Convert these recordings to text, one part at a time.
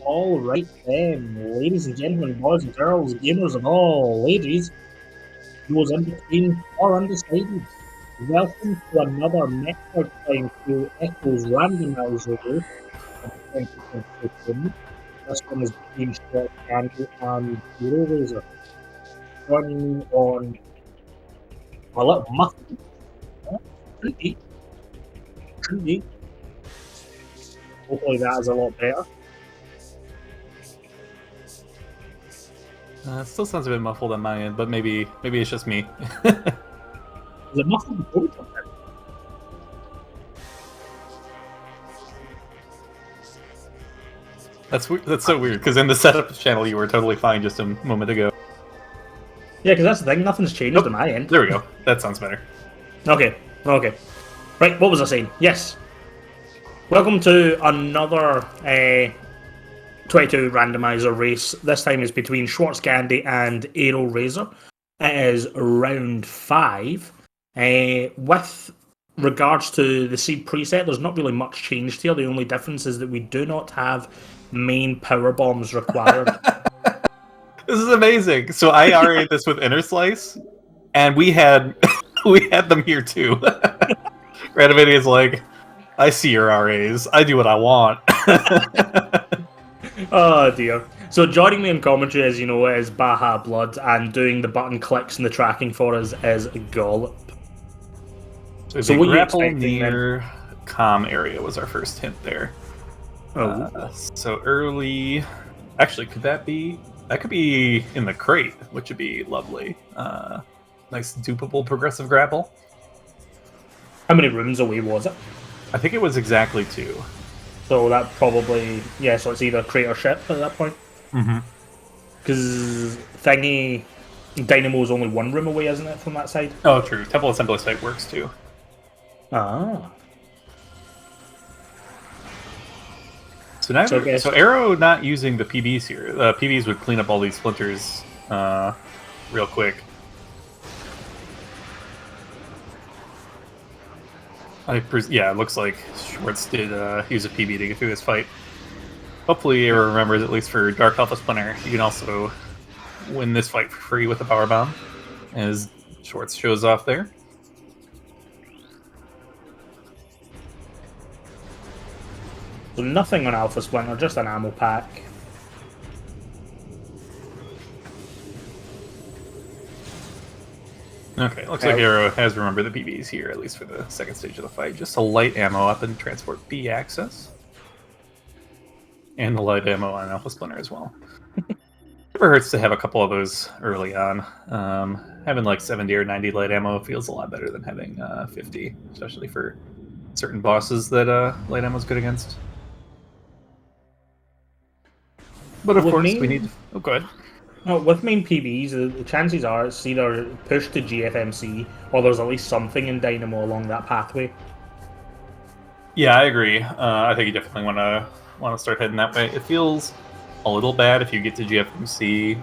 All right then, ladies and gentlemen, boys and girls, gamers of all ages, those in between or undecided. Welcome to another Metroid Prime 2 Echoes Randomizer race of the 2022 tournament. This one is between Schwartz, Gandhi and AeroRaiser. Joining me on a little muffin, shouldn't be. Hopefully that is a lot better. It still sounds a bit muffled on my end, but maybe it's just me. Is it muffled before we jump in? That's so weird, because in the setup channel you were totally fine just a moment ago. Yeah, because that's the thing, nothing's changed on my end. There we go. That sounds better. Okay. Right, what was I saying? Yes. Welcome to another 22 randomizer race. This time is between Schwartz Gandhi and AeroRaiser. It is round 5. With regards to the seed preset, there's not really much changed here. The only difference is that we do not have main power bombs required. This is amazing. So I RA'd this with Inner Slice, and we had them here too. Randomizer is like, I see your RAs. I do what I want. Oh dear. So joining me in commentary, as you know, is Baja Blood, and doing the button clicks and the tracking for us is Gollop. So what grapple near comm area was our first hint there. Oh. So early... Actually, could that be... That could be in the crate, which would be lovely. Nice dupable progressive grapple. How many rooms away was it? I think it was exactly 2. So that probably... Yeah, so it's either crate or ship at that point. Mm-hmm. Because Thingy... Dynamo's only 1 room away, isn't it, from that side? Oh, true. Temple Assembly site works too. Ah. So now, so Arrow not using the PBs here. The PBs would clean up all these splinters real quick. Yeah, it looks like Schwartz did use a PB to get through this fight. Hopefully Arrow remembers, at least for Dark Alpha Splinter, you can also win this fight for free with a Power Bomb, as Schwartz shows off there. So nothing on Alpha Splinter, just an ammo pack. Okay, looks like Arrow has remembered the PBs here, at least for the second stage of the fight. Just a light ammo up in Transport B access. And the light ammo on Alpha Splinter as well. Never hurts to have a couple of those early on. Having like 70 or 90 light ammo feels a lot better than having 50, especially for certain bosses that light ammo is good against. But of course, we need... Oh, go ahead. No, with main PBs, the chances are it's either pushed to GFMC or there's at least something in Dynamo along that pathway. Yeah, I agree. I think you definitely want to start heading that way. It feels a little bad if you get to GFMC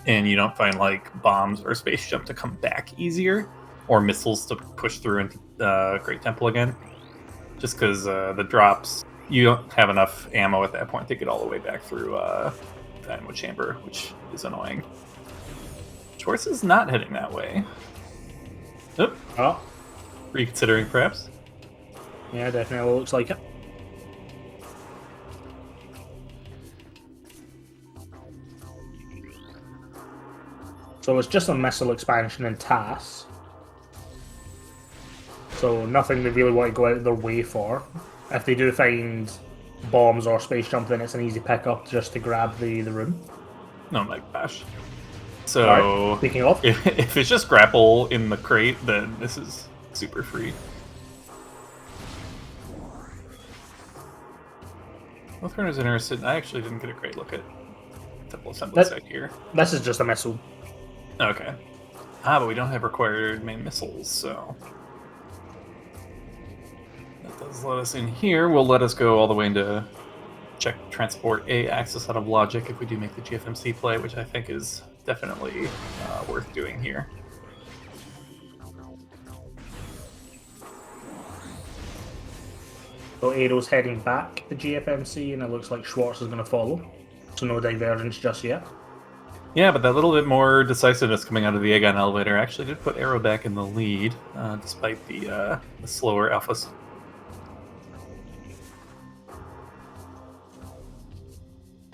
and you don't find like bombs or space jump to come back easier, or missiles to push through into Great Temple again. Just because the drops, you don't have enough ammo at that point to get all the way back through the ammo chamber, which is annoying. Schwartz is not heading that way. Oop. Oh. Reconsidering, perhaps? Yeah, definitely looks like it. So it's just a missile expansion in TAS. So nothing they really want to go out of their way for. If they do find bombs or space jump, then it's an easy pickup just to grab the room. Oh my gosh. So, right, speaking of, if it's just grapple in the crate, then this is super free. Both runners are interested. I actually didn't get a great look at Temple Assembly site here. This is just a missile. Okay. But we don't have required main missiles, so... That does let us in here. Will let us go all the way into check Transport A access out of logic if we do make the GFMC play, which I think is definitely worth doing here. So Aero's heading back to GFMC, and it looks like Schwartz is going to follow. So no divergence just yet. Yeah, but that little bit more decisiveness coming out of the Aegon elevator actually did put Aero back in the lead, despite the slower alphas.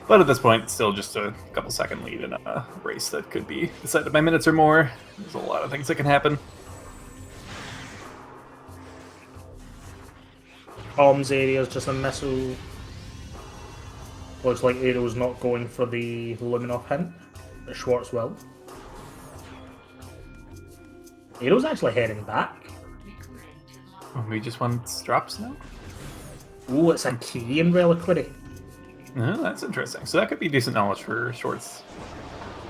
But at this point, it's still just a couple second lead in a race that could be decided by minutes or more. There's a lot of things that can happen. Comms area is just a missile. Looks like Aero's not going for the Luminoff hint, but Schwartz will. Aero's actually heading back. Oh, we just want drops now? Ooh, it's a key in Reliquary. Oh, that's interesting. So that could be decent knowledge for Schwartz.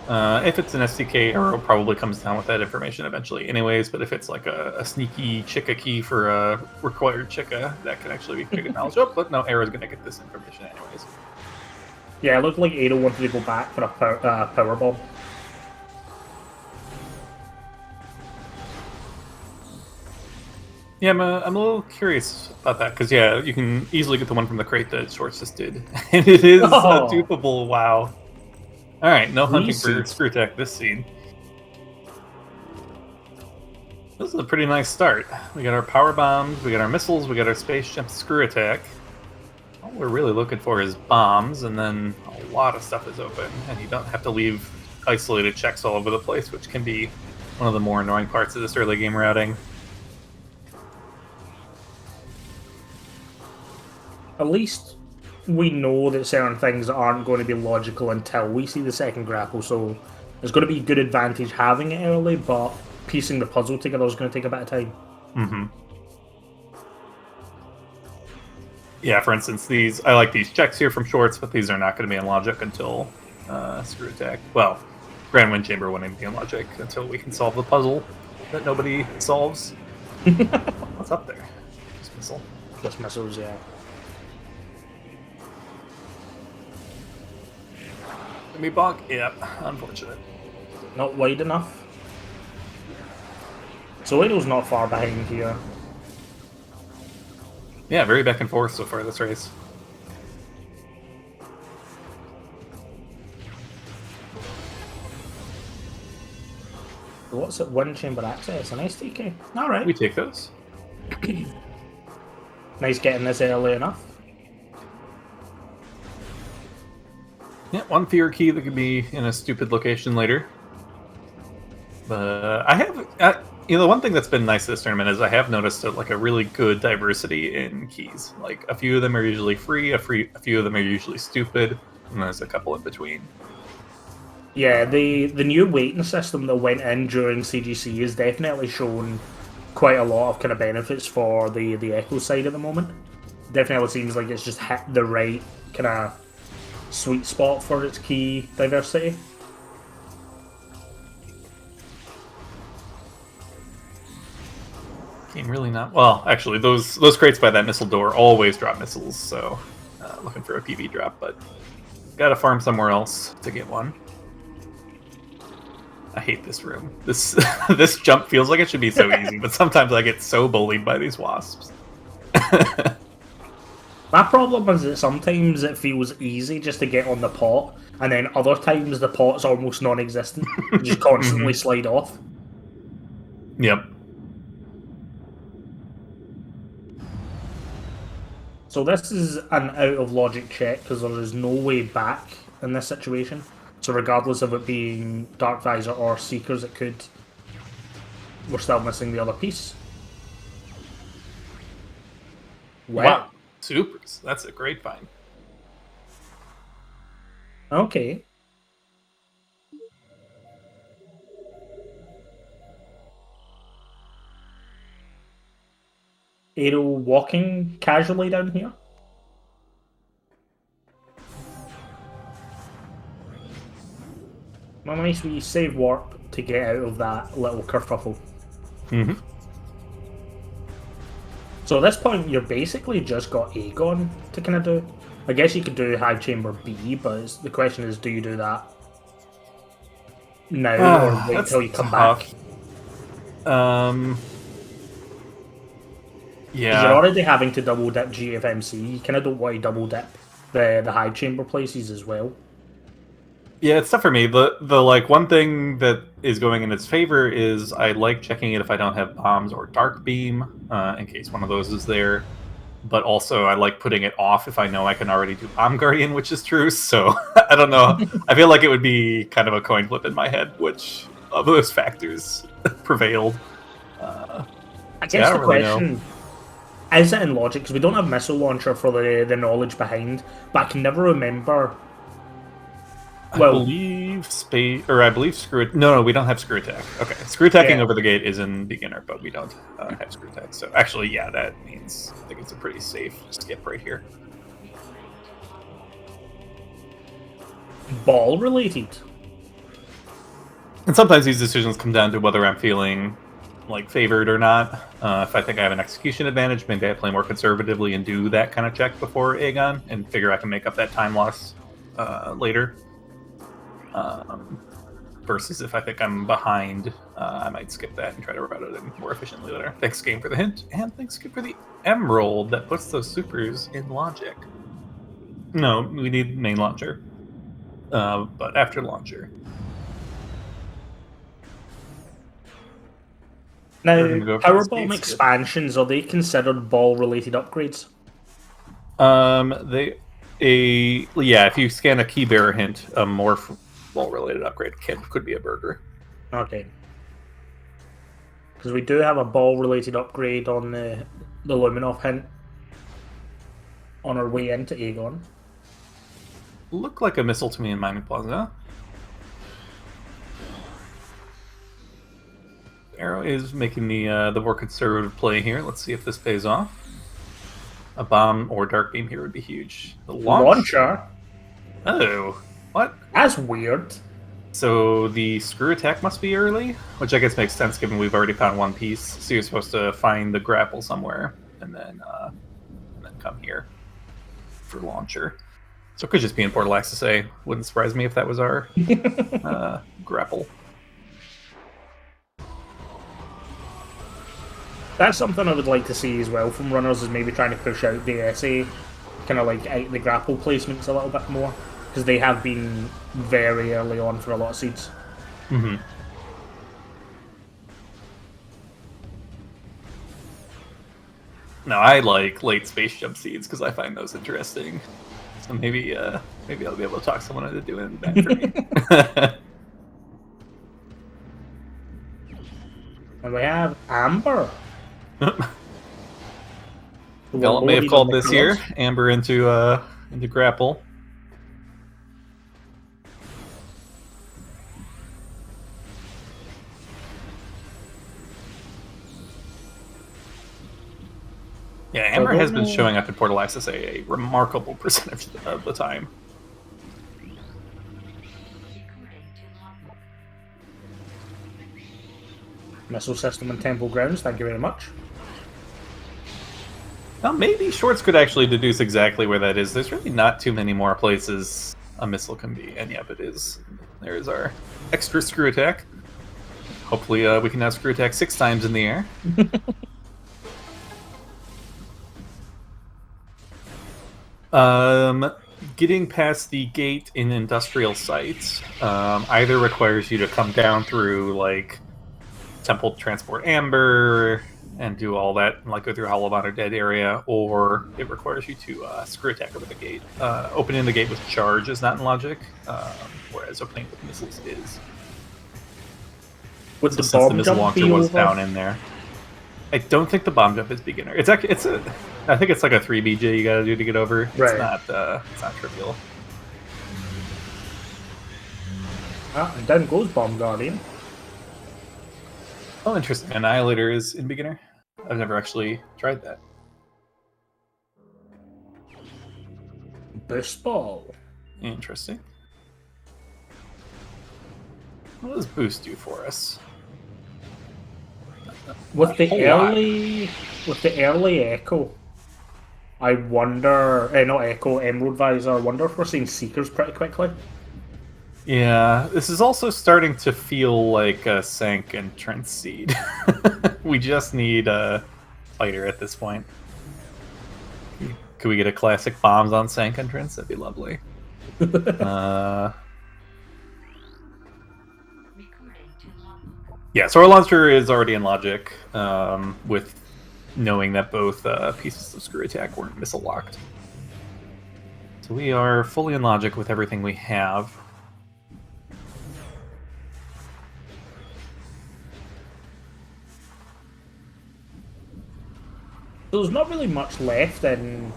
If it's an SDK, Arrow probably comes down with that information eventually anyways, but if it's like a sneaky Chica key for a required Chica, that could actually be pretty good knowledge. Oh, but no, Arrow's going to get this information anyways. Yeah, it looked like Aero wanted to go back for a power bomb. Yeah, I'm a little curious about that, because yeah, you can easily get the one from the crate that Schwartz just did. And it is Oh. dupable, wow. Alright, no hunting for Research. Screw Tech this scene. This is a pretty nice start. We got our power bombs, we got our missiles, we got our space jump screw attack. All we're really looking for is bombs, and then a lot of stuff is open, and you don't have to leave isolated checks all over the place, which can be one of the more annoying parts of this early game routing. At least we know that certain things aren't going to be logical until we see the second grapple, so there's going to be good advantage having it early, but piecing the puzzle together is going to take a bit of time. Mm-hmm. Yeah, for instance, I like these checks here from Schwartz, but these are not going to be in logic until screw attack. Well, Grand Wind Chamber won't even be in logic until we can solve the puzzle that nobody solves. What's up there? Just missile. Just missiles, yeah. Let me bonk. Yeah, unfortunate. Not wide enough. So Aero's not far behind here. Yeah, very back and forth so far this race. What's it? Wind chamber access, an STK. Alright. We take those. Nice getting this early enough. Yeah, one fear key that could be in a stupid location later. But I have, the one thing that's been nice this tournament is I have noticed like a really good diversity in keys. Like a few of them are usually free, a few of them are usually stupid, and there's a couple in between. Yeah, the new weighting system that went in during CGC has definitely shown quite a lot of kind of benefits for the Echo side at the moment. Definitely seems like it's just hit the right kind of sweet spot for its key diversity. Game really not well. Actually, those crates by that missile door always drop missiles, so looking for a PV drop, but gotta farm somewhere else to get one. I hate this room. This this jump feels like it should be so easy, but sometimes I get so bullied by these wasps. My problem is that sometimes it feels easy just to get on the pot, and then other times the pot's almost non-existent. You just constantly slide off. Yep. So this is an out-of-logic check, because there is no way back in this situation. So regardless of it being Dark Visor or Seekers, it could... We're still missing the other piece. Wow. Supers. That's a great find. Okay. Aero walking casually down here. Nice we save warp to get out of that little kerfuffle. Mm-hmm. So at this point, you're basically just got Aegon to kind of do. I guess you could do Hive Chamber B, but the question is, do you do that now or wait until you come back? Because you're Yeah, already having to double dip GFMC. You kind of don't want to double dip the high chamber places as well. yeah, it's tough for me. The like one thing that is going in its favor is I like checking it if I don't have bombs or dark beam, in case one of those is there. But also, I like putting it off if I know I can already do bomb guardian, which is true. So I don't know. I feel like it would be kind of a coin flip in my head, which of those factors prevailed. I So yeah, guess I the don't really know. question is it in logic? Because we don't have missile launcher for the knowledge behind, but I can never remember. I Well, believe space, or I believe screw it. No, we don't have screw attack. Okay, screw attacking yeah, over the gate is in beginner, but we don't have screw attack. So actually, yeah, that means I think it's a pretty safe skip right here. ball related. And sometimes these decisions come down to whether I'm feeling like favored or not. If I think I have an execution advantage, maybe I play more conservatively and do that kind of check before Aegon and figure I can make up that time loss later. Versus if I think I'm behind, I might skip that and try to route it in more efficiently later. Thanks, game, for the hint, and thanks, game, for the emerald that puts those supers in logic. No, we need main launcher, but after launcher. We're Now, gonna go for the powerbomb speed skip. expansions, are they considered ball related upgrades? Yeah, if you scan a key bearer hint, a more ball related upgrade could be a burger. Okay. Because we do have a ball related upgrade on the Luminov hint on our way into Aegon. Look like a missile to me in Mining Plaza. Arrow is making the more conservative play here. Let's see if this pays off. A bomb or dark beam here would be huge. The Launcher? Oh, what? That's weird. So the screw attack must be early, which I guess makes sense given we've already found one piece. So you're supposed to find the grapple somewhere and then come here for launcher. So it could just be in Portal Access A. Wouldn't surprise me if that was our grapple. That's something I would like to see as well from runners, is maybe trying to push out the SA, kind of like out the grapple placements a little bit more, because they have been very early on for a lot of seeds. Mm-hmm. No, I like late space jump seeds because I find those interesting. So maybe I'll be able to talk someone into doing that for me. And we have Amber. Gallup may have called this here Amber into grapple. Yeah, Amber has been showing up in Portal Access a remarkable percentage of the time. Missile system and temple grounds, thank you very much. Well, maybe Schwartz could actually deduce exactly where that is. There's really not too many more places a missile can be. And yep, it is. There's our extra screw attack. Hopefully we can now screw attack 6 times in the air. Getting past the gate in industrial sites either requires you to come down through like Temple Transport Amber and do all that, and like go through Hollow Honor Dead area, or it requires you to screw attack over the gate. Opening the gate with charge is not in logic, whereas opening with missiles is. Would so the since bomb the missile jump launcher be was over? down in there, I don't think the bomb jump is beginner. It's actually I think it's like a 3 BJ you gotta do to get over. It's Right. not trivial. Ah, and down goes Bomb Guardian. Oh, interesting. Annihilator is in beginner. I've never actually tried that. Boost Ball. Interesting. What does boost do for us? With the lot. early Echo, I wonder, not Echo, Emerald Visor, I wonder if we're seeing Seekers pretty quickly. Yeah, this is also starting to feel like a Sank entrance seed. We just need a fighter at this point. Could we get a classic bombs on Sank entrance? That'd be lovely. Yeah, so our launcher is already in logic, with knowing that both pieces of screw attack weren't missile locked. So we are fully in logic with everything we have. So there's not really much left in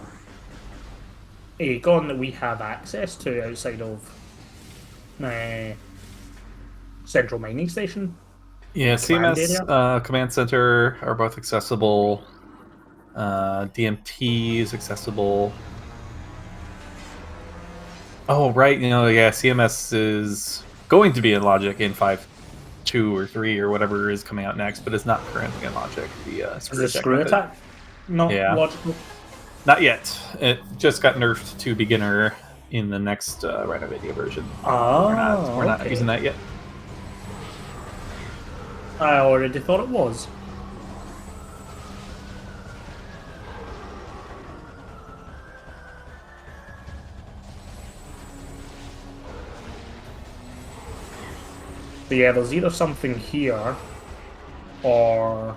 Aegon that we have access to outside of Central Mining Station. Yeah, CMS, Command Center are both accessible. DMT is accessible. Oh, right. Yeah, CMS is going to be in Logic in 5.2 or 3 or whatever is coming out next, but it's not currently in Logic. Is the screw attack not logical? Not yet. It just got nerfed to beginner in the next Randomizer version. Oh, we're not using that yet. I already thought it was. So yeah, there's either something here, or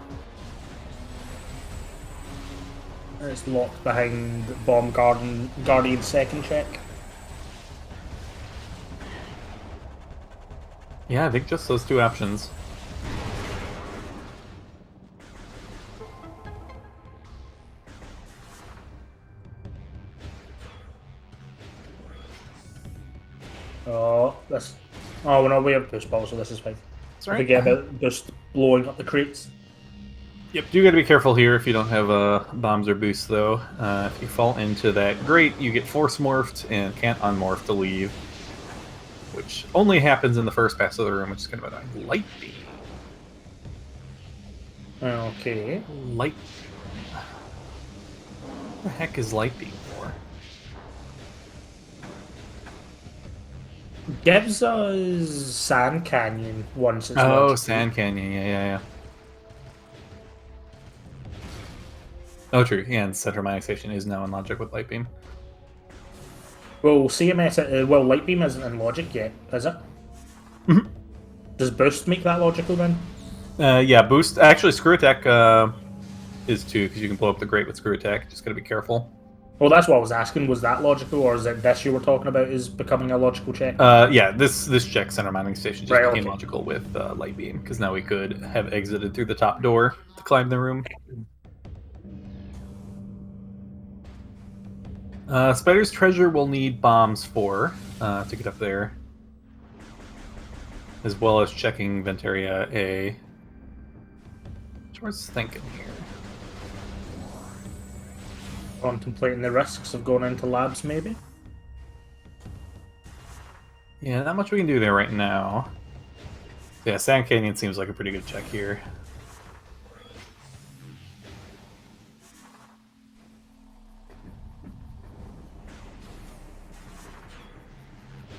it's locked behind Bomb Guardian's second check. Yeah, I think just those two options. Oh, we're not way up push ball, so this is fine. That's right. Forget about just blowing up the crates. Yep, do gotta be careful here if you don't have bombs or boosts, though. If you fall into that grate, you get force morphed and can't unmorph to leave, which only happens in the first pass of the room, which is kind of a light beam. Okay. Light. What the heck is light beam for? Gives us Sand Canyon once it's Sand Canyon, yeah. Oh, true. Yeah, and Central Mining Station is now in logic with light beam. Well, CMS, light beam isn't in logic yet, is it? Mm-hmm. Does boost make that logical then? Yeah, boost. Actually, screw attack is too, because you can blow up the grate with screw attack. Just gotta be careful. Well, that's what I was asking. Was that logical, or is it this you were talking about is becoming a logical check? Yeah, this check Center Mining Station just became logical with light beam, because now we could have exited through the top door to climb the room. Spider's Treasure will need bombs for to get up there, as well as checking Ventaria A. What's thinking here? Contemplating the risks of going into labs, maybe? Yeah, not much we can do there right now. Yeah, Sand Canyon seems like a pretty good check here.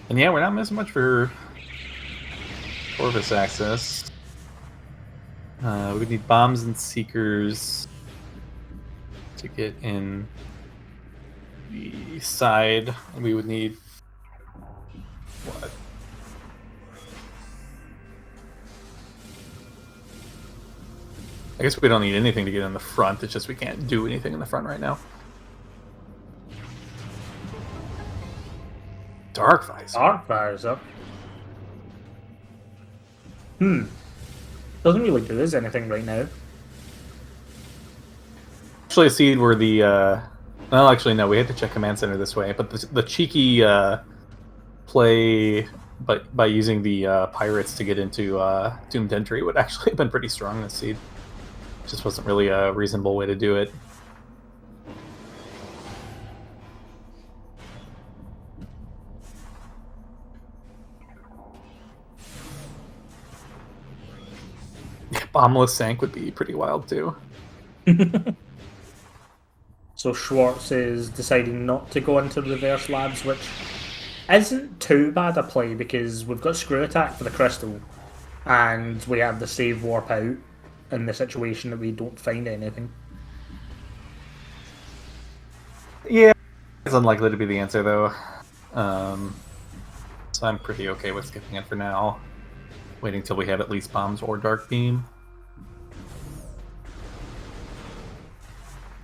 And yeah, we're not missing much for Corvus access. We would need bombs and seekers to get in the side. We would need what? I guess we don't need anything to get in the front. It's just we can't do anything in the front right now. Dark Visor. Dark Visor. Doesn't really do us anything right now. Actually, a seed where the well, actually no, we had to check Command Center this way, but the cheeky play by using the pirates to get into Doomed Entry would actually have been pretty strong this seed. Just wasn't really a reasonable way to do it. Bombless Sank would be pretty wild too. So Schwartz is deciding not to go into reverse labs, which isn't too bad a play because we've got screw attack for the crystal, and we have the save warp out in the situation that we don't find anything. It's unlikely to be the answer, though. So I'm pretty okay with skipping it for now. Waiting till we have at least bombs or dark beam.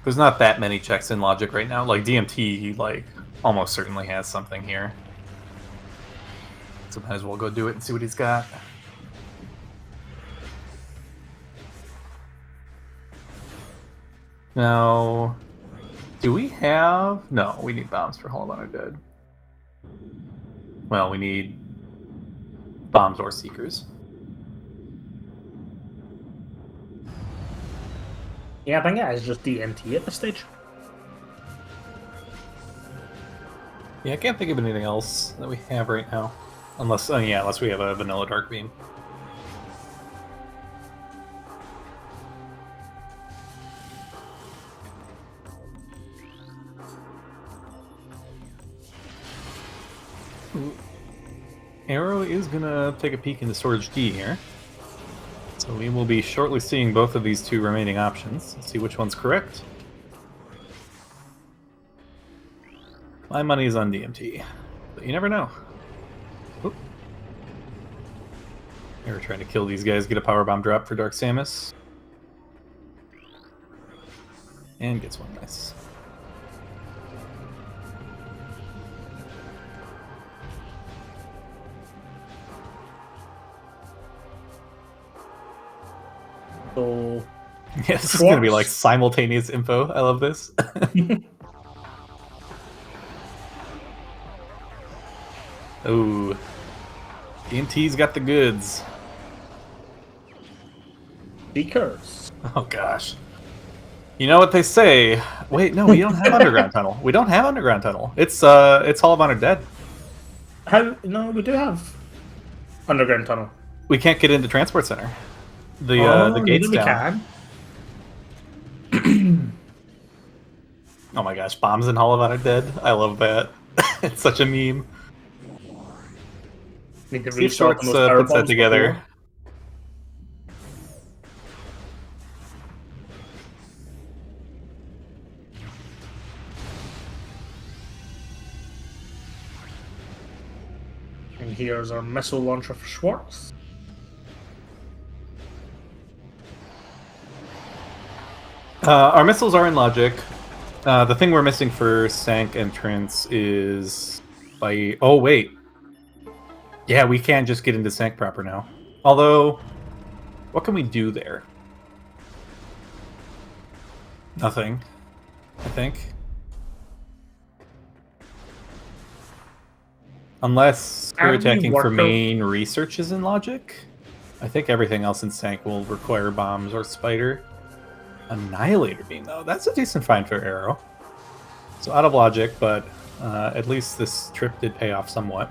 There's not that many checks in logic right now. Like DMT, like almost certainly has something here. So might as well go do it and see what he's got. Now, do we have... No, we need bombs for Hollow Honor Dead. Well, we need bombs or Seekers. Yeah, I think it is just DMT at this stage. Yeah, I can't think of anything else that we have right now. Unless, unless we have a vanilla dark beam. Arrow is gonna take a peek into Storage D here. So we will be shortly seeing both of these two remaining options. Let's see which one's correct. My money is on DMT, but you never know. Oop. We're trying to kill these guys, get a power bomb drop for Dark Samus. And gets one, nice. So, yeah, this is going to be like simultaneous info. I love this. Oh, DMT's got the goods. Seekers. Oh gosh. You know what they say? Wait, no, we don't have underground tunnel. We don't have underground tunnel. It's Hall of Honor Dead. How? No, we do have underground tunnel. We can't get into Transport Center. The gate's down. Oh my gosh, bombs in Hall of Honor Dead. I love that. It's such a meme. Need to see if Schwartz puts that together. And here's our missile launcher for Schwartz. Our missiles are in logic. The thing we're missing for Sank entrance is by... Oh, wait. Yeah, we can just get into Sank proper now. Although, what can we do there? Nothing, I think. Unless we're attacking for main research is in logic. I think everything else in Sank will require bombs or spider. Annihilator beam, though. That's a decent find for Arrow. So out of logic, but at least this trip did pay off somewhat.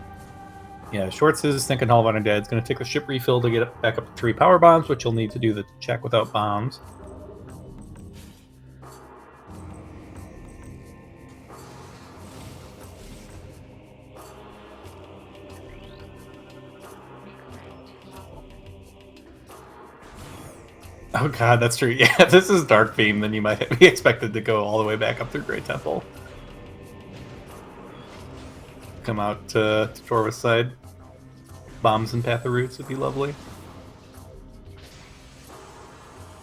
Yeah, Schwartz is thinking Hall of Honor Dead. It's going to take the ship refill to get it back up to 3 power bombs, which you'll need to do the check without bombs. Oh god, that's true. Yeah, if this is Dark Beam, then you might be expected to go all the way back up through Great Temple. Come out to Torva's side. Bombs and Path of Roots would be lovely.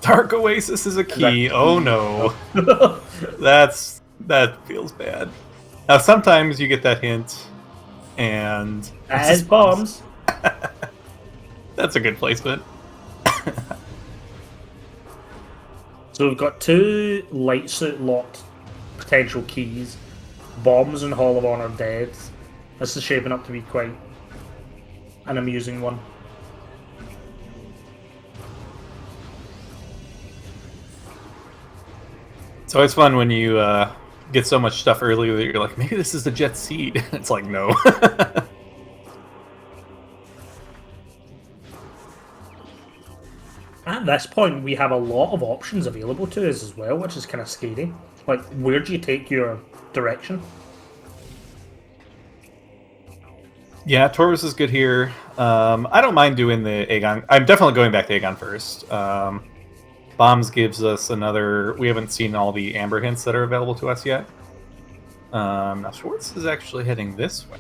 Dark Oasis is a key. Oh no. That feels bad. Now sometimes you get that hint, and... As bombs. That's a good placement. So we've got 2 light suit locked potential keys, bombs and Hall of Honor Dead. This is shaping up to be quite an amusing one. It's always fun when you get so much stuff early that you're like, maybe this is the Jet Seed. It's like, no. At this point, we have a lot of options available to us as well, which is kind of scary. Like, where do you take your direction? Yeah, Torvus is good here. I don't mind doing the Aegon. I'm definitely going back to Aegon first. Bombs gives us another... We haven't seen all the amber hints that are available to us yet. Now Schwartz is actually heading this way.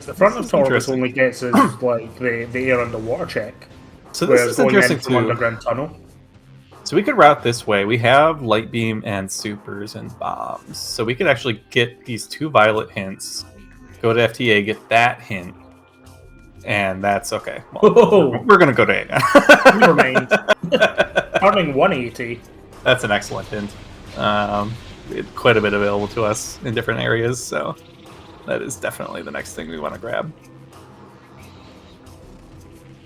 The front This of is Torvis interesting. only gets us like the air underwater check. So this whereas is going interesting in from too. underground tunnel. So we could route this way. We have light beam and supers and bombs. So we could actually get these 2 violet hints, go to FTA, get that hint, and that's okay. Well, Whoa! we're gonna go to A. Never mind. Turning 180. That's an excellent hint. Quite a bit available to us in different areas, so that is definitely the next thing we want to grab.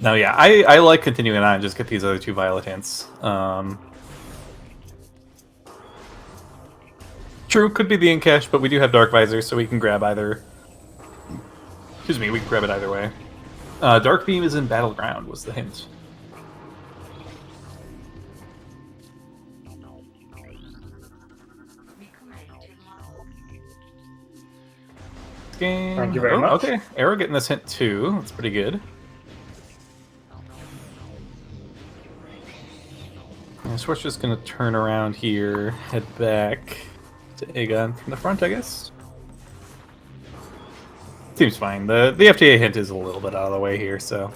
No, yeah, I like continuing on and just get these other 2 violet hints. True, could be the ink cache, but we do have Dark Visor, so we can grab either. Excuse me, we can grab it either way. Dark Beam is in Battleground, was the hint. Thank you very much. Okay, Arrow getting this hint too. That's pretty good. So we're just gonna turn around here, head back to Aegon from the front, I guess. Seems fine. The FTA hint is a little bit out of the way here, so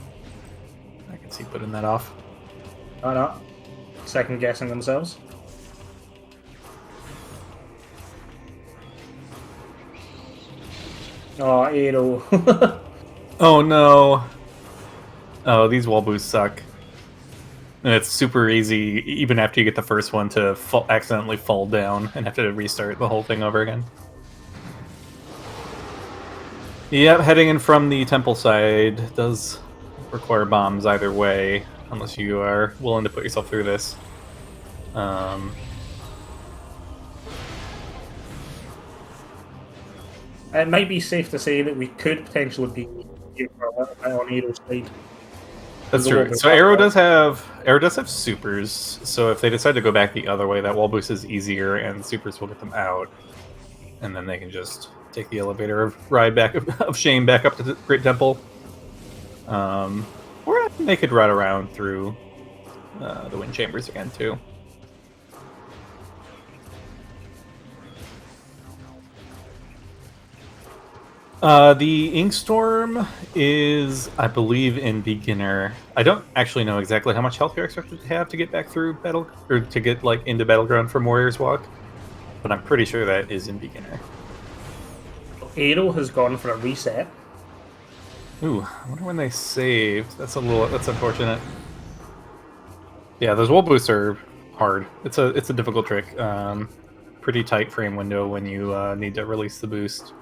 I can see putting that off. Oh no. Second guessing themselves. Oh, Aero. Oh no! Oh, these wall boosts suck. And it's super easy, even after you get the first one, to accidentally fall down and have to restart the whole thing over again. Yep, heading in from the temple side does require bombs either way, unless you are willing to put yourself through this. It might be safe to say that we could potentially be here for a little bit on Aero's side. That's true. So Arrow does have supers. So if they decide to go back the other way, that wall boost is easier, and supers will get them out, and then they can just take the elevator ride back of shame back up to the Great Temple. Or they could ride around through the wind chambers again too. The Inkstorm is, I believe, in beginner. I don't actually know exactly how much health you're expected to have to get back through battle, or to get like into Battleground from Warrior's Walk, but I'm pretty sure that is in beginner. Aero has gone for a reset. Ooh, I wonder when they saved. That's unfortunate. Yeah, those wall boosts are hard. It's a difficult trick. Pretty tight frame window when you need to release the boost.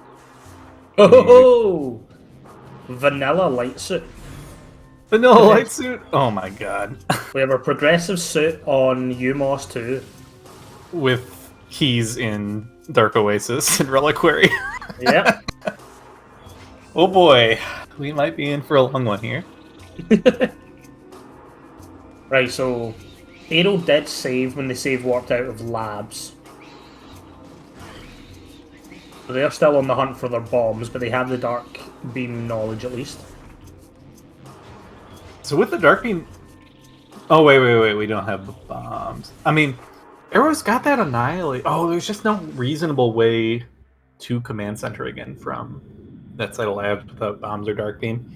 Oh! Vanilla light suit. Vanilla light suit? Oh my god. We have a progressive suit on UMOS 2. With keys in Dark Oasis and Reliquary. Yep. Oh boy. We might be in for a long one here. Right, so Aero did save when the save warped out of labs. So they're still on the hunt for their bombs, but they have the dark beam knowledge at least. So with the dark beam... Oh, wait. We don't have the bombs. I mean, Arrow's got that annihilate. Oh, there's just no reasonable way to command center again from that side of labs without bombs or dark beam.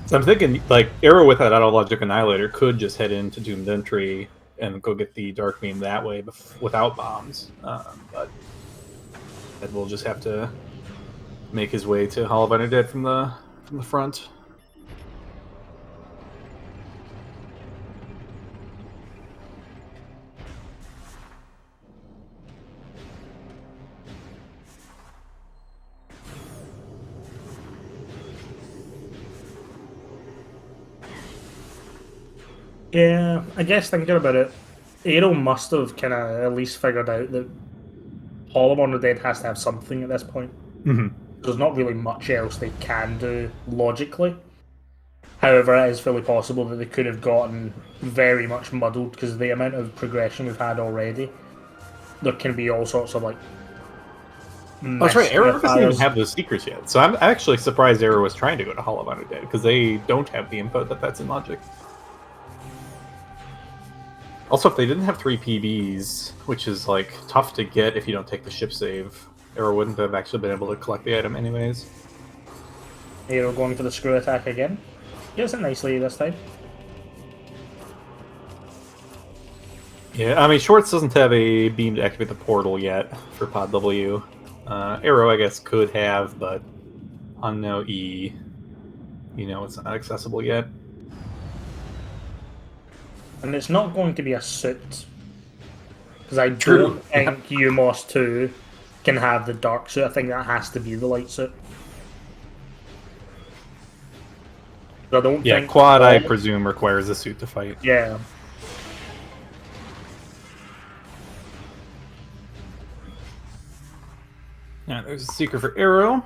So I'm thinking, like, Arrow with that Autologic Annihilator could just head into Doomed Entry and go get the dark beam that way without bombs. But Ed will just have to make his way to Hall of Undead from the front. Yeah, I guess thinking about it, Aero must have kind of at least figured out that Hall of Undead has to have something at this point. Mm-hmm. There's not really much else they can do logically. However, it is fully possible that they could have gotten very much muddled because of the amount of progression we've had already. There can be all sorts of like. Oh, that's right. Arrow doesn't even have those secrets yet, so I'm actually surprised Arrow was trying to go to Hall of Undead because they don't have the info that's in Logic. Also, if they didn't have 3 PBs, which is like tough to get if you don't take the ship save, Arrow wouldn't have actually been able to collect the item anyways. Aero going for the screw attack again. Gets it nicely this time. Yeah, I mean, Schwartz doesn't have a beam to activate the portal yet for Pod W. Arrow, I guess, could have, but on no E, it's not accessible yet. And it's not going to be a suit. Because I don't think UMOS 2 can have the dark suit. I think that has to be the light suit. I don't think Quad, I presume, requires a suit to fight. Yeah. Yeah, there's a secret for Arrow.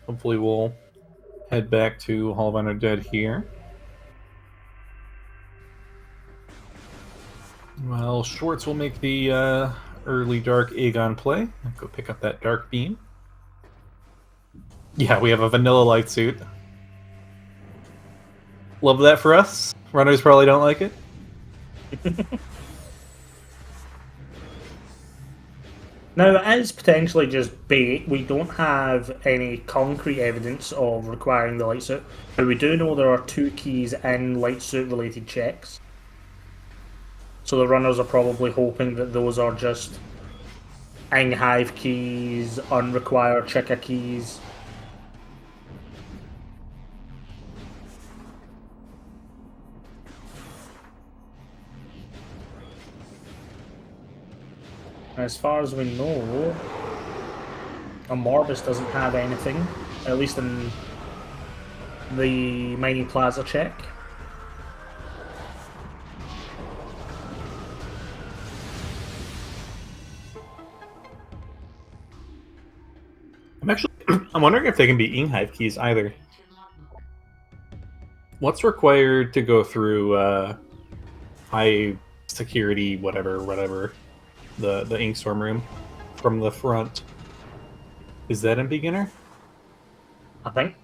Hopefully we'll head back to Hall of Honor Dead here. Well, Schwartz will make the early Dark Aegon play. Go pick up that Dark Beam. Yeah, we have a vanilla light suit. Love that for us. Runners probably don't like it. Now, it is potentially just bait. We don't have any concrete evidence of requiring the light suit, but we do know there are 2 keys in light suit related checks. So the runners are probably hoping that those are just Hive keys, unrequired Chicka keys. As far as we know, Morbus doesn't have anything, at least in the Mining Plaza check. I'm wondering if they can be Hive keys either. What's required to go through high security, whatever, the Inkstorm room from the front? Is that in beginner? I think.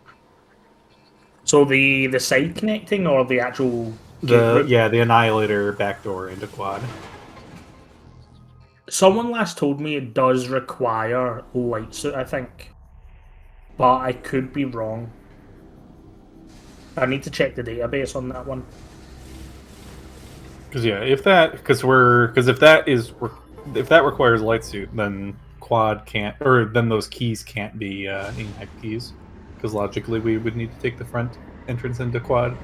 So the side connecting or the actual the Annihilator backdoor into quad. Someone last told me it does require light suit, I think. But I could be wrong. I need to check the database on that one. Because if that requires light suit, then quad can't, or then those keys can't be Inhive keys. Because logically, we would need to take the front entrance into quad.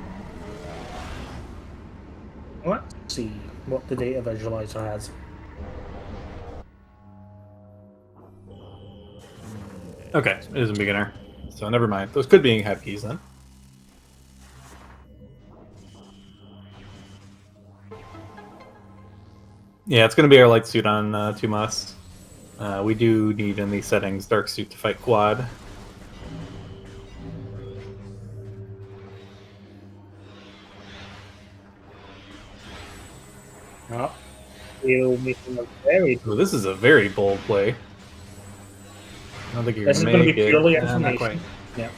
Let's see what the data visualizer has. Okay, it is a beginner, so never mind. Those could be Inhive keys then. Yeah, it's going to be our light suit on Tumas. We do need in these settings dark suit to fight quad. Oh, you're making a very. Ooh, this is a very bold play. I don't think you're going to make it. This is going to be purely information. Not quite. Yeah.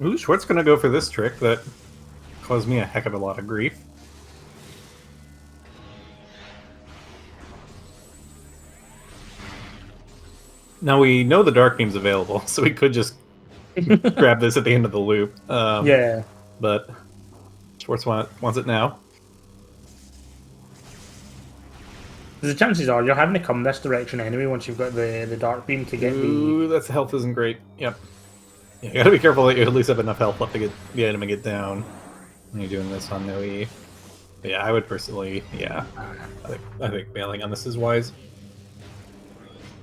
Ooh, Schwartz going to go for this trick that caused me a heck of a lot of grief. Now we know the Dark Beam's available, so we could just grab this at the end of the loop. Yeah. But Schwartz wants it now. The chances are you're having to come this direction anyway once you've got the Dark Beam to get Ooh, that's health isn't great. Yep. Yeah, you gotta be careful that you at least have enough health left to get the item and get down when you're doing this on no E. But yeah, I would personally, I think bailing on this is wise.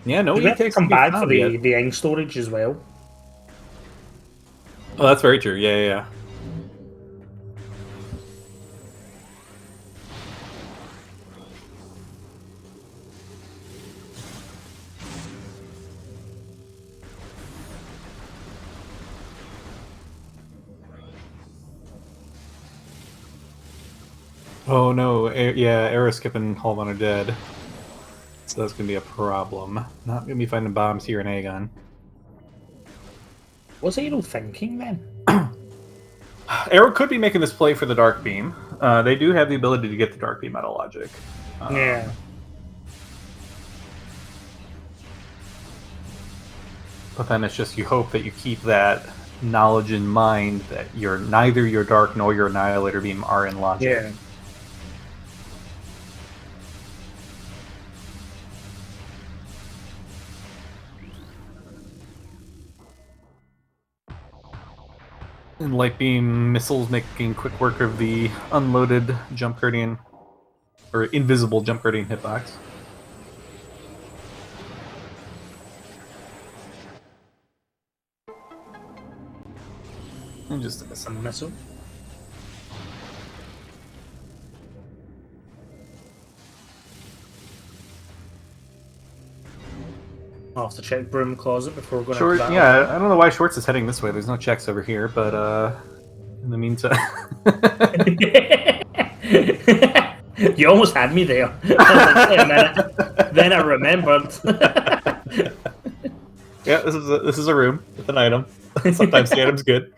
Yeah, no E takes come back for the ink storage as well. Oh, that's very true. Yeah. Oh no, Arrow skipping Hall of Honor Dead. so that's going to be a problem. Not going to be finding bombs here in Aegon. What's Aero thinking then? Arrow could be making this play for the Dark Beam. They do have the ability to get the Dark Beam out of logic. Yeah. But then it's just you hope that you keep that knowledge in mind that neither your Dark nor your Annihilator Beam are in logic. Yeah. And Light Beam missiles making quick work of the unloaded Jump Guardian, or invisible Jump Guardian hitbox. And just A missile. I'll have to check broom closet before going Short, into that. yeah, I don't know why Schwartz is heading this way. There's no checks over here, but in the meantime... You almost had me there. I was like, wait a minute. Then I remembered. Yeah, this is a room with an item. Sometimes the item's good.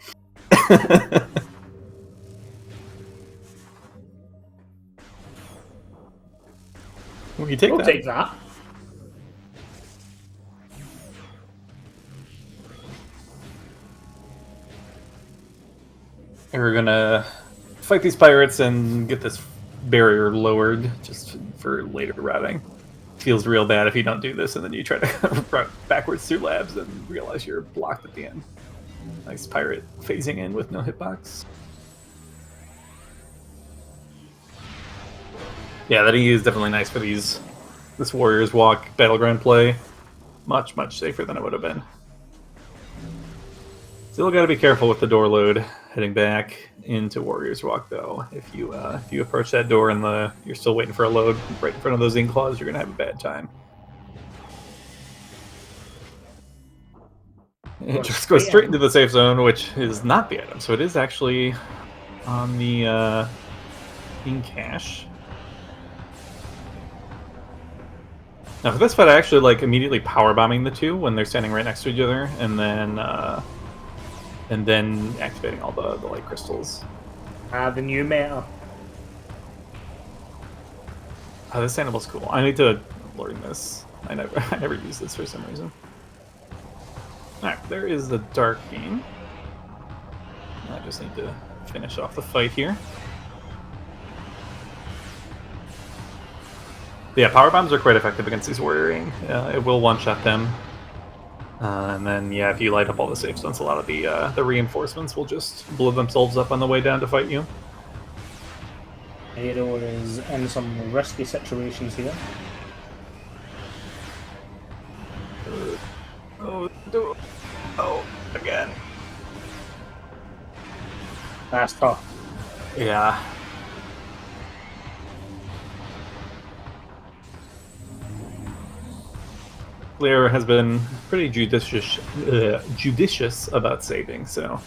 Well, you take We'll that. take that. And we're gonna fight these pirates and get this barrier lowered just for later routing. Feels real bad if you don't do this and then you try to run backwards through labs and realize you're blocked at the end. Nice pirate phasing in with no hitbox. Yeah, that E is definitely nice for this Warriors Walk Battleground play. Much, much safer than it would have been. Still got to be careful with the door load heading back into Warriors Walk, though. If you approach that door and you're still waiting for a load right in front of those ink claws, you're gonna have a bad time. It just goes straight into the safe zone, which is not the item. So it is actually on the ink cache. Now for this fight, I actually like immediately power bombing the two when they're standing right next to each other, and then activating all the light crystals. The new meta. Oh, this animal's cool. I need to learn this. I never use this for some reason. Alright, there is the Dark Beam. I just need to finish off the fight here. Yeah, power bombs are quite effective against these Warrior Ing. It will one-shot them. And then, yeah, if you light up all the safe zones, a lot of the reinforcements will just blow themselves up on the way down to fight you. Aero is in some risky situations here. Oh, again. That's tough. Yeah. Blair has been pretty judicious about saving, so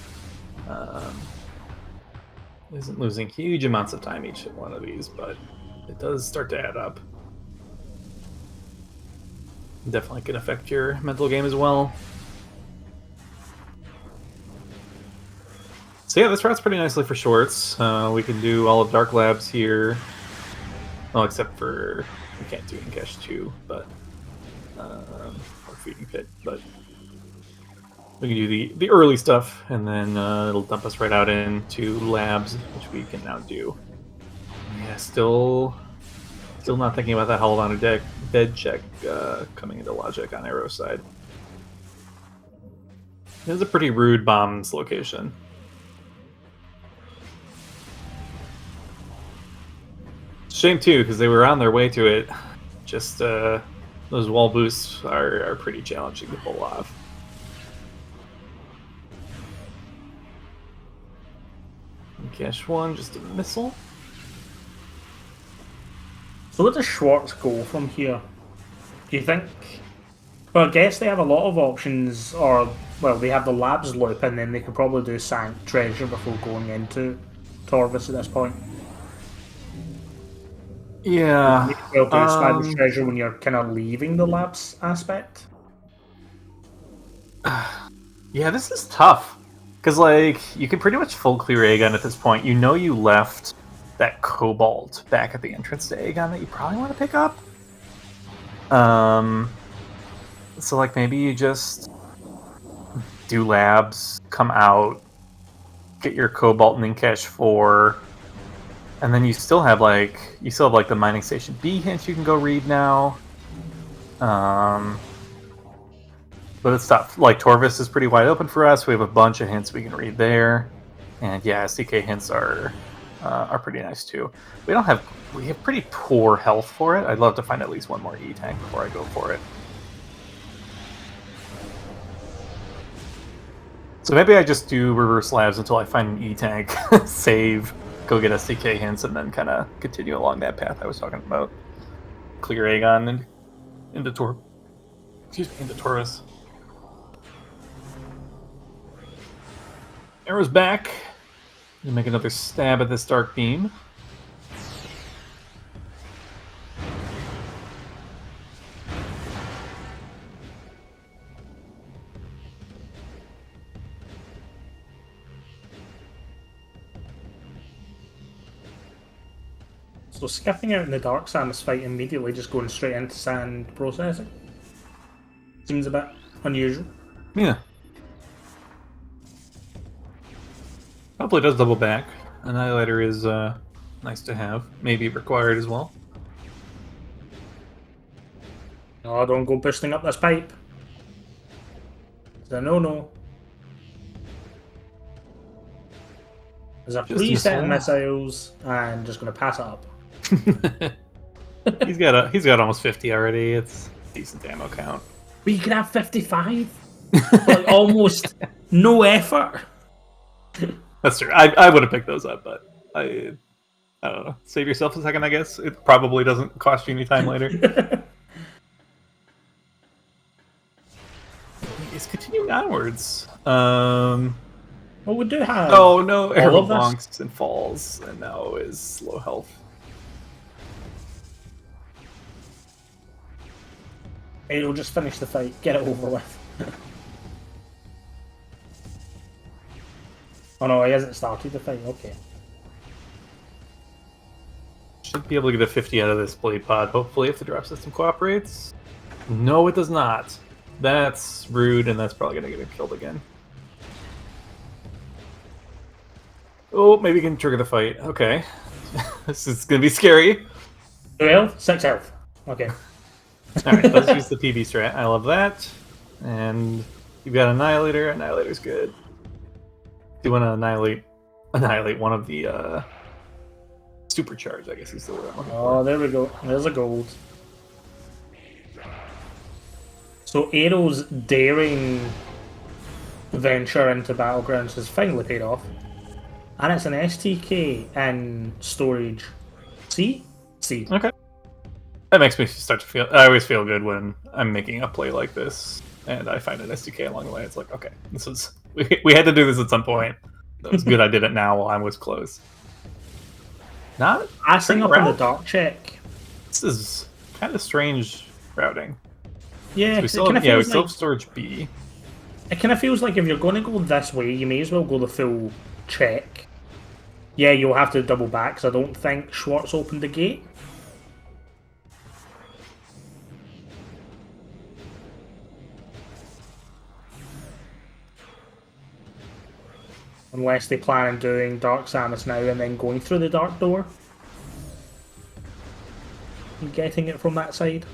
isn't losing huge amounts of time each one of these, but it does start to add up. Definitely can affect your mental game as well. So yeah, this routes pretty nicely for Schwartz. We can do all of Dark Labs here. Well, except for we can't do Inkesh 2, but or Feeding Pit, but we can do the early stuff, and then it'll dump us right out into labs, which we can now do. Yeah, still not thinking about that hold on a dead check coming into logic on Arrow's side. This is a pretty rude bombs location. Shame too, because they were on their way to it. Just those wall boosts are pretty challenging to pull off. Cash one, just a missile. So where does Schwartz go from here? Do you think? Well, I guess they have a lot of options, or, well, they have the labs loop, and then they could probably do Sank Treasure before going into Torvis at this point. Yeah. You may be able to spy the treasure when you're kind of leaving the labs aspect. Yeah, this is tough. Because, like, you can pretty much full clear Aegon at this point. You know you left that cobalt back at the entrance to Aegon that you probably want to pick up. So, like, maybe you just do labs, come out, get your cobalt and Inkesh 4, and then you still have, like, the Mining Station B hint you can go read now. But it's tough. Like, Torvis is pretty wide open for us. We have a bunch of hints we can read there. And yeah, SDK hints are pretty nice too. We have pretty poor health for it. I'd love to find at least one more E tank before I go for it. So maybe I just do reverse labs until I find an E tank, save, go get SDK hints, and then kind of continue along that path I was talking about. Clear Aegon and into Taurus. Arrow's back. Gonna make another stab at this dark beam. So skipping out in the Dark Samus fight immediately, just going straight into sand processing, seems a bit unusual. Yeah. Hopefully it does double back. Annihilator is nice to have. Maybe required as well. No, don't go bursting up this pipe. It's a no-no. There's a preset of missiles, and just going to pass it up. he's got almost 50 already. It's a decent ammo count. But you can have 55. Like, almost no effort. That's true. I would have picked those up, but I don't know. Save yourself a second, I guess. It probably doesn't cost you any time later. It's continuing onwards. Well, we do have. Oh no! Arrow this. bonks and falls, and now is low health. It'll just finish the fight. Get it over with. Oh no, he hasn't started the fight. Okay. Should be able to get a 50 out of this blade pod, hopefully, if the drop system cooperates. No, it does not. That's rude, and that's probably going to get him killed again. Oh, maybe we can trigger the fight. Okay. This is going to be scary. 2 health? 6 health. Okay. Alright, let's use the PB strat. I love that. And you've got Annihilator. Annihilator's good. Do you want to annihilate one of the supercharge, I guess is the word I'm looking for. Oh, there we go. There's a gold. So Aero's daring venture into Battlegrounds has finally paid off. And it's an STK in storage. C? C. Okay. That makes me start to feel... I always feel good when I'm making a play like this, and I find an STK along the way. It's like, okay, this is... We had to do this at some point. That was good I did it now while I was close. Not passing up on the dark check. This is kind of strange routing. Yeah, so we still have storage B. It kind of feels like if you're going to go this way, you may as well go the full check. Yeah, you'll have to double back, because I don't think Schwartz opened the gate. Unless they plan on doing Dark Samus now and then going through the dark door. And getting it from that side.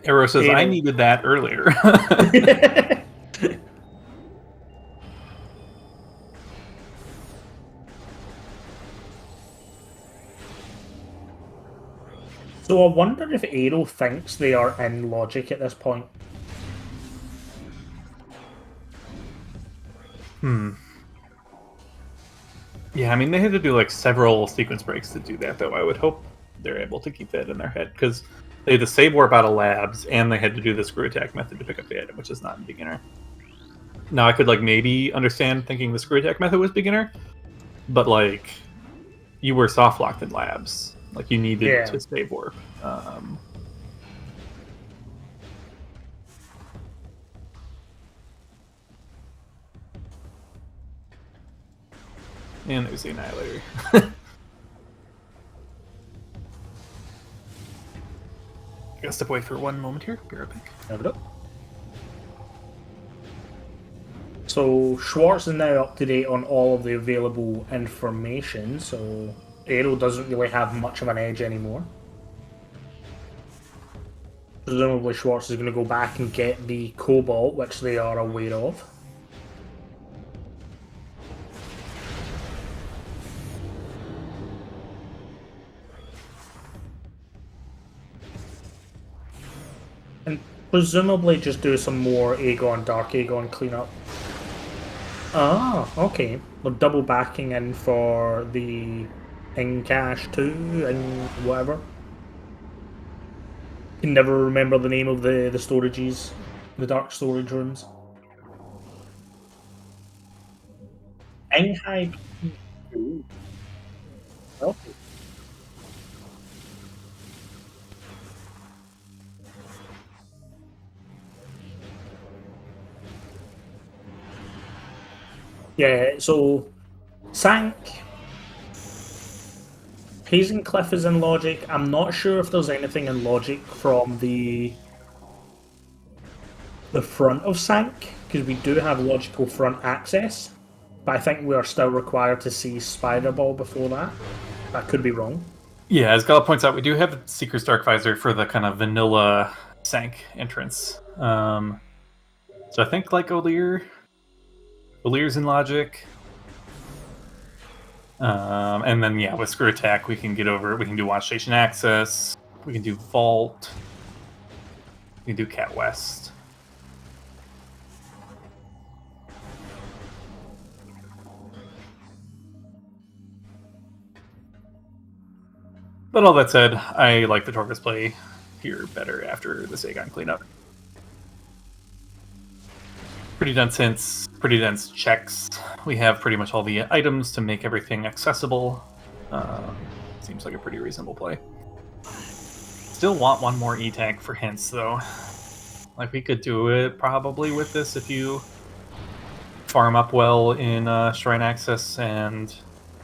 Arrow says, I needed that earlier. So I wonder if Aero thinks they are in logic at this point. Yeah, I mean, they had to do like several sequence breaks to do that, though. I would hope they're able to keep that in their head, because They had to save warp out of labs, and they had to do the screw attack method to pick up the item, which is not in beginner. Now I could like maybe understand thinking the screw attack method was beginner, but like you were soft locked in labs, like you needed to save warp. And there's the Annihilator. Gotta step away for one moment here. Be right back. Have it up. So Schwartz is now up to date on all of the available information, so Aero doesn't really have much of an edge anymore. Presumably Schwartz is going to go back and get the Cobalt, which they are aware of. And presumably just do some more Aegon, Dark Aegon cleanup. Ah, okay. We're double backing in for the Cache 2 and whatever. Can never remember the name of the storages, the dark storage rooms. Enghai. Okay. Yeah, so Sank. Hazing Cliff is in logic. I'm not sure if there's anything in logic from the front of Sank, because we do have logical front access, but I think we are still required to see Spiderball before that. I could be wrong. Yeah, as Gala points out, we do have Seeker's Dark Visor for the kind of vanilla Sank entrance. So I think like O'Lear's in logic. And then yeah, with Screw Attack we can get over. We can do Watch Station Access. We can do Vault. We can do Cat West. But all that said, I like the Torcus play here better after the Aegon cleanup. Pretty dense hints, pretty dense checks. We have pretty much all the items to make everything accessible. Seems like a pretty reasonable play. Still want one more E-Tank for hints, though. Like, we could do it probably with this if you farm up well in Shrine Access and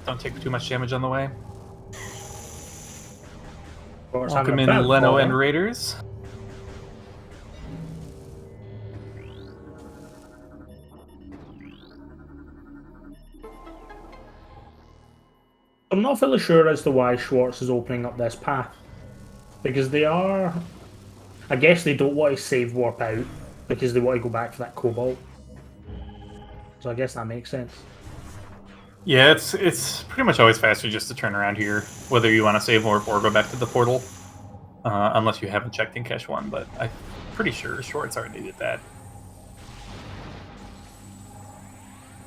don't take too much damage on the way. Welcome in, Leno and Raiders. I'm not fully sure as to why Schwartz is opening up this path. Because they are... I guess they don't want to save warp out, because they want to go back for that Cobalt. So I guess that makes sense. Yeah, it's pretty much always faster just to turn around here, whether you want to save warp or go back to the portal. Unless you haven't checked in Cache 1, but I'm pretty sure Schwartz already did that.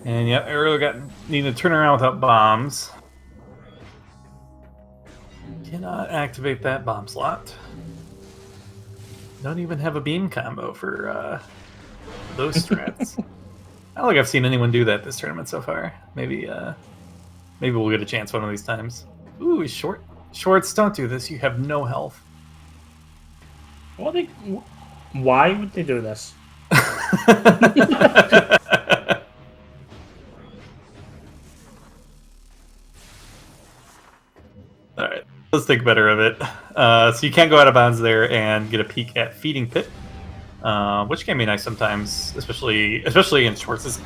And yeah, Arrow needed to turn around without bombs. Cannot activate that bomb slot. Don't even have a beam combo for those strats. I don't think I've seen anyone do that this tournament so far. Maybe we'll get a chance one of these times. Ooh, Schwartz, don't do this. You have no health. Why would they do this? Alright, let's think better of it. So you can't go out of bounds there and get a peek at Feeding Pit, which can be nice sometimes, especially in Schwartz's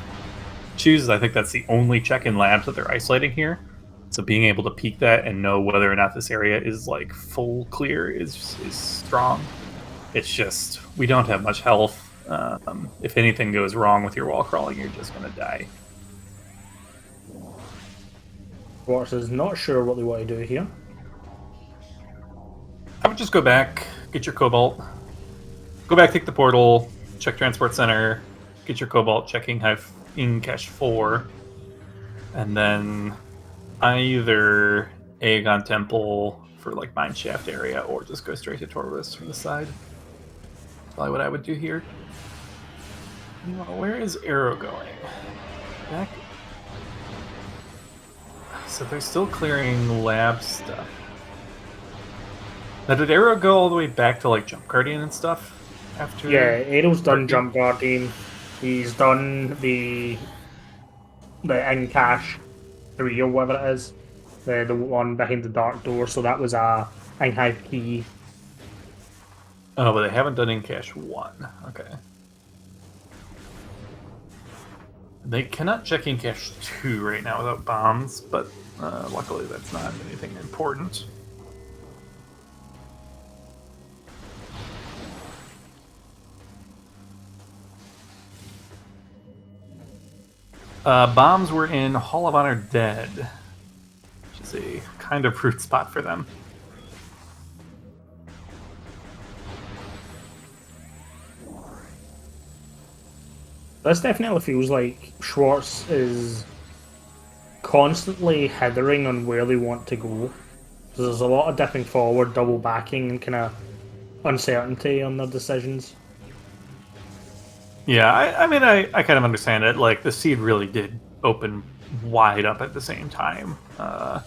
choose. I think that's the only check in labs that they're isolating here. So being able to peek that and know whether or not this area is like full clear is strong. It's just, we don't have much health. If anything goes wrong with your wall crawling, you're just going to die. Schwartz is not sure what they want to do here. I would just go back, get your Cobalt. Go back, take the portal, check Transport Center, get your Cobalt, checking in Cache 4. And then either Aegon Temple for like mine shaft area, or just go straight to Torvus from the side. That's probably what I would do here. Where is Arrow going? Back. So they're still clearing lab stuff. Now, did Arrow go all the way back to like Jump Guardian and stuff? After Yeah, Arrow's done Jump Guardian. He's done the in-cache 3 or whatever it is. The one behind the dark door, so that was a in-hive key. Oh, but they haven't done in-cache 1. Okay. They cannot check in-cache 2 right now without bombs, but luckily that's not anything important. Bombs were in Hall of Honor Dead, which is a kind of root spot for them. This definitely feels like Schwartz is constantly hithering on where they want to go. So there's a lot of dipping forward, double backing, and kind of uncertainty on their decisions. Yeah, I mean, I kind of understand it. Like, the seed really did open wide up at the same time. I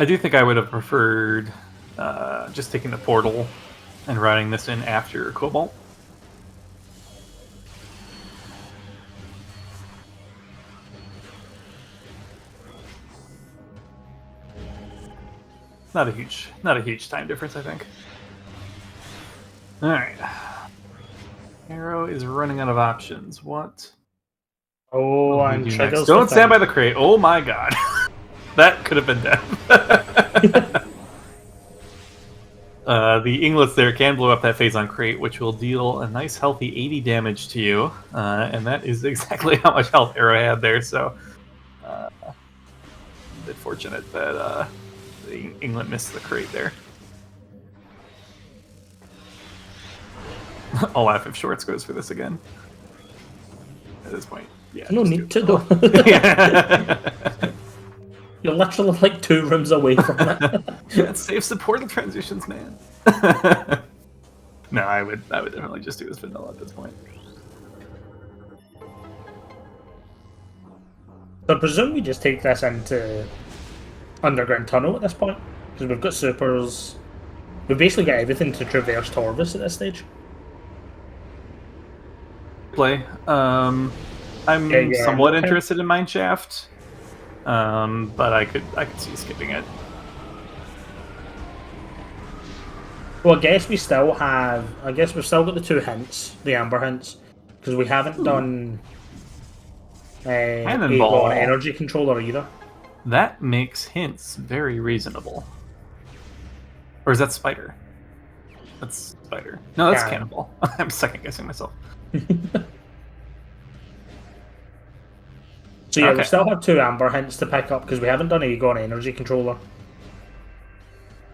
do think I would have preferred just taking the portal and routing this in after Cobalt. Not a huge time difference, I think. All right. Arrow is running out of options. What? Oh, will we and do Triggle's next? Don't stand by the crate. Oh my god. That could have been death. The inglets there can blow up that phase-on crate, which will deal a nice healthy 80 damage to you. And that is exactly how much health Arrow had there, so... a bit fortunate that the Inglet missed the crate there. I'll laugh if Schwartz goes for this again. At this point, yeah. No need to, though. You're literally like 2 rooms away from it. Yeah, save the portal transitions, man. No, I would definitely just do this vanilla at this point. So I presume we just take this into Underground Tunnel at this point, because we've got supers. We've basically got everything to traverse Torvus at this stage. Play. I'm somewhat interested in Mineshaft, but I could see skipping it. Well, I guess we've still got the 2 hints, the Amber hints, because we haven't done Cannonball an energy controller either. That makes hints very reasonable. Or is that Spider? That's Spider. No, that's Cannonball. I'm second guessing myself. So yeah, we still have 2 Amber hints to pick up because we haven't done Aegon energy controller.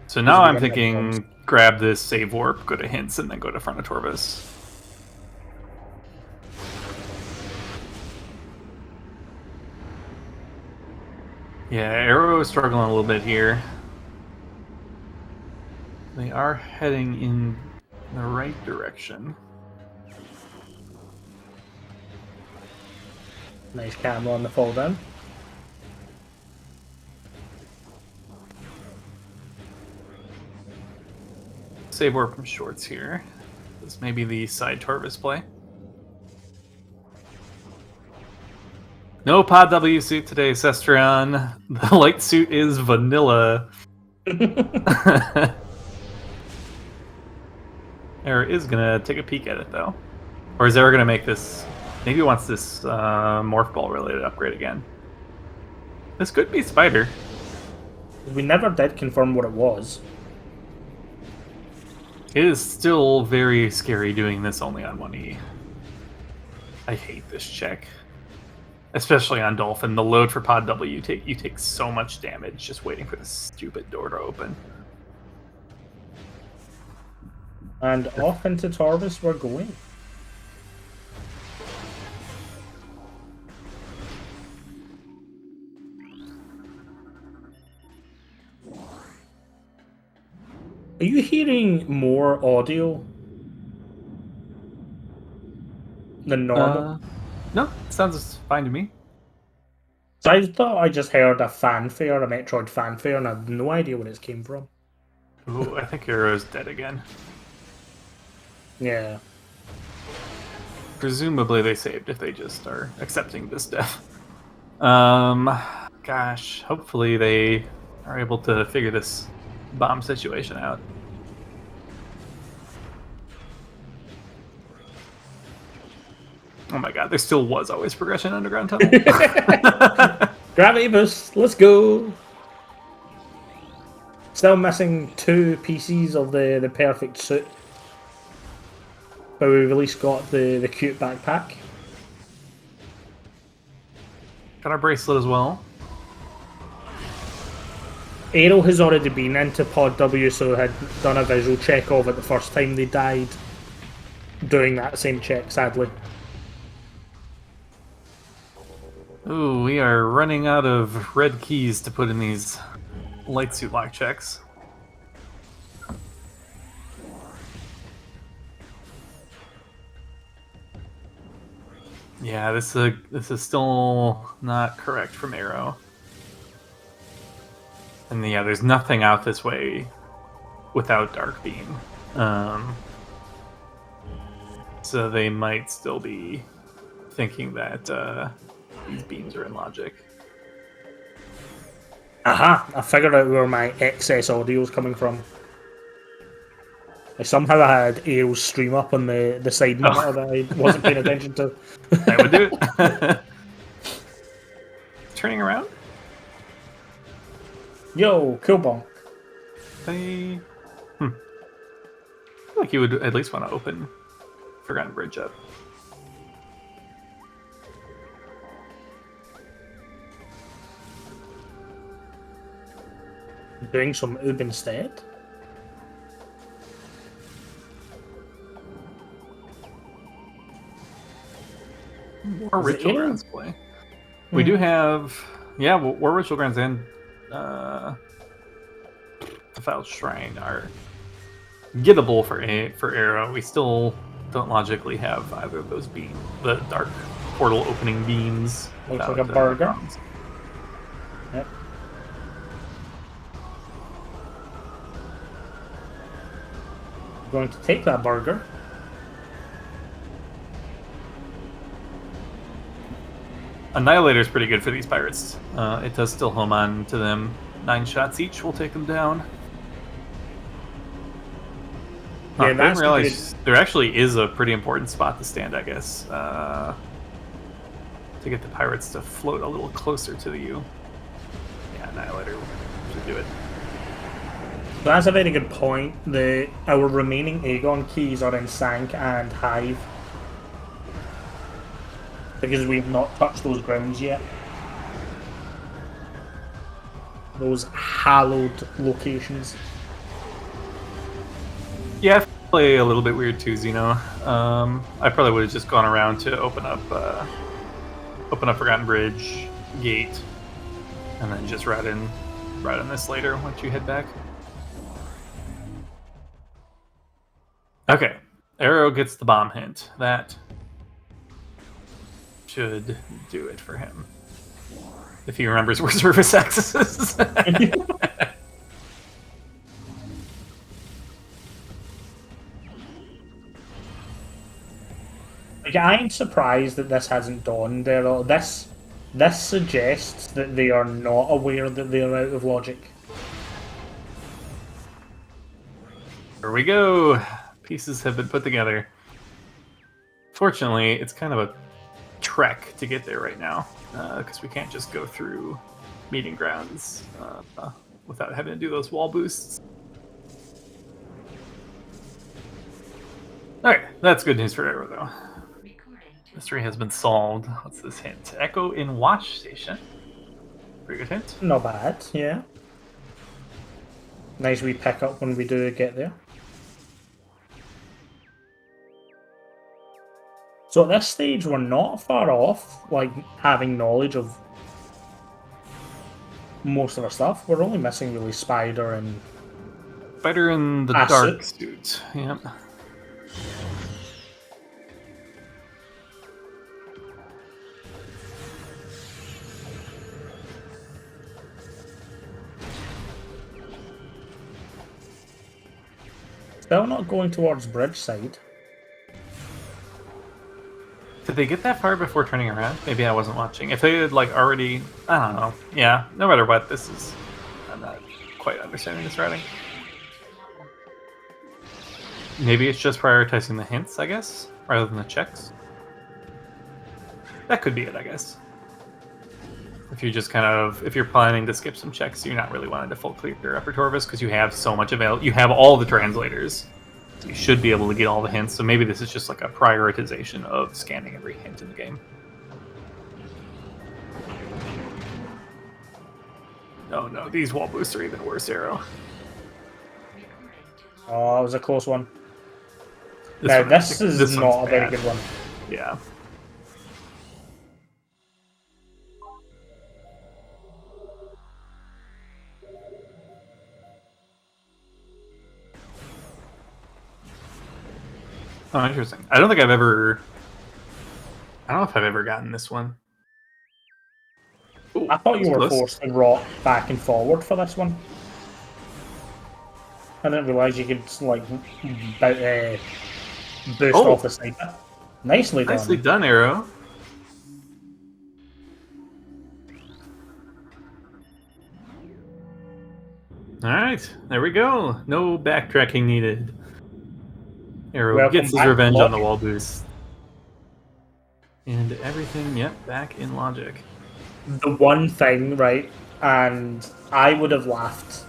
So now I'm thinking grab this save warp, go to hints, and then go to front of Torvus. Yeah, Arrow is struggling a little bit here. They are heading in the right direction. Nice camera on the fall down. Save warp from Schwartz here. This may be the side Torvus play. No Pod W suit today, Cestron. The light suit is vanilla. Arrow is gonna take a peek at it though. Or is Arrow gonna make this... Maybe he wants this Morph Ball related upgrade again. This could be Spider. We never did confirm what it was. It is still very scary doing this only on 1E. I hate this check. Especially on Dolphin. The load for Pod W, you take so much damage just waiting for this stupid door to open. And off into Torvus we're going. Are you hearing more audio than normal? No, it sounds fine to me. So I thought I just heard a fanfare, a Metroid fanfare, and I have no idea where it came from. Ooh, I think Hero's dead again. Yeah. Presumably they saved if they just are accepting this death. Gosh, hopefully they are able to figure this bomb situation out. Oh my god, there still was always progression underground tunnel. Gravity boost, let's go! Still missing 2 pieces of the perfect suit. But we've at least got the cute backpack. Got our bracelet as well. Aero has already been into Pod W, so had done a visual check of it the first time they died. Doing that same check, sadly. Ooh, we are running out of red keys to put in these light suit lock checks. Yeah, this is still not correct from Arrow. And yeah, there's nothing out this way without Dark Beam. So they might still be thinking that these beams are in logic. Aha! I figured out where my excess audio is coming from. I somehow had Aero's stream up on the side monitor that I wasn't paying attention to. That would do it. Turning around? Yo, cool bonk. They... I feel like you would at least want to open Forgotten Bridge up. Doing some oob instead? Or Ritual Grounds play. We do have... Yeah, War Ritual Grounds and the Foul Shrine are gettable for Arrow. We still don't logically have either of those beams. The Dark Portal opening beams. Looks like a burger. Yep. Going to take that burger. Annihilator is pretty good for these pirates. It does still home on to them. 9 shots each will take them down. Yeah, I didn't realize there actually is a pretty important spot to stand, I guess. To get the pirates to float a little closer to you. Yeah, Annihilator should do it. That's a very good point. Our remaining Aegon keys are in Sank and Hive. Because we've not touched those grounds yet. Those hallowed locations. Yeah, I play a little bit weird too, Zeno. I probably would have just gone around to open up Forgotten Bridge gate, and then just ride in this later once you head back. Okay, Arrow gets the bomb hint. That should do it for him. If he remembers where service access is. Like, I'm surprised that this hasn't dawned there. This suggests that they are not aware that they're out of logic. Here we go. Pieces have been put together. Fortunately, it's kind of a trek to get there right now, because we can't just go through meeting grounds without having to do those wall boosts. Alright, that's good news for Arrow, though. Mystery has been solved. What's this hint? Echo in watch station. Pretty good hint. Not bad, yeah. Nice we pick up when we do get there. So at this stage, we're not far off, like, having knowledge of most of our stuff. We're only missing, really, Spider and Better in the dark suit. Yep. Still not going towards bridge side. Did they get that far before turning around? Maybe I wasn't watching. If they had like already, I don't know. Yeah, no matter what, this is. I'm not quite understanding this routing. Maybe it's just prioritizing the hints, I guess, rather than the checks. That could be it, I guess. If you just kind of, if you're planning to skip some checks, you're not really wanting to full clear your Upper Torvis because you have so much available. You have all the translators. So you should be able to get all the hints. So maybe this is just like a prioritization of scanning every hint in the game. Oh no, these wall boosts are even worse, Arrow. Oh, that was a close one. This is not a very good one. Yeah. Oh, interesting. I don't know if I've ever gotten this one. Ooh, I thought you were forced to rock back and forward for this one. I didn't realise you could, like, boost off the side. Nicely done. Nicely done, Arrow. Alright, there we go. No backtracking needed. Arrow gets his revenge on the wall boost. And everything, yep, back in logic. The one thing, right, and I would have laughed,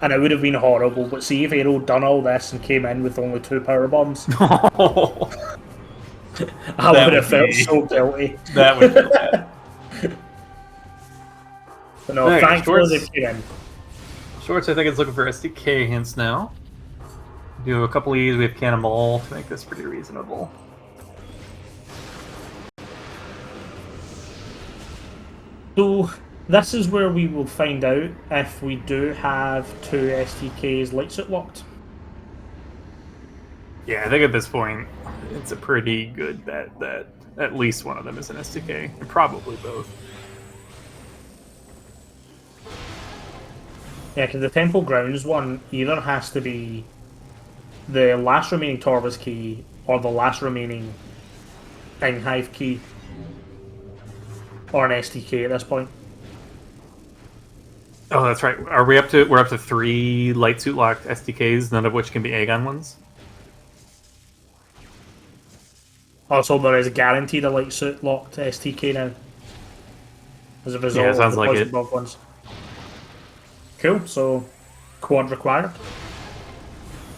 and it would have been horrible, but see if Aero done all this and came in with only 2 power bombs. I would have felt so guilty. That would feel bad. But no, thankfully they came in. Schwartz, I think, is looking for SDK hints now. Do a couple of these. We have Cannonball to make this pretty reasonable. So, this is where we will find out if we do have 2 STKs light suit locked. Yeah, I think at this point, it's a pretty good bet that at least one of them is an SDK, and probably both. Yeah, because the Temple Grounds one either has to be the last remaining Torvis key or the last remaining Hive key, or an STK at this point. Oh, that's right. Are we up to? We're up to 3 light suit locked SDKs, none of which can be Aegon ones. Also, there is guaranteed a light suit locked STK now, as a result of the poison bug ones. Cool. So, quad required.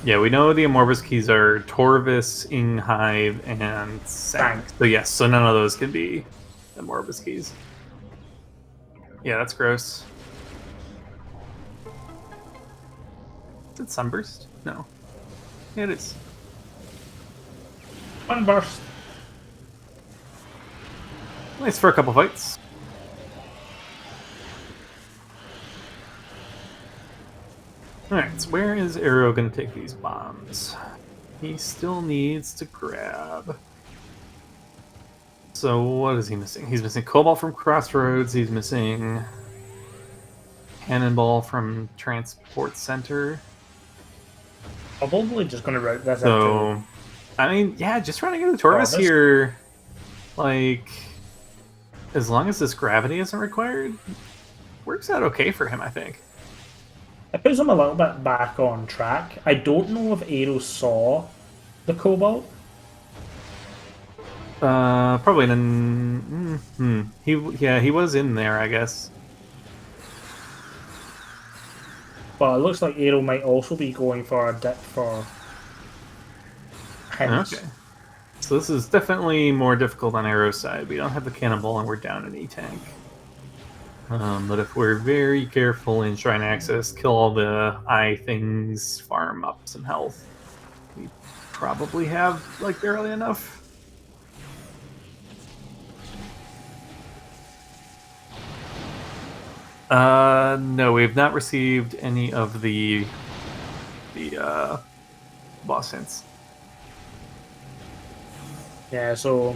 Yeah, we know the Amorphous keys are Torvis, Inghive, and Sank. So yes, so none of those can be Amorphous keys. Yeah, that's gross. Is it Sunburst? No. Yeah, it is. Sunburst. Nice for a couple fights. Alright, so where is Arrow going to take these bombs? He still needs to grab. So what is he missing? He's missing Cobalt from Crossroads, he's missing Cannonball from Transport Center. Probably just going to route this into... I mean, yeah, just running into Torvis here, like, as long as this gravity isn't required, works out okay for him, I think. It puts him a little bit back on track. I don't know if Aero saw the Cobalt. Probably he was in there, I guess. But it looks like Aero might also be going for a dip for hints. Okay. So this is definitely more difficult on Arrow's side. We don't have the Cannonball and we're down an E-Tank. But if we're very careful in Shrine Access, kill all the eye things, farm up some health, we probably have, like, barely enough. No, we've not received any of the the boss hints. Yeah, so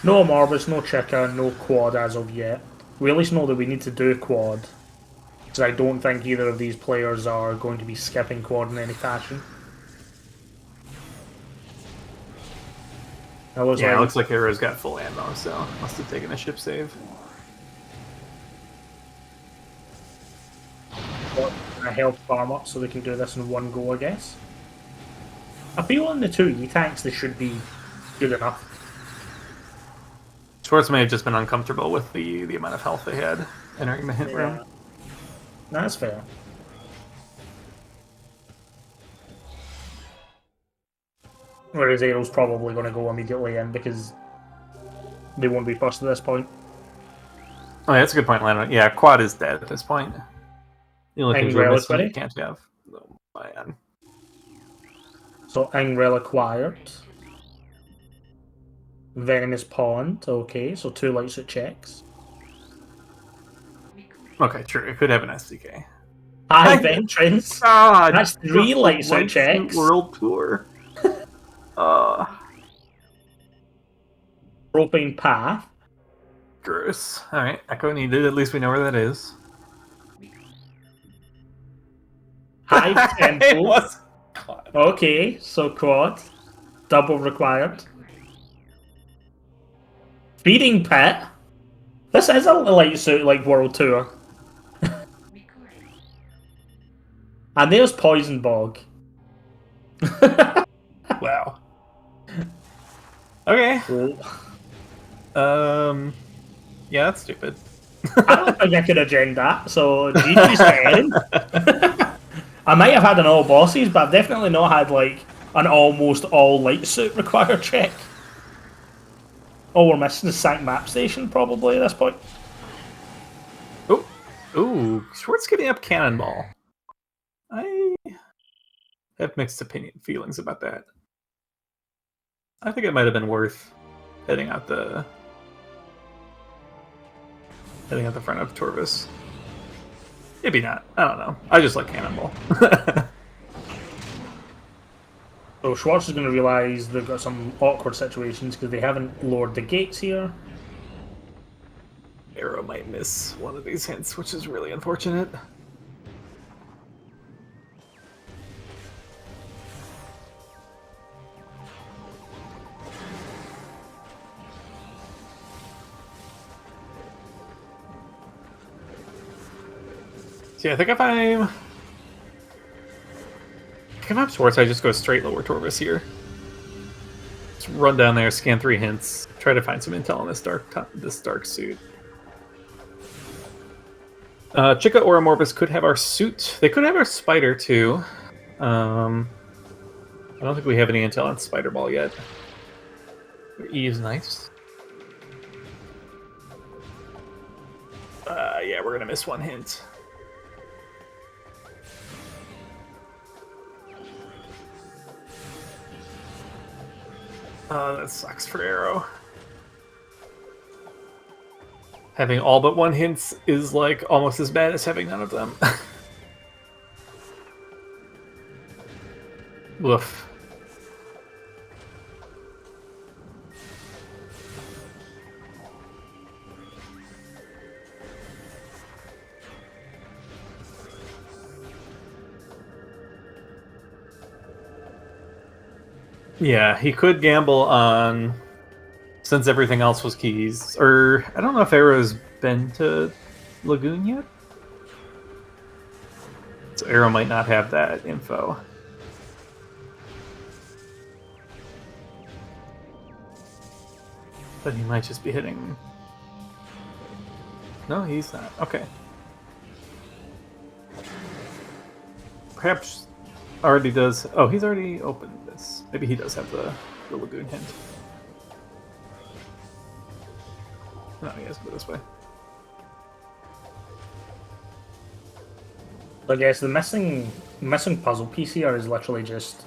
no Morbus, no Chica, no quad as of yet. We at least know that we need to do quad. Because I don't think either of these players are going to be skipping quad in any fashion. It looks Yeah, like it looks like Arrow's got full ammo, so must have taken a ship save. a health farm up so they can do this in one go, I guess. I feel on the two E-tanks they should be good enough. Schwartz may have just been uncomfortable with the amount of health they had entering the hint room. That's fair. Whereas Aero's probably going to go immediately in because they won't be first at this point. Oh, yeah, that's a good point, Lana. Yeah, quad is dead at this point. The only things we're missing you can't have. Oh, man. So Ingrel acquired. Venomous Pond, okay, so 2 light suit checks. Okay, true. It could have an SDK. High entrance. God, that's 3 light suit checks. World Tour. Propane Path. Gross. Alright, Echo needed. At least we know where that is. Hive Temple. Was... Okay, so quad. Double required. Feeding Pit. This is a light suit like World Tour. And there's Poison Bog. Wow. Okay. Yeah, that's stupid. I don't think I could have gened that, so GG's getting. I might have had an all bosses, but I've definitely not had like an almost all light suit required check. Oh, we're missing the Sank Map Station probably at this point. Oh, ooh, Schwartz giving up Cannonball. I have mixed feelings about that. I think it might have been worth heading out the front of Torvis. Maybe not. I don't know. I just like Cannonball. So Schwartz is going to realise they've got some awkward situations because they haven't lowered the gates here. Arrow might miss one of these hints, which is really unfortunate. So yeah, I think if I'm Schwartz, I just go straight lower Torvis here. Just run down there, scan 3 hints, try to find some intel on this dark suit. Chica or Amorphous could have our suit. They could have our spider too. I don't think we have any intel on Spider Ball yet. E is nice. Yeah, we're gonna miss one hint. That sucks for Arrow. Having all but one hint is like almost as bad as having none of them. Woof. Yeah, he could gamble on, since everything else was keys, or I don't know if Arrow's been to Lagoon yet? So Arrow might not have that info. But he might just be hitting... No, he's not. Okay. Perhaps already does... Oh, he's already opened this. Maybe he does have the Lagoon hint. No, he has to go this way. I guess the missing puzzle piece here is literally just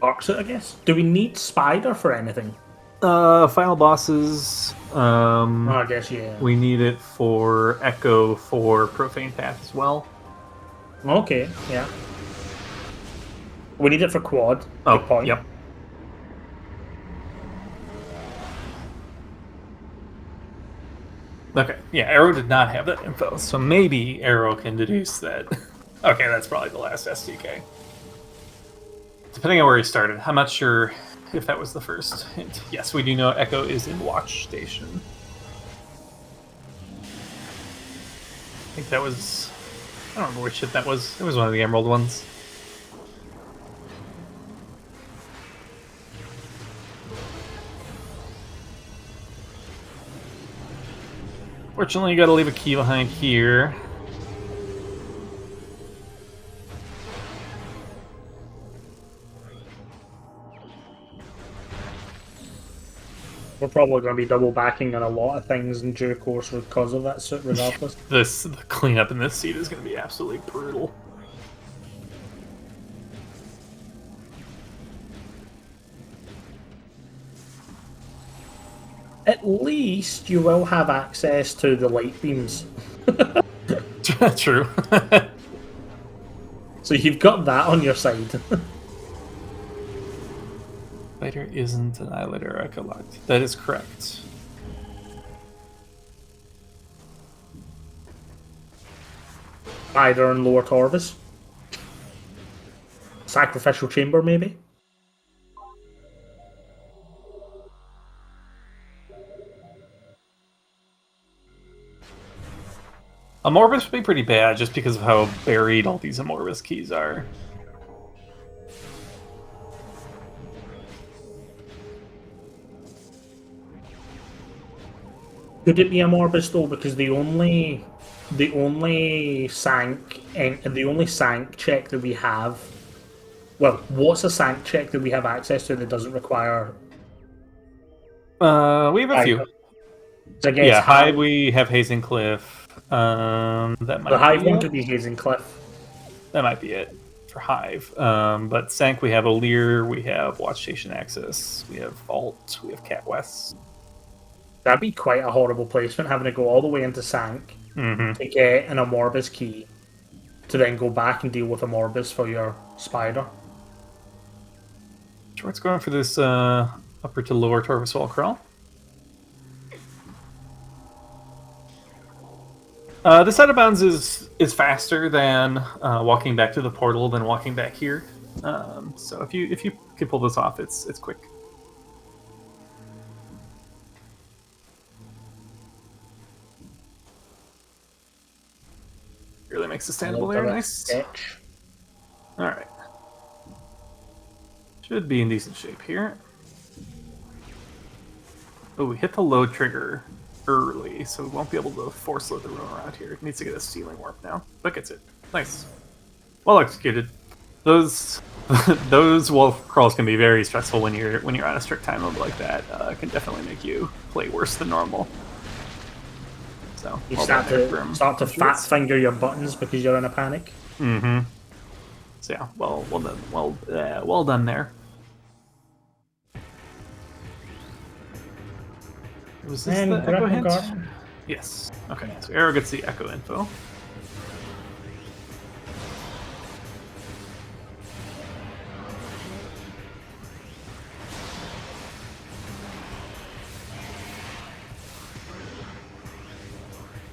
Arc Suit, I guess. Do we need Spider for anything? Final bosses. I guess, yeah. We need it for Echo for Profane Path as well. Okay, yeah. We need it for quad. Good Oh, point. yep. Okay, yeah, Arrow did not have that info, so maybe Arrow can deduce that. Okay, that's probably the last SDK. Depending on where he started. I'm not sure if that was the first hint. Yes, we do know Echo is in Watch Station. I think that was... I don't remember which hit that was. It was one of the Emerald ones. Fortunately, you gotta leave a key behind here. We're probably going to be double backing on a lot of things in due course because of that, regardless. The cleanup in this seat is gonna be absolutely brutal. At least you will have access to the light beams. True. So you've got that on your side. Later isn't an Eyelighter Echo locked. That is correct. Either in lower Torvis. Sacrificial chamber, maybe? Amorbus would be pretty bad just because of how buried all these Amorbus keys are. Could it be a Morbus though? Because the only sank and the only sank check that we have. Well, what's a sank check that we have access to that doesn't require? We have a few. I guess Yeah, Hive, we have Hazing Cliff. That might the Hive be one it. could be Hazing Cliff. That might be it for Hive. But Sank, we have O'Lear, we have Watch Station Access, we have Vault, we have Cat West. That'd be quite a horrible placement, having to go all the way into Sank to get an Amorbus key, to then go back and deal with Amorbus for your spider. Schwartz going for this upper to lower Torvus wall crawl. This out of bounds is faster than walking back to the portal than walking back here. So if you can pull this off, it's quick. Really makes the standable there nice. All right, should be in decent shape here. Oh, we hit the load trigger early, so we won't be able to force load the room around here. It needs to get a ceiling warp now, but gets it. Nice. Well executed. Those those wall crawls can be very stressful when you're on a strict time limit like that. It can definitely make you play worse than normal. So You start to fat finger your buttons because you're in a panic. Mm-hmm. So yeah, well done, well done there. Was this the Echo hint? Garden? Yes. Okay, so Arrow gets the Echo info.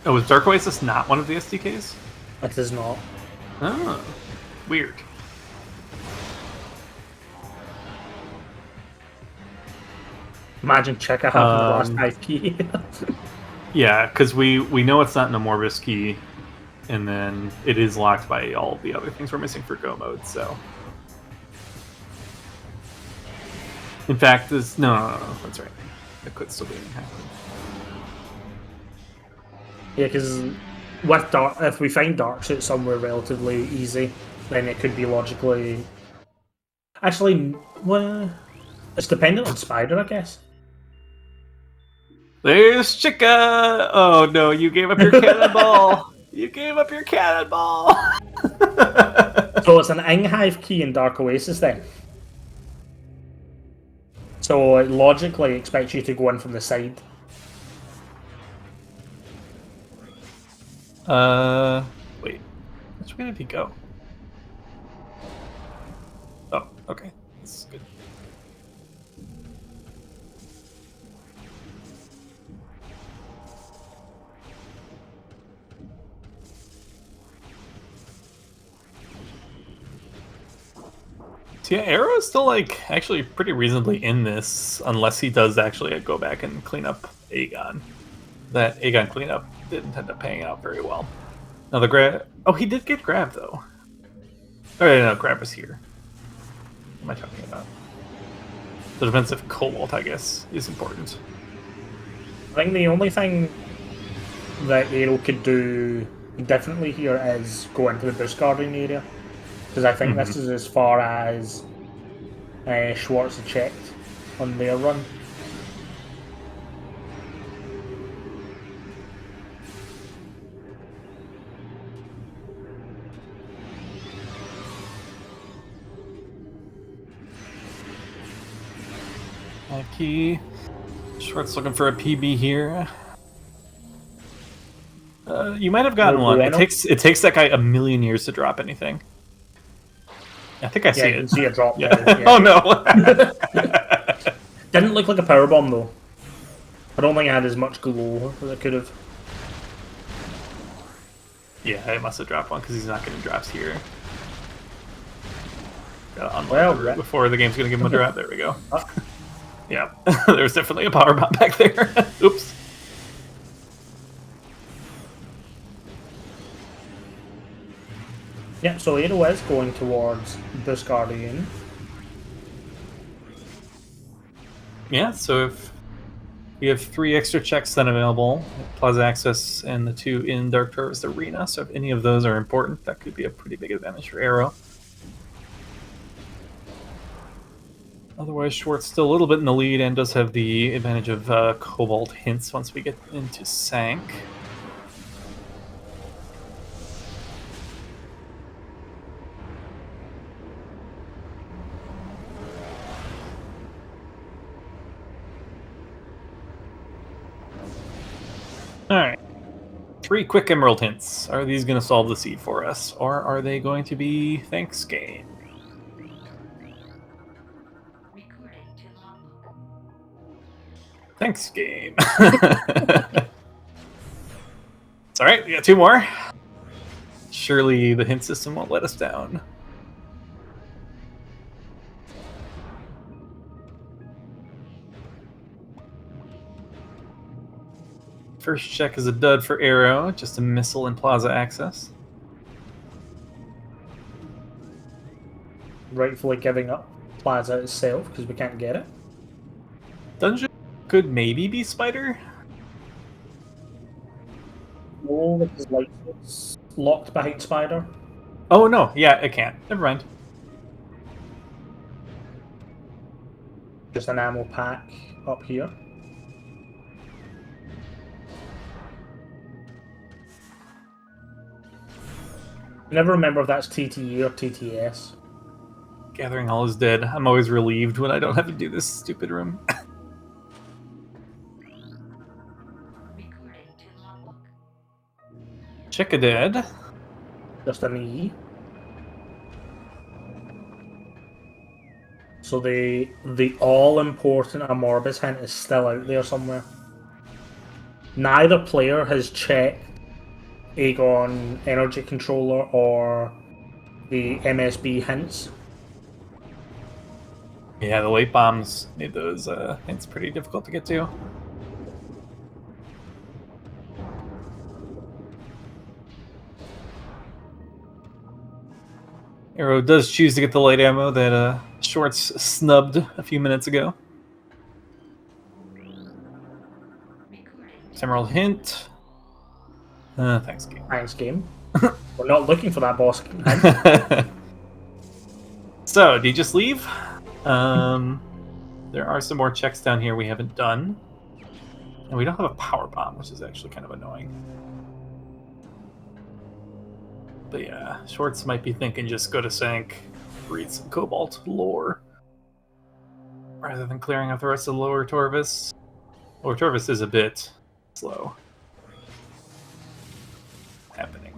Oh, was Dark Oasis not one of the SDKs? It is not. Oh, weird. Imagine Checker having the last Hive key. Yeah, because we know it's not an Amorbus key, and then it is locked by all the other things we're missing for Go mode, so... In fact, this... No, that's right. It could still be happening. Yeah, because with dark, if we find dark suit somewhere relatively easy, then it could be logically. Actually, well, it's dependent on Spider, I guess. There's Chica! Oh no, you gave up your cannonball! You gave up your cannonball! So it's an Inghive key in Dark Oasis then. So it logically expects you to go in from the side. Wait. Which way did he go? Oh, okay. This is good. So yeah, Arrow is still like actually pretty reasonably in this, unless he does actually go back and clean up Aegon. That Aegon cleanup didn't end up paying out very well. Now the grab. Oh, he did get grabbed though. Oh no, grab was here. What am I talking about? The defensive Cobalt, I guess, is important. I think the only thing that Aero could do differently here is go into the bush guarding area. Because I think this is as far as Schwartz had checked on their run. Key. Schwartz looking for a PB here. You might have gotten one. It takes that guy a million years to drop anything. I think I see it. You can see a drop. Yeah. There, yeah. Oh no! Didn't look like a power bomb though. I don't think it had as much glow as it could have. Yeah, it must have dropped one because he's not getting drops here. Before the game's gonna give him a drop. There we go. Yeah, there was definitely a power bomb back there. Oops. Yeah, so Aero is going towards this Guardian. Yeah, so if we have 3 extra checks then available, Plaza Access and the 2 in Dark Tourist Arena, so if any of those are important, that could be a pretty big advantage for Arrow. Otherwise, Schwartz still a little bit in the lead and does have the advantage of Cobalt hints once we get into Sank. Alright. 3 quick Emerald hints. Are these going to solve the seed for us, or are they going to be thanks game? Thanks, game. It's alright, we got 2 more. Surely the hint system won't let us down. First check is a dud for Arrow, just a missile in Plaza Access. Rightfully giving up Plaza itself because we can't get it. Dungeon could maybe be Spider. No, because like it's locked behind Spider. Oh no, yeah, it can't. Never mind. Just an ammo pack up here. I never remember if that's TTE or TTS. Gathering Hall is dead. I'm always relieved when I don't have to do this stupid room. Check a dead. Just an E. So the all-important Amorbis hint is still out there somewhere. Neither player has checked Aegon Energy Controller or the MSB hints. Yeah, the late bombs made those hints pretty difficult to get to. Arrow does choose to get the light ammo that Schwartz snubbed a few minutes ago. Emerald hint. Thanks, game. Thanks, game. We're not looking for that boss hint. So, do you just leave? There are some more checks down here we haven't done. And we don't have a power bomb, which is actually kind of annoying. But yeah, Schwartz might be thinking just go to Sank, read some Cobalt lore, rather than clearing out the rest of the Lower Torvis. Lower Torvis is a bit slow. Happening.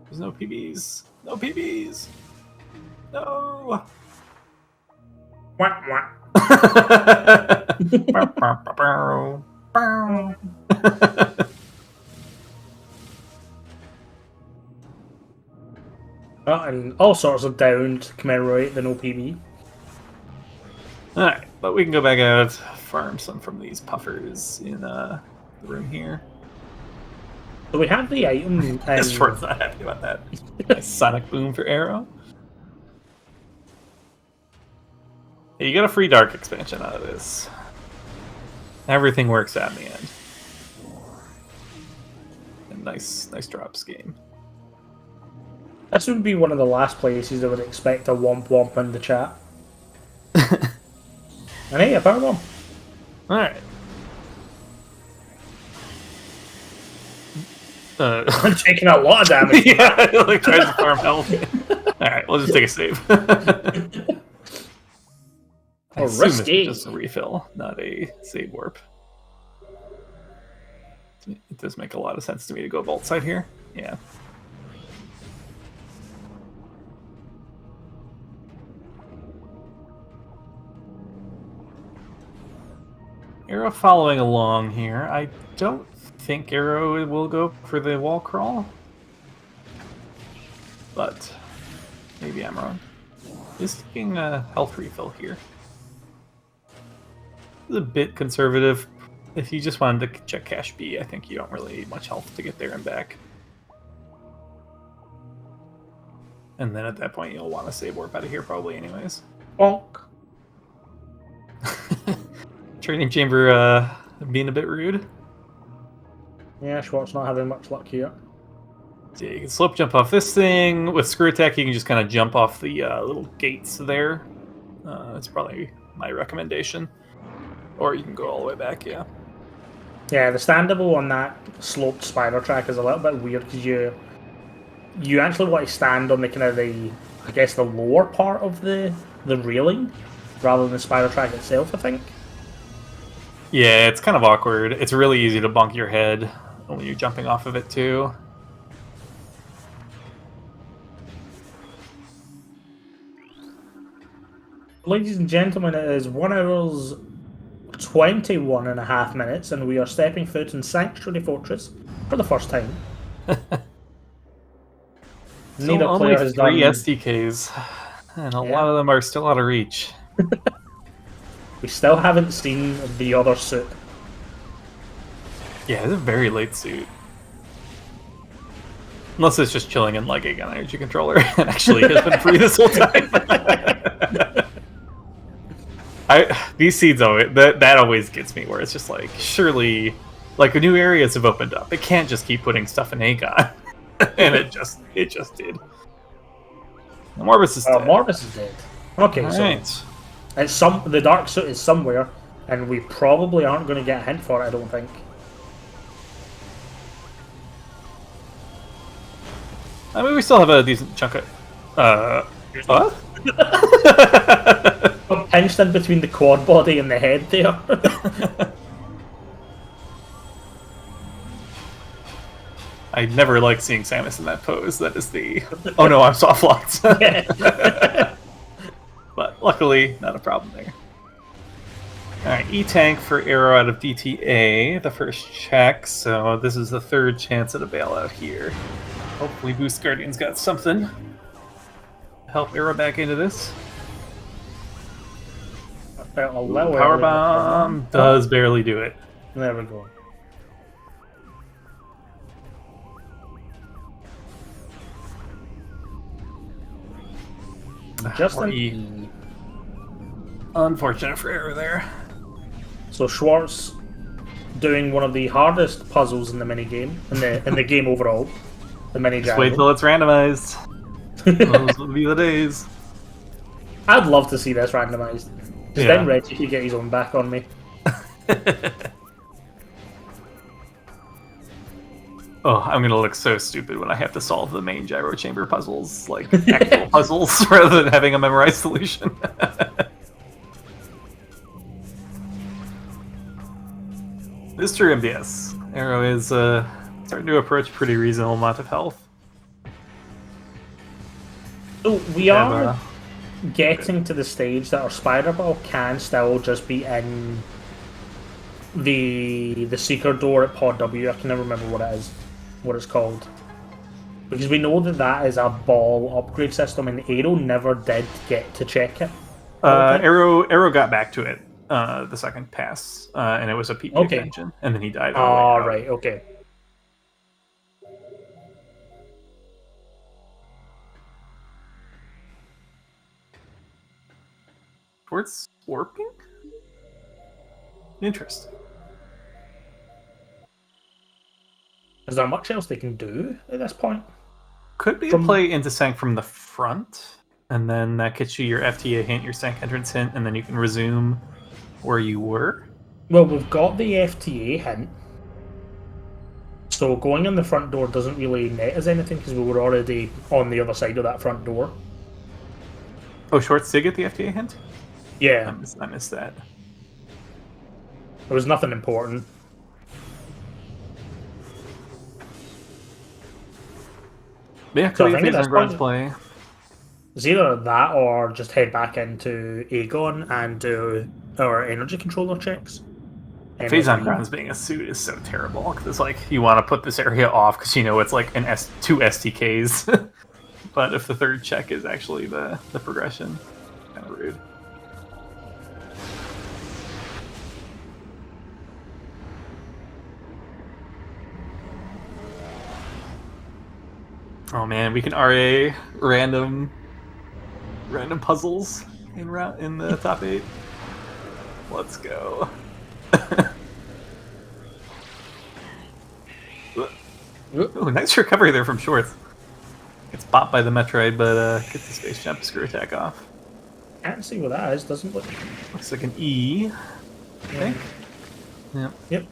There's no PBs. No PBs. No. Wah, wah. And all sorts of down to commemorate the no PB. Alright, but we can go back out, farm some from these puffers in the room here. So we have the item. Schwartz not happy about that. Nice sonic boom for Arrow. Yeah, you get a free dark expansion out of this. Everything works out in the end. And nice drops game. This would be one of the last places I would expect a womp womp in the chat. And hey, a power bomb. Alright. I'm taking a lot of damage. Yeah, like tries to farm health. Alright, we'll just take a save. I assume risky. it's just a refill, not a save warp. It does make a lot of sense to me to go vault side here. Yeah. Arrow following along here. I don't think Arrow will go for the wall crawl. But maybe I'm wrong. He's taking a health refill here. It's a bit conservative. If you just wanted to check cache B, I think you don't really need much health to get there and back. And then at that point, you'll want to save warp out of here probably anyways. Bonk. Training chamber being a bit rude. Yeah, Schwartz not having much luck here. So yeah, you can slope jump off this thing. With screw attack, you can just kind of jump off the little gates there. That's probably my recommendation. Or you can go all the way back, yeah. Yeah, the standable on that sloped spider track is a little bit weird because you actually want to stand on the kind of I guess the lower part of the railing rather than the spider track itself, I think. Yeah, it's kind of awkward. It's really easy to bonk your head when you're jumping off of it too. Ladies and gentlemen, it is 1 hour 21 and a half minutes, and we are stepping foot in Sanctuary Fortress for the first time. Neither player has done 3 SDKs, and a lot of them are still out of reach. We still haven't seen the other suit. Yeah, it's a very late suit. Unless it's just chilling in like a gun energy controller and actually has been free this whole time. These seeds that always gets me, where it's just like, surely, like, new areas have opened up. It can't just keep putting stuff in Aegon. And it just did. Morbus is dead. Morbus is dead. Okay, all so right. It's the dark suit is somewhere, and we probably aren't going to get a hint for it, I don't think. I mean, we still have a decent chunk of... what? I'm pinched in between the quad body and the head there. I never like seeing Samus in that pose. That is the... Oh no, I'm soft locked. But luckily, not a problem there. Alright, E-Tank for Arrow out of DTA, the first check, so this is the third chance at a bailout here. Hopefully Boost Guardian's got something to help Arrow back into this. Power Bomb does barely do it. There we go. Just unfortunate for Arrow there. So Schwartz doing one of the hardest puzzles in the mini game, in the game overall. The mini Just wait till it's randomized. Those will be the days. I'd love to see this randomized. Because then Reggie could get his own back on me. Oh, I'm gonna look so stupid when I have to solve the main gyro chamber puzzles, like actual puzzles, rather than having a memorized solution. This is true, MDS. Arrow is starting to approach pretty reasonable amount of health. So We we have are getting to the stage that our spider ball can still just be in the secret door at Pod W. I can never remember what it is, what it's called, because we know that that is a ball upgrade system, and Aero never did get to check it. I don't think. Arrow got back to it the second pass, and it was a PP Okay. extension, and then he died on the way All out. right. Okay. Towards warping? Interesting. Is there much else they can do at this point? Could be a From play into Sank from the front, and then that gets you your FTA hint, your Sank entrance hint, and then you can resume where you were. well, we've got the FTA hint, so going in the front door doesn't really net us anything because we were already on the other side of that front door. Oh, Schwartz did get the FTA hint? Yeah, I missed that. there was nothing important. But yeah, So could I be a think at phase this on grounds point, play. it's either that or just head back into Aegon and do our energy controller checks. Phase on MSB. grounds being a suit is so terrible because it's like you want to put this area off because you know it's like two STKs, but if the third check is actually the progression, kind of rude. Oh man, we can RA random puzzles in the top 8. Let's go. Ooh, nice recovery there from Schwartz. Gets bopped by the Metroid, but gets the space jump screw attack off. Can't see what that is, doesn't look. Looks like an E, I think. Yep. Yep.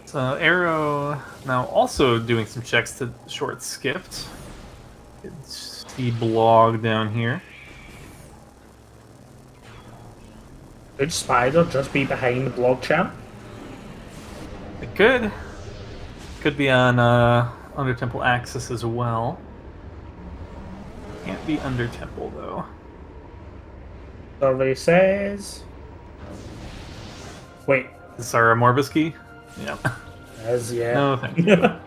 So Arrow now also doing some checks to Short skipped. It's the blog down here. Could Spider just be behind the blog champ? It could be on Under Temple Axis as well. Can't be Under Temple though. Survey says. Wait. Sarah Morbisky? Yeah. As yeah. No, thank you.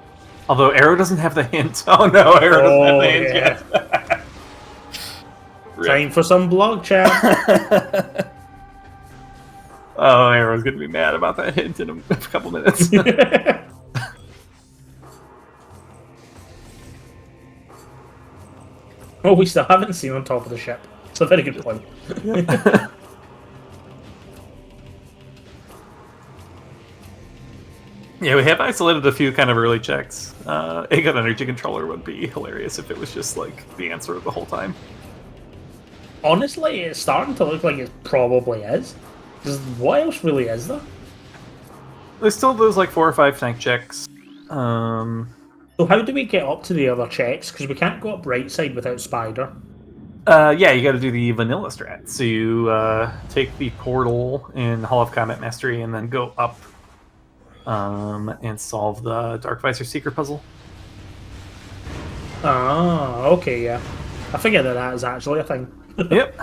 Although Arrow doesn't have the hint. Oh no, Arrow doesn't have the hint yet. Time for some blog chat. Oh, Arrow's gonna be mad about that hint in a couple minutes. Oh, we still haven't seen on top of the ship. It's a very good point. Yeah, we have isolated a few kind of early checks. A good energy controller would be hilarious if it was just like the answer the whole time. Honestly, it's starting to look like it probably is. Because what else really is there? There's still those like 4 or 5 tank checks. So how do we get up to the other checks? Because we can't go up right side without Spider. Yeah, you got to do the vanilla strat. So you take the portal in Hall of Combat Mastery and then go up and solve the Dark Visor Seeker puzzle. Ah, okay, yeah. I figured that is actually a thing. Yep.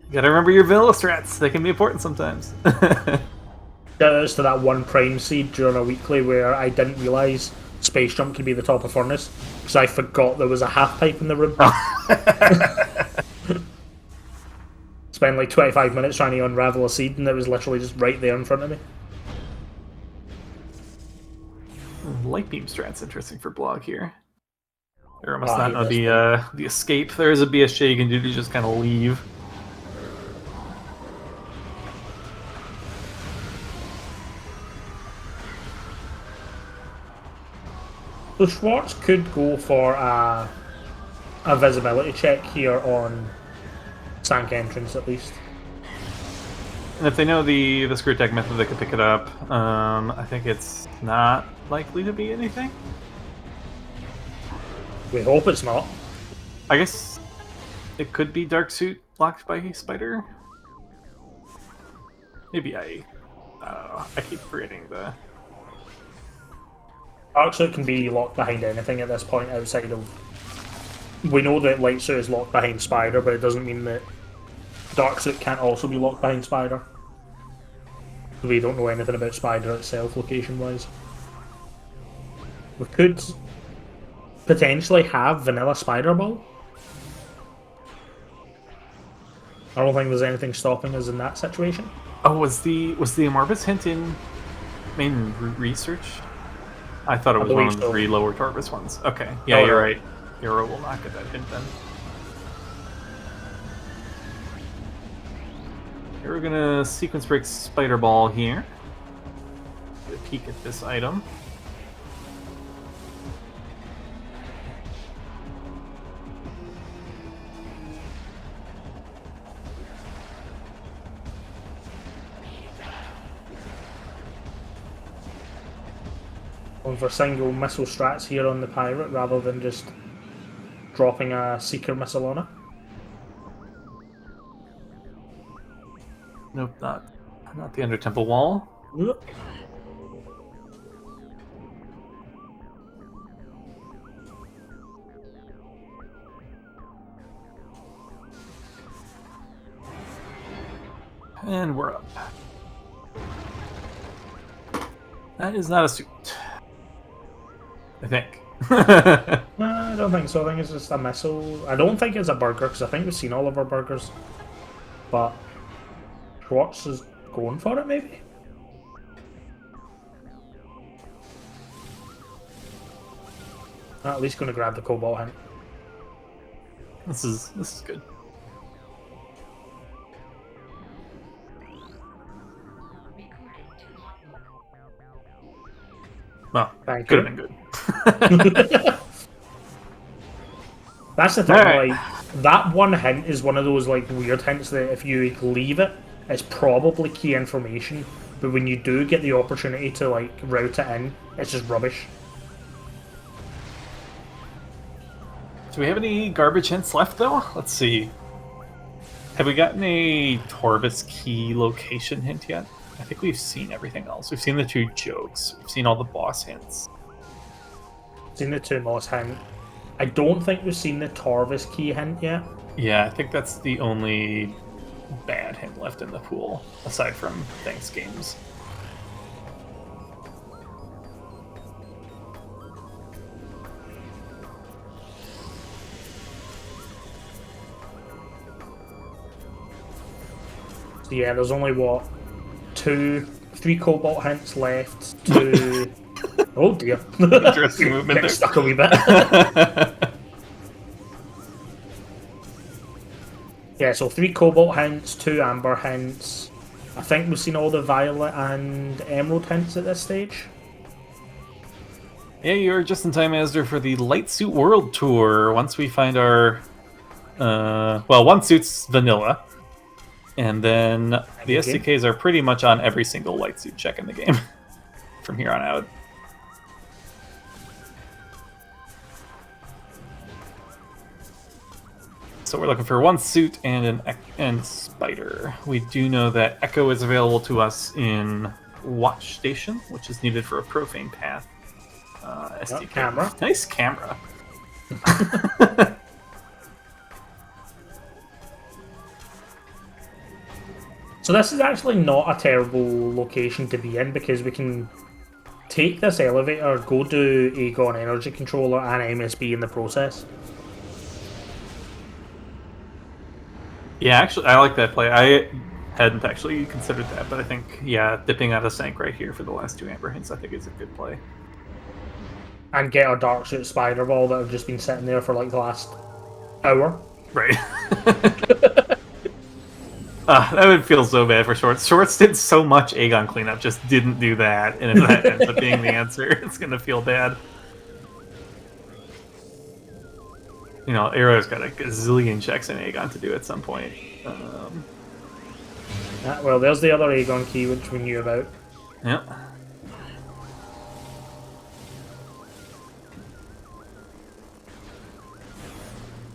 You gotta remember your vanilla strats. They can be important sometimes. Goes to that one Prime Seed during a weekly where I didn't realise Space Jump could be the top of furnace because I forgot there was a half pipe in the room. Spent like 25 minutes trying to unravel a seed and it was literally just right there in front of me. Light beam strat's interesting for blog here. Or must not know the escape. There is a BSJ you can do to just kind of leave. So Schwartz could go for a visibility check here on Sank entrance at least. And if they know the screw attack method, they could pick it up. I think it's not likely to be anything. We hope it's not. I guess it could be Dark Suit blocked by Spider. Maybe I I don't know. I keep forgetting the... Darksuit can be locked behind anything at this point outside of... We know that Lightsuit is locked behind Spider, but it doesn't mean that Darksuit can't also be locked behind Spider. We don't know anything about Spider itself, location-wise. We could potentially have Vanilla Spider Ball. I don't think there's anything stopping us in that situation. Oh, was the Amorphous hint in main research? I thought it was one of the 3 lower Torvus ones. Okay, yeah, you're right. Hero will not get that hint then. Here we're gonna sequence break Spider Ball here. Get a peek at this item. Going for single missile strats here on the pirate rather than just dropping a seeker missile on it. Nope, not the Under Temple wall. Yep. And we're up. That is not a suit. I think. I don't think so. I think it's just a missile. I don't think it's a burger because I think we've seen all of our burgers. But Schwartz is going for it, maybe? At least going to grab the cobalt hint. This is good. Well, could have been good. That's the thing, right. like, that one hint is one of those, like, weird hints that if you leave it, it's probably key information, but when you do get the opportunity to, like, route it in, it's just rubbish. Do we have any garbage hints left, though? Let's see. Have we gotten a Torvus key location hint yet? I think we've seen everything else. We've seen the 2 jokes. We've seen all the boss hints. Seen the 2 boss hint. I don't think we've seen the Torvus key hint yet. Yeah, I think that's the only bad hint left in the pool, aside from Thanks Games. So yeah, there's only, what, 3 cobalt hints left to... Oh dear. Interesting movement there. Stuck a wee bit. Yeah, so 3 cobalt hints, 2 amber hints. I think we've seen all the violet and emerald hints at this stage. Yeah, you're just in time, Asder, for the Light Suit World Tour. Once we find our... well, one suit's vanilla. And then the SDKs are pretty much on every single light suit check in the game from here on out. So we're looking for 1 suit and and Spider. We do know that Echo is available to us in Watch Station, which is needed for a Profane Path. SDK. Camera. Nice camera. So this is actually not a terrible location to be in because we can take this elevator, go do Aegon Energy Controller and MSB in the process. Yeah, actually, I like that play. I hadn't actually considered that, but I think, yeah, dipping out a Sank right here for the last 2 Amber Hints, I think is a good play. And get our Dark Suit Spider Ball that have just been sitting there for like the last hour. Right. That would feel so bad for Schwartz. Schwartz did so much Aegon cleanup, just didn't do that, and if that ends up being the answer, it's gonna feel bad. You know, Arrow's got a gazillion checks in Aegon to do at some point. Well, there's the other Aegon key, which we knew about. Yep.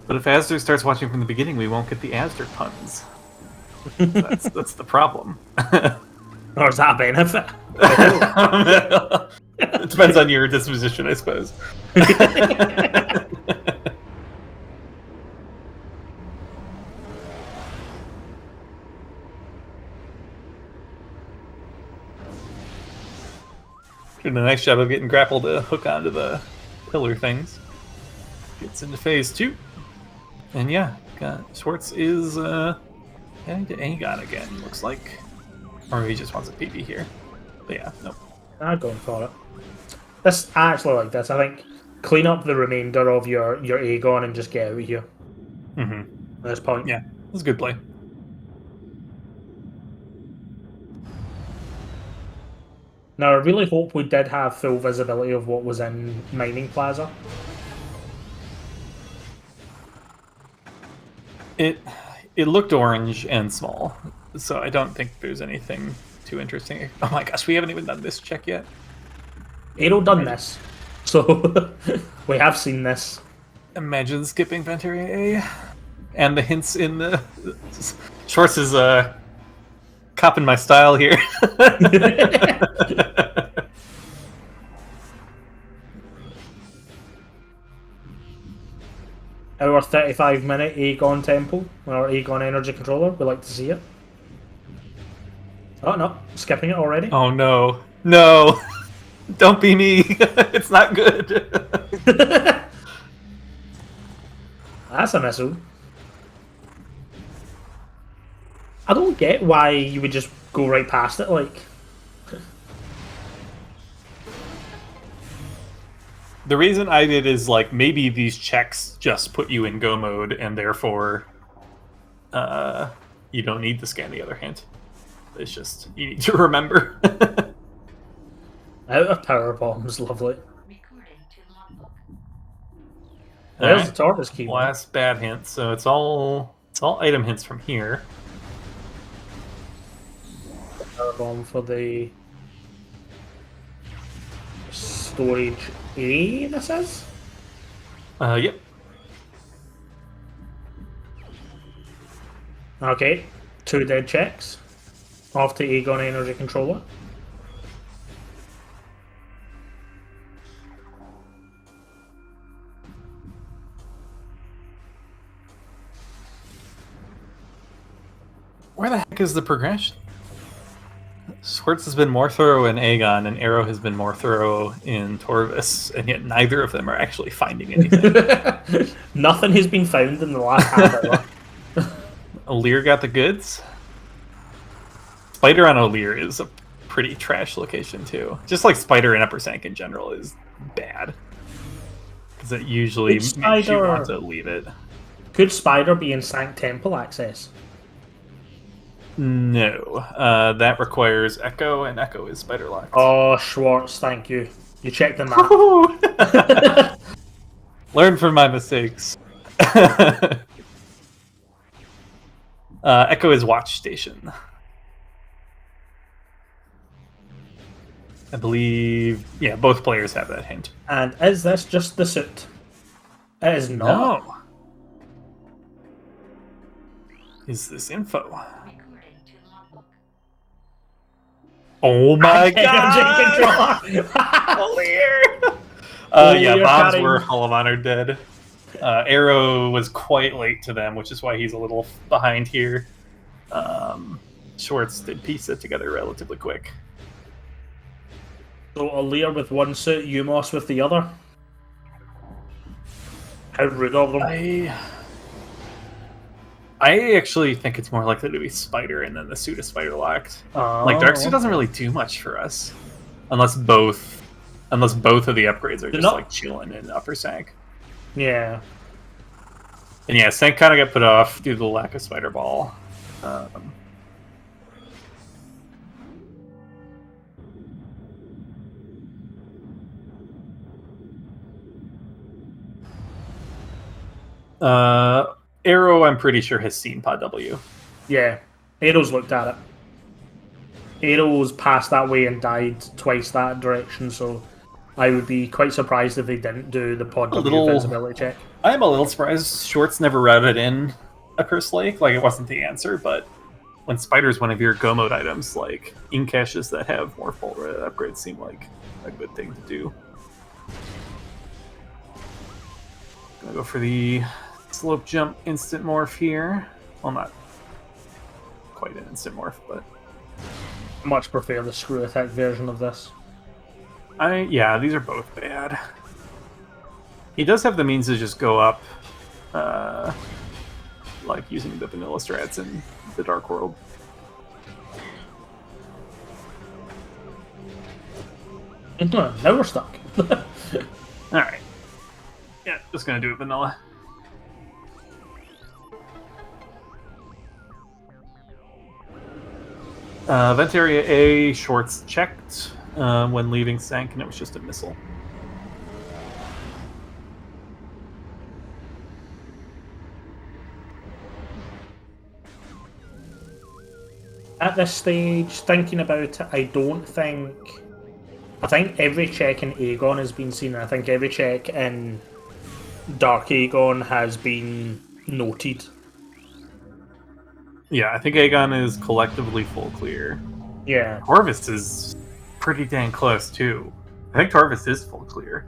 But if Asder starts watching from the beginning, we won't get the Asder puns. That's the problem. Or is that a benefit? It depends on your disposition, I suppose. Doing a nice job of getting grappled to hook onto the pillar things. Gets into phase 2. And yeah, Schwartz is heading to Aegon again, looks like. Or he just wants a PB here. But yeah, nope. I'm going for it. I actually like this. I think clean up the remainder of your Aegon and just get out of here. Mm-hmm. At this point. Yeah, that's a good play. Now, I really hope we did have full visibility of what was in Mining Plaza. It looked orange and small, so I don't think there's anything too interesting. Oh my gosh, we haven't even done this check yet. Aero done this, so we have seen this. Imagine skipping Venturier A, and the hints in the Schwartz is copping my style here. Our 35-minute Aegon Temple, or Aegon Energy Controller, we like to see it. Oh no, skipping it already. Oh no, no, don't be me. It's not good. That's a missile. I don't get why you would just go right past it, like. The reason I did is, like, maybe these checks just put you in go mode, and therefore you don't need to scan the other hint. It's just, you need to remember. Out of power bombs, lovely. There's the tortoise key. Last bad hint, so it's all item hints from here. Power bomb for the storage A, this is? Yep. Okay, 2 dead checks. Off to Aegon Energy Controller. Where the heck is the progression? Schwartz has been more thorough in Aegon, and Arrow has been more thorough in Torvis, and yet neither of them are actually finding anything. Nothing has been found in the last half hour. O'Lear got the goods. Spider on O'Lear is a pretty trash location, too. Just like Spider in Upper Sank in general is bad. Because it usually makes you want to leave it. Could Spider be in Sank Temple access? No. That requires Echo, and Echo is Spider locked. Oh, Schwartz, thank you. You checked the map. Learn from my mistakes. Echo is Watch Station. I believe, yeah, both players have that hint. And is this just the suit? It is not. No. Is this info? Oh my god! O'Lear! Yeah, Bob's were Hall of Honor dead. Arrow was quite late to them, which is why he's a little behind here. Schwartz did piece it together relatively quick. So O'Lear with one suit, Umos with the other. How rude of them. I actually think it's more likely to be Spider, and then the suit is Spider locked. Oh. Like Darksuit doesn't really do much for us, unless both of the upgrades are just like chilling in Upper Sank. Yeah. And yeah, Sank kind of got put off due to the lack of Spider Ball. Arrow, I'm pretty sure, has seen Pod W. Yeah. Arrow's looked at it. Arrow's passed that way and died twice that direction, so I would be quite surprised if they didn't do the Pod W visibility check. I am a little surprised Schwartz never routed in a Curse Lake. Like, it wasn't the answer, but when Spider's one of your Go mode items, like ink caches that have more full upgrades seem like a good thing to do. Gonna go for the slope jump instant morph here. Well, not quite an instant morph, but I much prefer the screw attack version of this. yeah, these are both bad. He does have the means to just go up, like using the vanilla strats in the Dark World. Now we're stuck. Alright. Yeah, just gonna do it vanilla. Vent area A, Schwartz checked when leaving Sank, and it was just a missile. At this stage, thinking about it, I think every check in Aegon has been seen, and I think every check in Dark Aegon has been noted. Yeah, I think Aegon is collectively full clear. Yeah. Torvis is pretty dang close, too. I think Torvis is full clear.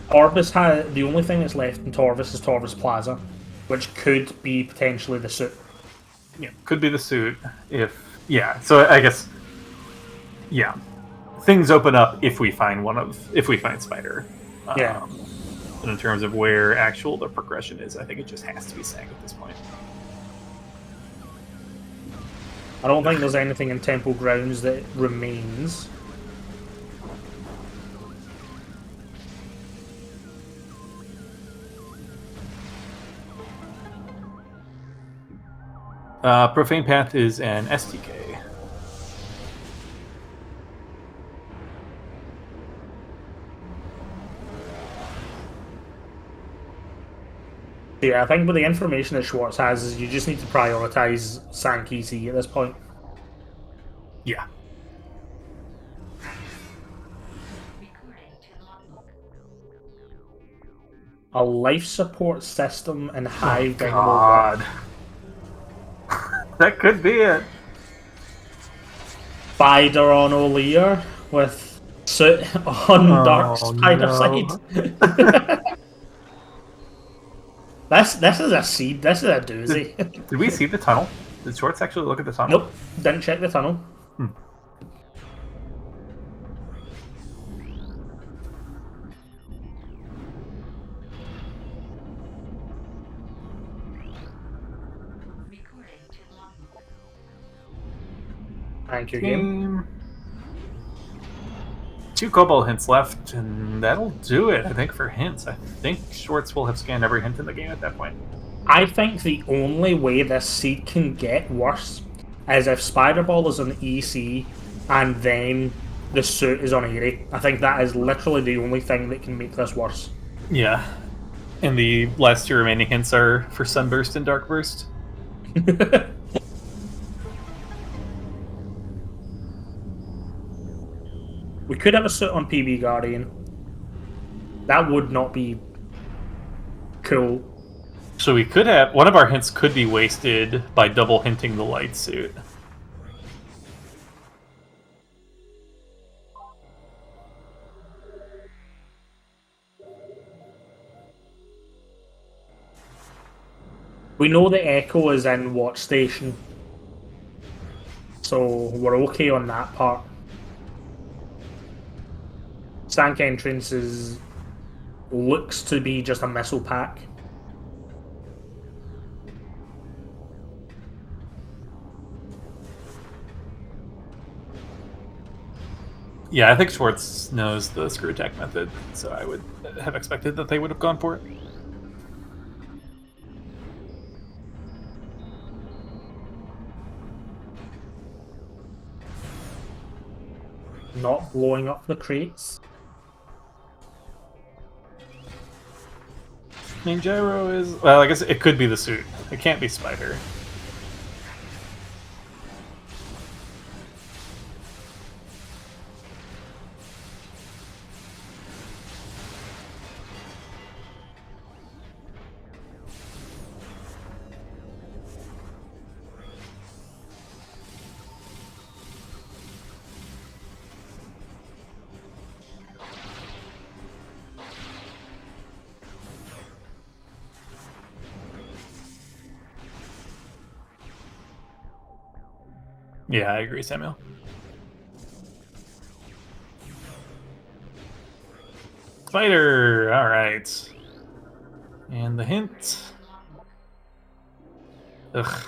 The only thing that's left in Torvis is Torvis Plaza, which could be potentially the suit. Yeah, could be the suit yeah, so I guess yeah. Things open up if we find Spider. Yeah. And in terms of where the progression is, I think it just has to be Sang at this point. I don't think there's anything in Temple Grounds that remains. Profane Path is an STK. Yeah, I think with the information that Schwartz has, is you just need to prioritize Sank EC at this point. Yeah. A life support system and Hive Dynamo. God. That could be it. Spider on O'Lear with suit on Dark Spider side. This is a seed. This is a doozy. Did we see the tunnel? Did Schwartz actually look at the tunnel? Nope, didn't check the tunnel. Thank you, game. 2 Cobalt hints left, and that'll do it, I think, for hints. I think Schwartz will have scanned every hint in the game at that point. I think the only way this seed can get worse is if Spider Ball is on EC and then the suit is on Aerie. I think that is literally the only thing that can make this worse. Yeah. And the last 2 remaining hints are for Sunburst and Darkburst. We could have a suit on PB Guardian. That would not be cool. So we could have... One of our hints could be wasted by double hinting the light suit. We know the Echo is in Watch Station. So we're okay on that part. Sank entrance looks to be just a missile pack. Yeah, I think Schwartz knows the screw attack method, so I would have expected that they would have gone for it. Not blowing up the crates. I mean, Gyro is... Well, I guess it could be the suit. It can't be Spider. Yeah, I agree, Samuel. Spider! Alright. And the hint. Ugh.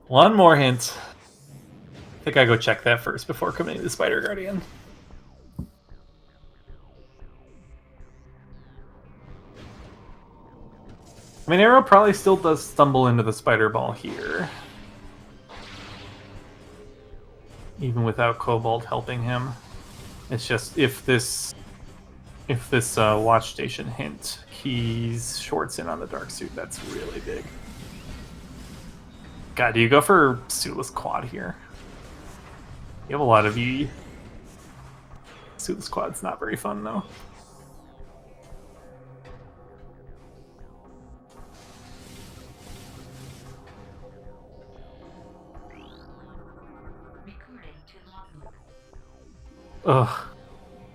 One more hint. I think I go check that first before committing to the Spider Guardian. I mean, Arrow probably still does stumble into the Spider Ball here. Even without Cobalt helping him. It's just if this watch station hint keys Schwartz in on the dark suit, that's really big. God, do you go for suitless quad here? You have a lot of E. Suitless quad's not very fun though. Ugh.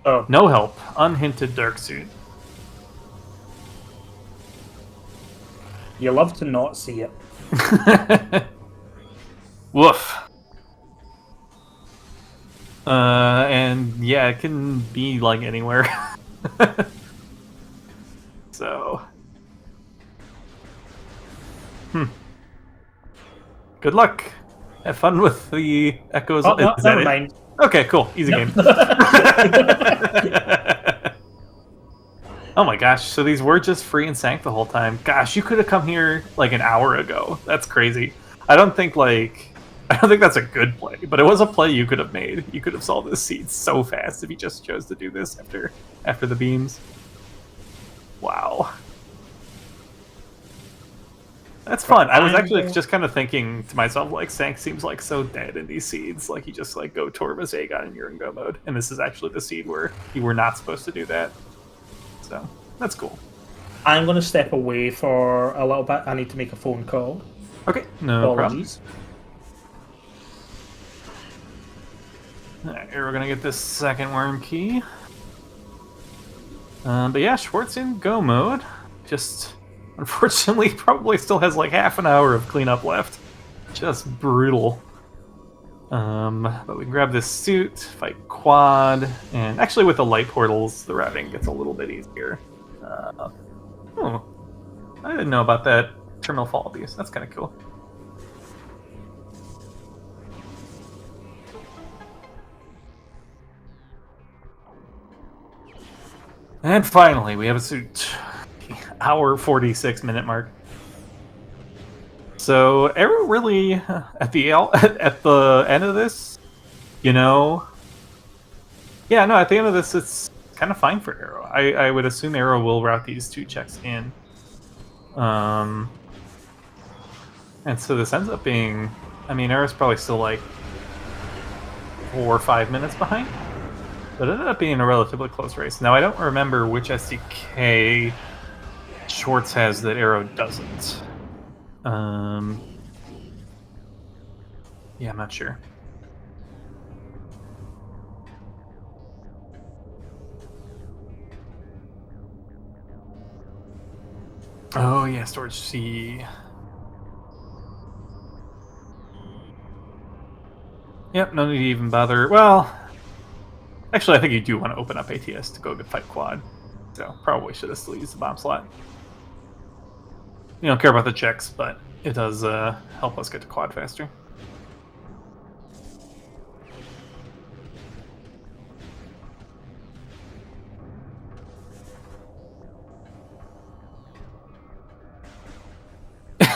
Oh. No help. Unhinted dark suit. You love to not see it. Woof. And yeah, it can be like anywhere. So. Good luck. Have fun with the echoes. Oh, no, Is that never it? mind. Okay, cool. Easy game. Oh my gosh, so these were just free and sank the whole time. Gosh, you could have come here like an hour ago. That's crazy. I don't think that's a good play, but it was a play you could have made. You could have solved this seed so fast if you just chose to do this after the beams. Wow. That's fun. I was actually just kind of thinking to myself, like, Sank seems like so dead in these seeds. Like, you just like go Torvus Aegon and you're in go mode. And this is actually the seed where you were not supposed to do that. So, that's cool. I'm going to step away for a little bit. I need to make a phone call. Okay, no Apologies. problem. Alright, we're going to get this second worm key. But yeah, Schwartz in go mode. Just, unfortunately, probably still has like half an hour of cleanup left. Just brutal. But we can grab this suit, fight quad, and actually with the light portals, the routing gets a little bit easier. I didn't know about that terminal fall abuse. That's kind of cool. And finally, we have a suit. Hour 46-minute mark. So, Arrow really, at the end of this, you know... Yeah, no, at the end of this, it's kind of fine for Arrow. I would assume Arrow will route these two checks in. And so this ends up being... I mean, Arrow's probably still like 4 or 5 minutes behind. But it ended up being a relatively close race. Now, I don't remember which SDK Schwartz has that Arrow doesn't. Yeah, I'm not sure. Oh yeah, storage C. Yep, no need to even bother. Well, actually, I think you do want to open up ATS to go to fight quad. So probably should have still used the bomb slot. You don't care about the checks, but it does help us get to quad faster.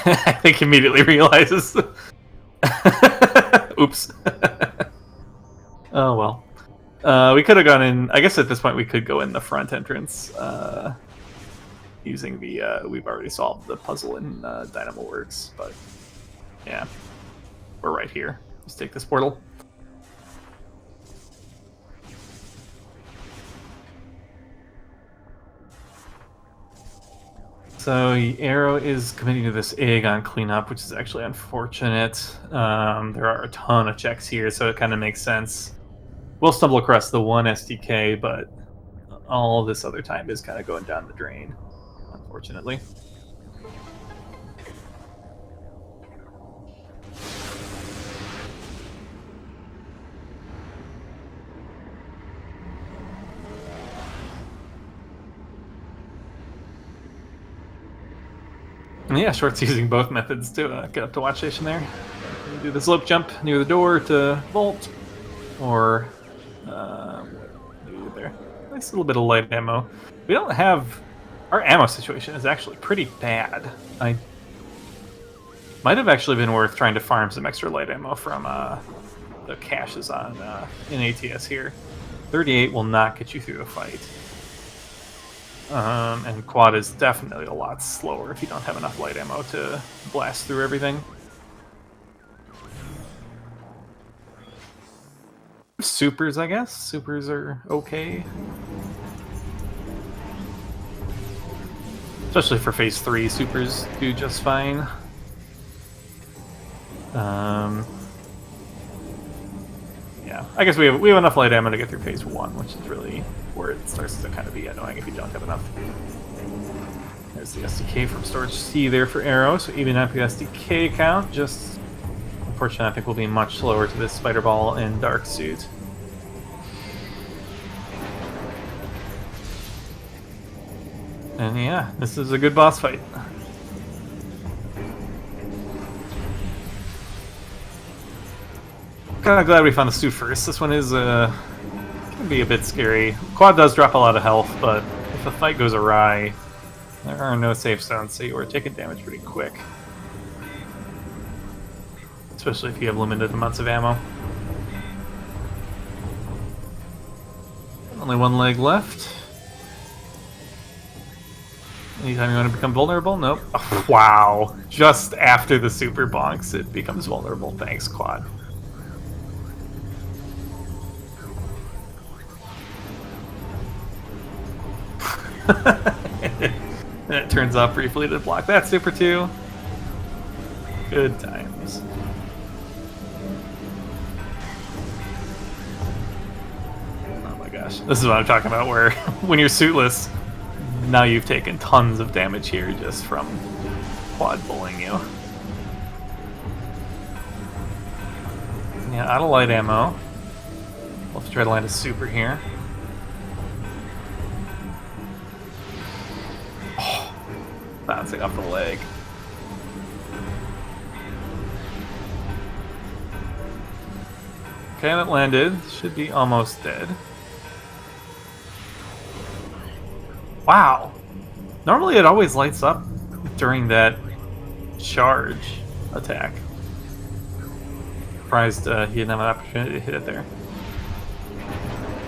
I think immediately realizes. Oops. Oh well. We could have gone in. I guess at this point we could go in the front entrance. Using the we've already solved the puzzle in Dynamo Works, but yeah, we're right here. Let's take this portal. So Arrow is committing to this Aegon cleanup, which is actually unfortunate. There are a ton of checks here, so it kind of makes sense. We'll stumble across the one SDK, but all this other time is kind of going down the drain. Unfortunately. And yeah, Schwartz using both methods to get up to watch station there. Do the slope jump near the door to vault, or what do we do there? Nice little bit of light ammo. We don't have... Our ammo situation is actually pretty bad. I might have actually been worth trying to farm some extra light ammo from the caches on in ATS here. 38 will not get you through the fight. And quad is definitely a lot slower if you don't have enough light ammo to blast through everything. Supers, I guess. Supers are okay. Especially for phase 3, supers do just fine. Yeah, I guess we have enough light ammo to get through phase 1, which is really where it starts to kind of be annoying if you don't have enough. There's the SDK from Storage C there for Arrow, so even up your SDK count, just unfortunately I think we'll be much slower to this Spider Ball and Dark Suit. And yeah, this is a good boss fight. Kind of glad we found the suit first. This one is can be a bit scary. Quad does drop a lot of health, but if the fight goes awry, there are no safe zones, so you are taking damage pretty quick. Especially if you have limited amounts of ammo. Only one leg left. Anytime you want to become vulnerable? Nope. Oh, wow. Just after the super bonks, it becomes vulnerable. Thanks, Quad. And it turns off briefly to block that super too. Good times. Oh my gosh. This is what I'm talking about, where when you're suitless, now you've taken tons of damage here just from Quad bullying you. Yeah, out of light ammo. We'll have to try to land a super here. Oh, bouncing off the leg. Okay, that landed. Should be almost dead. Wow. Normally it always lights up during that charge attack. Surprised he didn't have an opportunity to hit it there.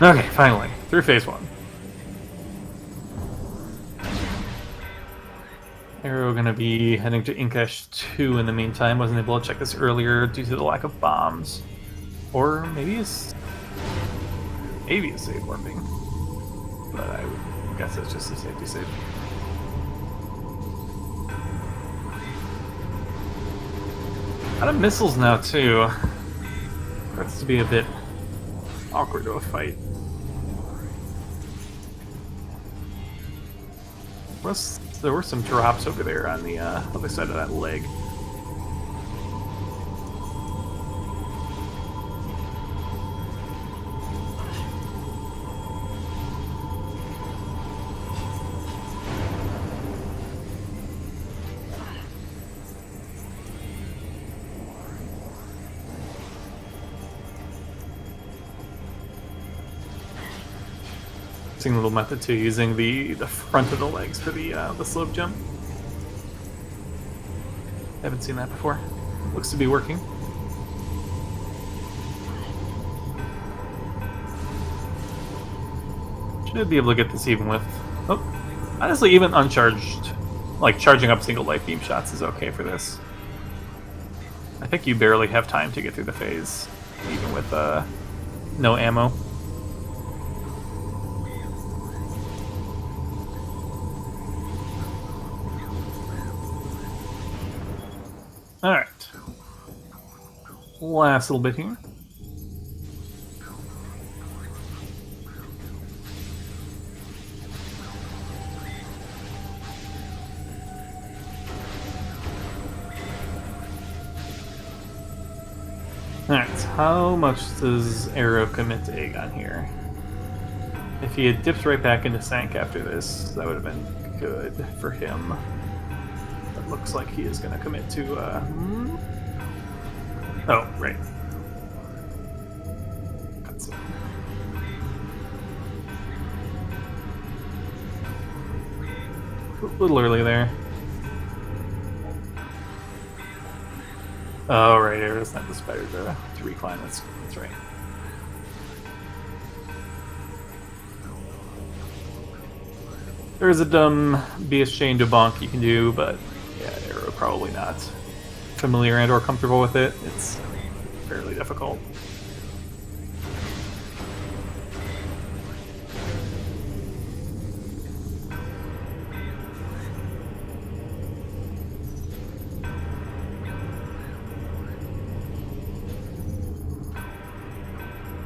Okay, finally. Through phase 1. Arrow gonna be heading to Inkesh 2 in the meantime. Wasn't able to check this earlier due to the lack of bombs. Or maybe it's save warping. But I would guess it's just a safety save. Out of missiles now too. Starts to be a bit awkward to a fight. There were some drops over there on the other side of that leg. Little method too, using the front of the legs for the slope jump. Haven't seen that before. Looks to be working. Should be able to get this even with... Oh, honestly, even uncharged, like charging up single light beam shots is okay for this. I think you barely have time to get through the phase, even with no ammo. Alright. Last little bit here. Alright, so how much does Arrow commit to Aegon here? If he had dipped right back into Sank after this, that would have been good for him. But looks like he is going to commit to... Oh, right. Cutscene. A little early there. Oh, right, Arrow's not the spider to recline. That's right. There's a dumb BS chain to bonk you can do, but yeah, Arrow probably not familiar and or comfortable with it. It's fairly difficult.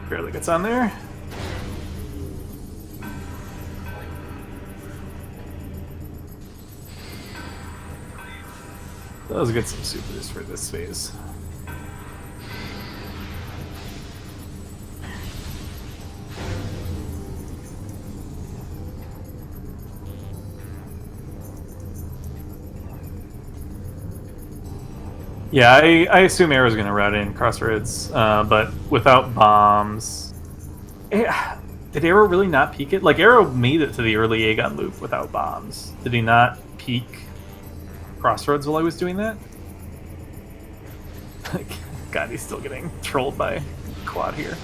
Barely gets on there. Let's get some supers for this phase. Yeah, I assume Arrow's going to route in Crossroads, but without bombs... Did Arrow really not peek it? Like, Arrow made it to the early Aegon loop without bombs. Did he not peek Crossroads while I was doing that? God, he's still getting trolled by Quad here.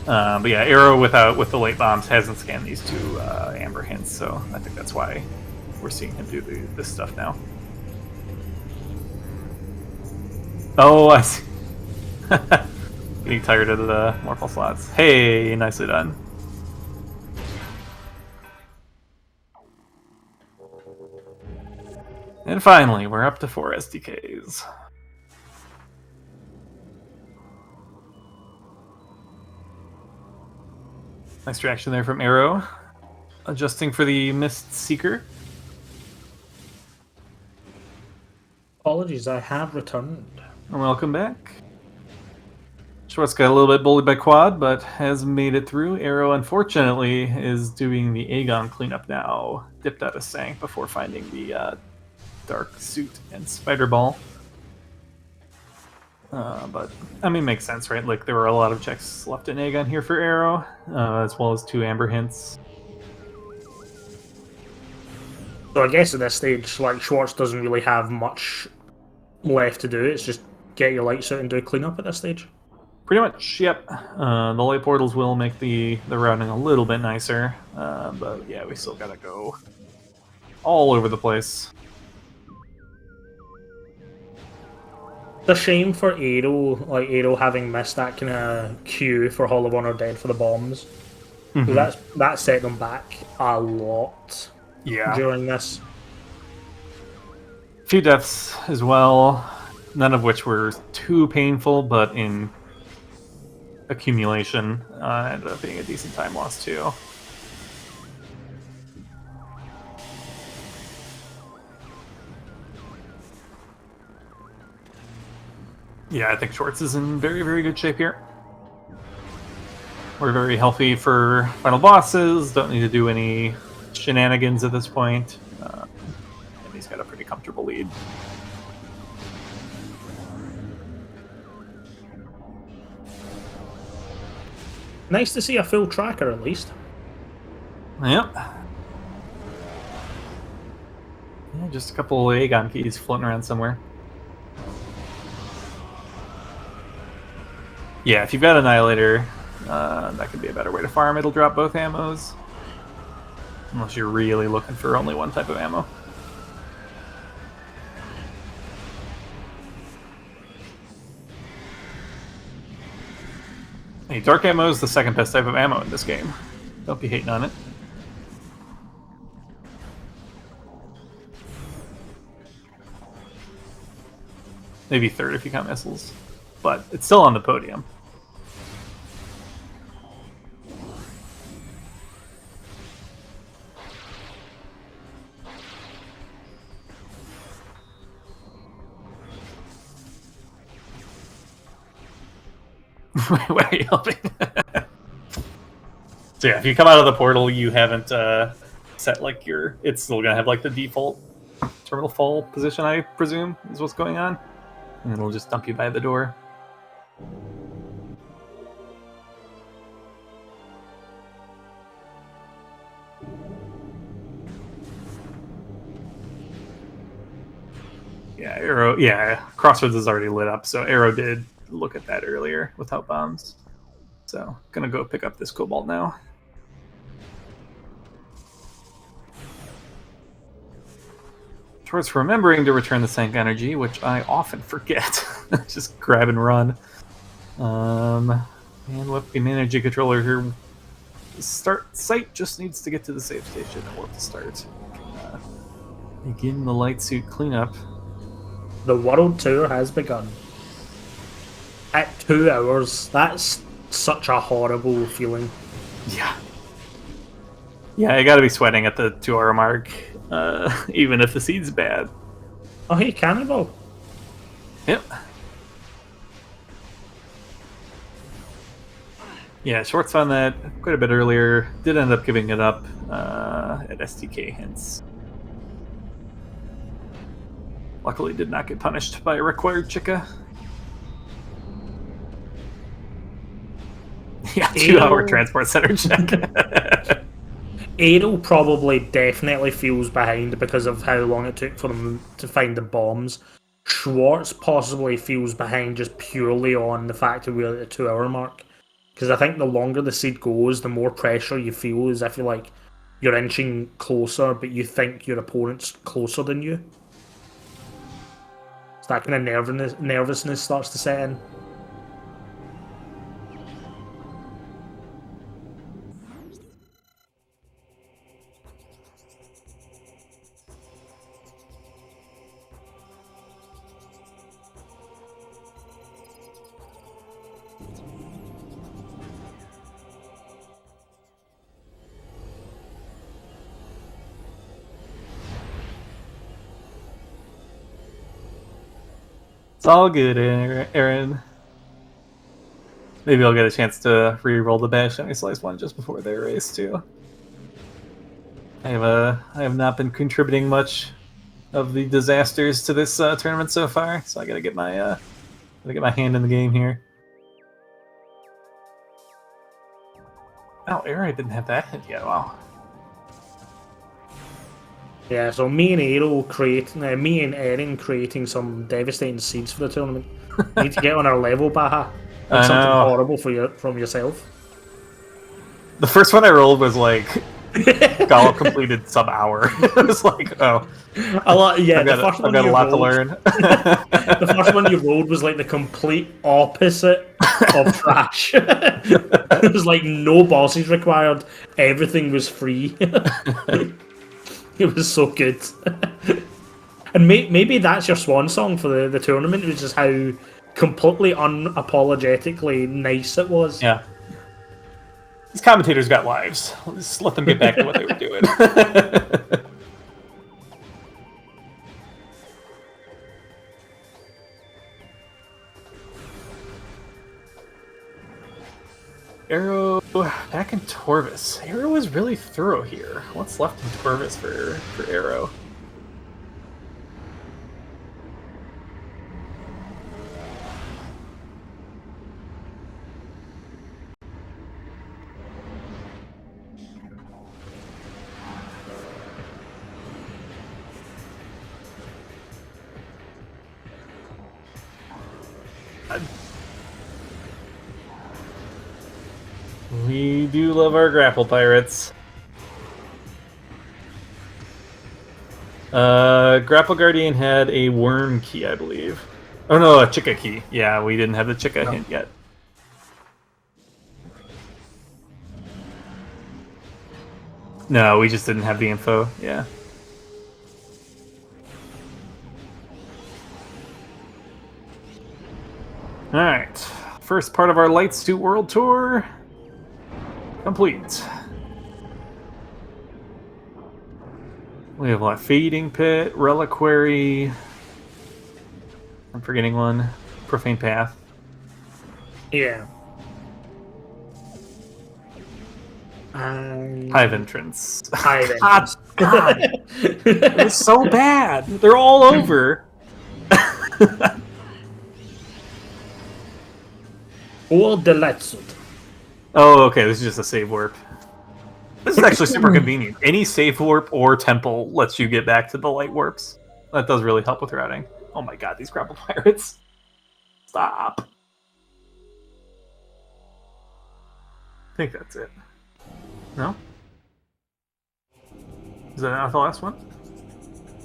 But yeah, Arrow with the late bombs hasn't scanned these two amber hints, so I think that's why we're seeing him do this stuff now. Oh, I see. Getting tired of the morphle slots. Hey, nicely done. And finally, we're up to 4 SDKs. Nice reaction there from Arrow. Adjusting for the Mist Seeker. Apologies, I have returned. Welcome back. Schwartz got a little bit bullied by Quad, but has made it through. Arrow, unfortunately, is doing the Aegon cleanup now. Dipped out of Sank before finding the Dark Suit and Spider Ball. But, I mean, makes sense, right? Like, there were a lot of checks left in Aegon here for Arrow, as well as 2 Amber Hints. So I guess at this stage, like, Schwartz doesn't really have much left to do. It's just get your lights out and do cleanup at this stage. Pretty much, yep. The light portals will make the routing a little bit nicer, but yeah, we still gotta go all over the place. It's a shame for Arrow, like Arrow having missed that kind of cue for Hall of Honor Dead for the bombs. Mm-hmm. That set them back a lot. Yeah. During this. A few deaths as well, none of which were too painful, but in accumulation ended up being a decent time loss too. Yeah, I think Schwartz is in very, very good shape here. We're very healthy for final bosses, don't need to do any shenanigans at this point. And he's got a pretty comfortable lead. Nice to see a full tracker at least. Yep. Yeah, just a couple of Aegon keys floating around somewhere. Yeah, if you've got Annihilator, that could be a better way to farm. It'll drop both ammos. Unless you're really looking for only one type of ammo. Hey, dark ammo is the second best type of ammo in this game. Don't be hating on it. Maybe third if you count missiles. But it's still on the podium. Why are you helping? So yeah, if you come out of the portal, you haven't set like your... It's still gonna have like the default terminal fall position, I presume, is what's going on. And it'll just dump you by the door. Yeah, Arrow. Yeah, Crossroads is already lit up, so Arrow did look at that earlier without bombs. So, gonna go pick up this Cobalt now. Towards remembering to return the Sank Energy, which I often forget. Just grab and run. And with the energy controller here, the start site just needs to get to the save station and we'll have to start. Begin the light suit cleanup. The world tour has begun. At 2 hours, that's such a horrible feeling. Yeah. Yeah, you gotta be sweating at the 2 hour mark, even if the seed's bad. Oh, hey, Cannibal. Yep. Yeah, Schwartz found that quite a bit earlier. Did end up giving it up at STK, hence. Luckily did not get punished by a required Chica. Yeah, 2 hour transport center check. Aero probably definitely feels behind because of how long it took for them to find the bombs. Schwartz possibly feels behind just purely on the fact that we're at the 2 hour mark. Because I think the longer the seed goes, the more pressure you feel, as if like you're inching closer, but you think your opponent's closer than you. So that kind of nervousness starts to set in. It's all good, Aaron. Maybe I'll get a chance to re-roll the Bash Shiny Slice one just before their race too. I have not been contributing much of the disasters to this tournament so far, so I gotta get my hand in the game here. Oh, Aaron didn't have that hit yet. Wow. Yeah, so me and Erin creating some devastating seeds for the tournament. You need to get on our level, Baha. Like something horrible from yourself. The first one I rolled was like Golub completed sub-hour. It was like, oh. The first one I've got a lot to learn. The first one you rolled was like the complete opposite of trash. It was like no bosses required. Everything was free. It was so good. And maybe that's your swan song for the tournament, which is how completely unapologetically nice it was. Yeah. These commentators got lives. Let's let them get back to what they were doing. Arrow back in Torvis. Arrow was really thorough here. What's left in Torvis for Arrow? We do love our grapple pirates. Grapple Guardian had a worm key, I believe. Oh no, a Chica key. Yeah, we didn't have the Chica hint yet. No, we just didn't have the info. Yeah. Alright. First part of our Lights to World Tour complete. We have what? Feeding Pit, Reliquary. I'm forgetting one. Profane Path. Yeah. Hive entrance. Hive God, entrance. God. It was so bad. They're all over. Or Deletsud. Oh, okay. This is just a save warp. This is actually super convenient. Any save warp or temple lets you get back to the light warps. That does really help with routing. Oh my god, these grapple pirates. Stop. I think that's it. No? Is that not the last one?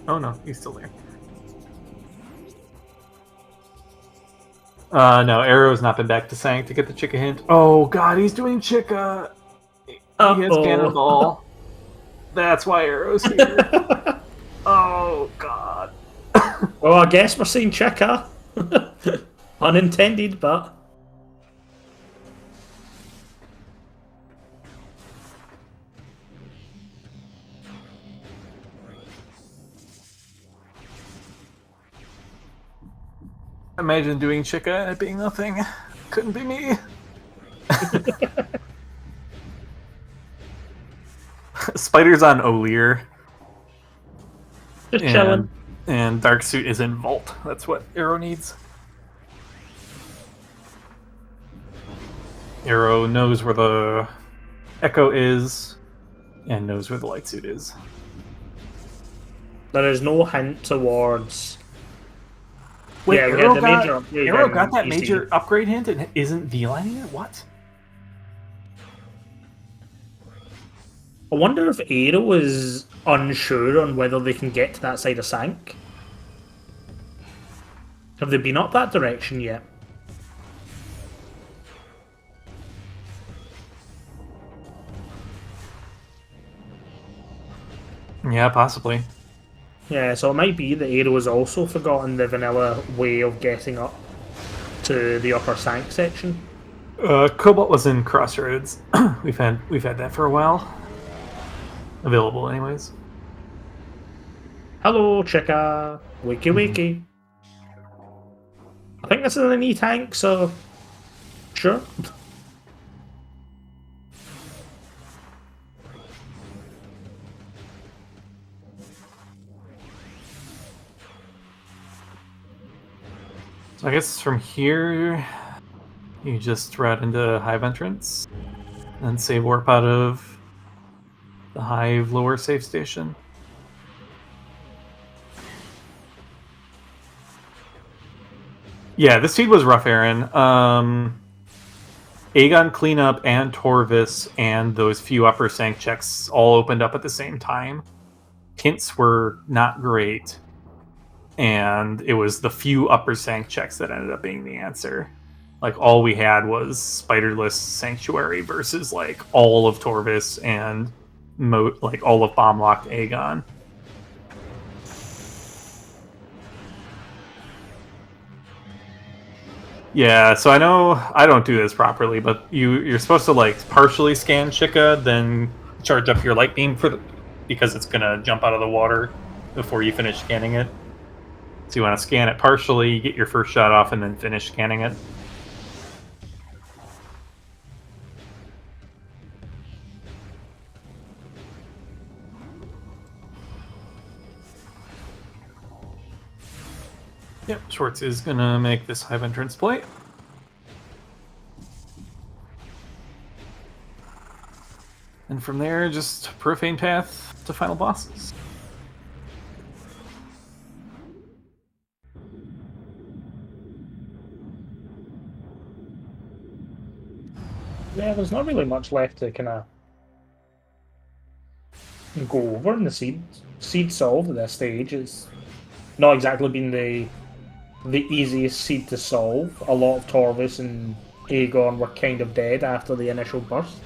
Oh no, he's still there. No, Arrow's not been back to Sang to get the Chica hint. Oh god, he's doing Chica! He has Cannonball. That's why Arrow's here. Oh god. Well, I guess we're seeing Chica. Unintended, but... Imagine doing Chica and it being nothing. Couldn't be me. Spider's on O'Lear. Just chilling. And Dark Suit is in Vault. That's what Arrow needs. Arrow knows where the Echo is and knows where the Light Suit is. There is no hint towards... Wait, yeah, Arrow the got, major upgrade Arrow got that EC. major upgrade hint and isn't V-lining it? What? I wonder if Aero is unsure on whether they can get to that side of Sank. Have they been up that direction yet? Yeah, possibly. Yeah, so it might be that Aero has also forgotten the vanilla way of getting up to the upper Sank section. Cobalt was in Crossroads. we've had that for a while. Available anyways. Hello, Chica. Wakey wakey. I think this is an E tank, so sure. So I guess from here, you just route into Hive entrance, and save warp out of the Hive lower safe station. Yeah, this feed was rough, Aaron. Aegon cleanup and Torvis and those few upper Sank checks all opened up at the same time. Hints were not great. And it was the few upper Sank checks that ended up being the answer. Like, all we had was Spiderless Sanctuary versus, like, all of Torvis and, like, all of Bomb-Locked Aegon. Yeah, so I know I don't do this properly, but you're supposed to, like, partially scan Chica, then charge up your light beam because it's going to jump out of the water before you finish scanning it. So you want to scan it partially, get your first shot off, and then finish scanning it. Yep, Schwartz is going to make this Hive entrance play. And from there, just profane path to final bosses. Yeah, there's not really much left to kind of go over in the seed solved at this stage. It's not exactly been the easiest seed to solve. A lot of Torvis and Aegon were kind of dead after the initial burst.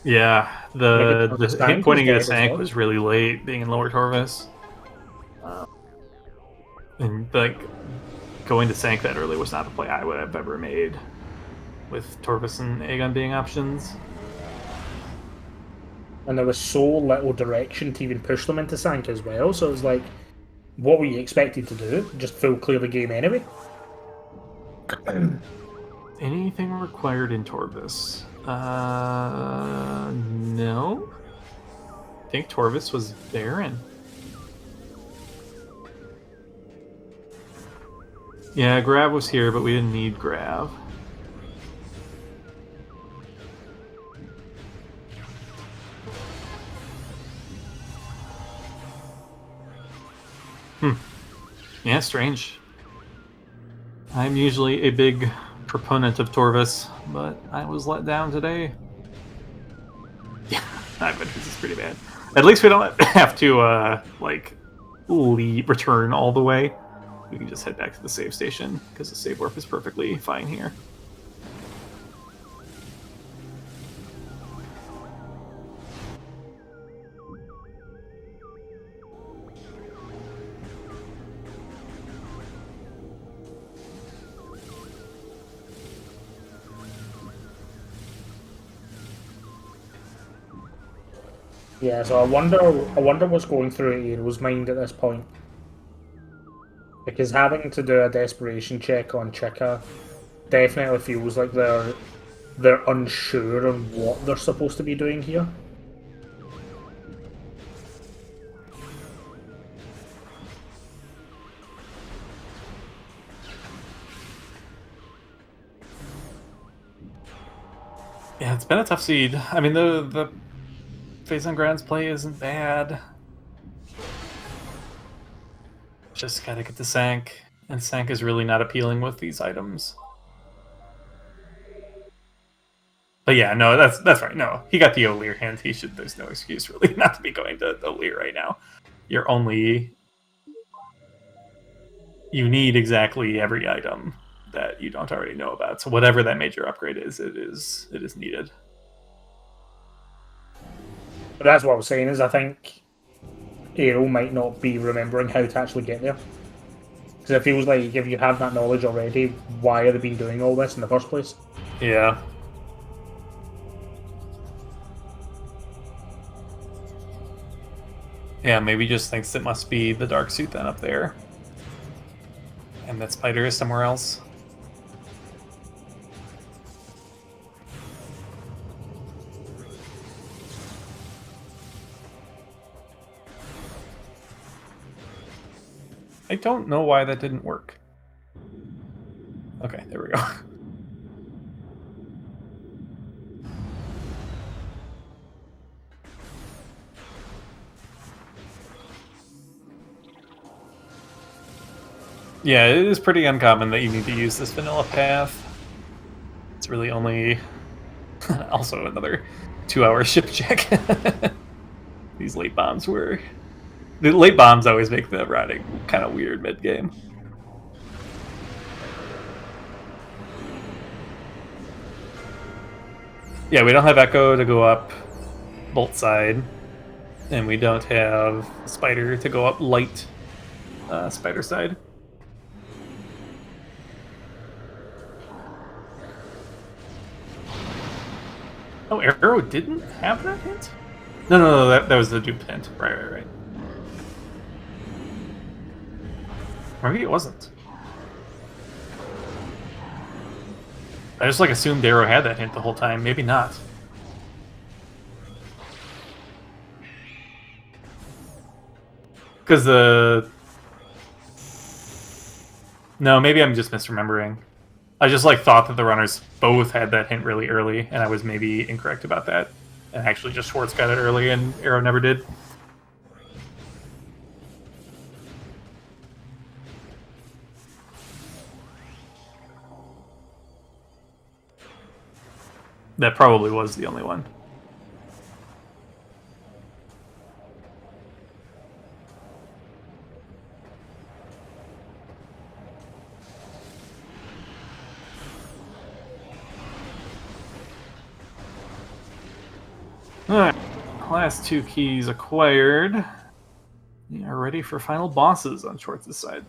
Yeah, the hit pointing at Sank well. was really late, being in lower Torvis. And, like, going to Sank that early was not a play I would have ever made, with Torvis and Aegon being options. And there was so little direction to even push them into Sank as well, so it was like, what were you expected to do? Just full clear the game anyway? Anything required in Torvis? No. I think Torvis was Baron. Yeah, Grav was here, but we didn't need Grav. Yeah, strange. I'm usually a big proponent of Torvis, but I was let down today. Yeah, I bet this is pretty bad. At least we don't have to, like, return all the way. We can just head back to the save station, because the save warp is perfectly fine here. Yeah, so I wonder what's going through Aero's mind at this point. Because having to do a desperation check on Chica definitely feels like they're unsure of what they're supposed to be doing here. Yeah, it's been a tough seed. I mean, the Phase on Ground's play isn't bad. Just gotta get the Sank, and Sank is really not appealing with these items. But yeah, no, that's right. No, he got the O'Lear hand. There's no excuse really not to be going to O'Lear right now. You need exactly every item that you don't already know about. So whatever that major upgrade is, it is needed. But that's what I was saying is I think Aero might not be remembering how to actually get there. Because it feels like if you have that knowledge already, why have they been doing all this in the first place? Yeah. Yeah, maybe just thinks it must be the dark suit then up there. And that spider is somewhere else. I don't know why that didn't work. Okay, there we go. Yeah, it is pretty uncommon that you need to use this vanilla path. It's really only... also another 2-hour ship check. These late bombs were... The late bombs always make the routing kind of weird mid-game. Yeah, we don't have Echo to go up Bolt side, and we don't have Spider to go up light Spider side. Oh, Arrow didn't have that hint? No, that was the duped hint. Right. Maybe it wasn't. I just assumed Arrow had that hint the whole time. Maybe not. Because No, maybe I'm just misremembering. I just thought that the runners both had that hint really early, and I was maybe incorrect about that. And actually just Schwartz got it early and Arrow never did. That probably was the only one. Alright, last 2 keys acquired. We are ready for final bosses on Schwartz's side.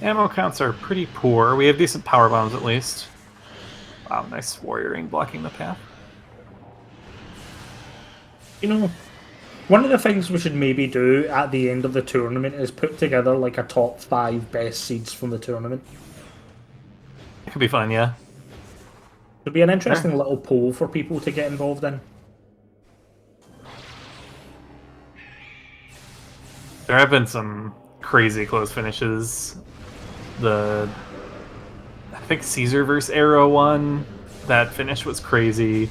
Ammo counts are pretty poor. We have decent power bombs at least. Wow, nice warrioring blocking the path. You know, One of the things we should maybe do at the end of the tournament is put together like a top 5 best seeds from the tournament. It could be fun, yeah. It'd be an interesting little poll for people to get involved in. There have been some crazy close finishes. I think Caesar versus Arrow one. That finish was crazy.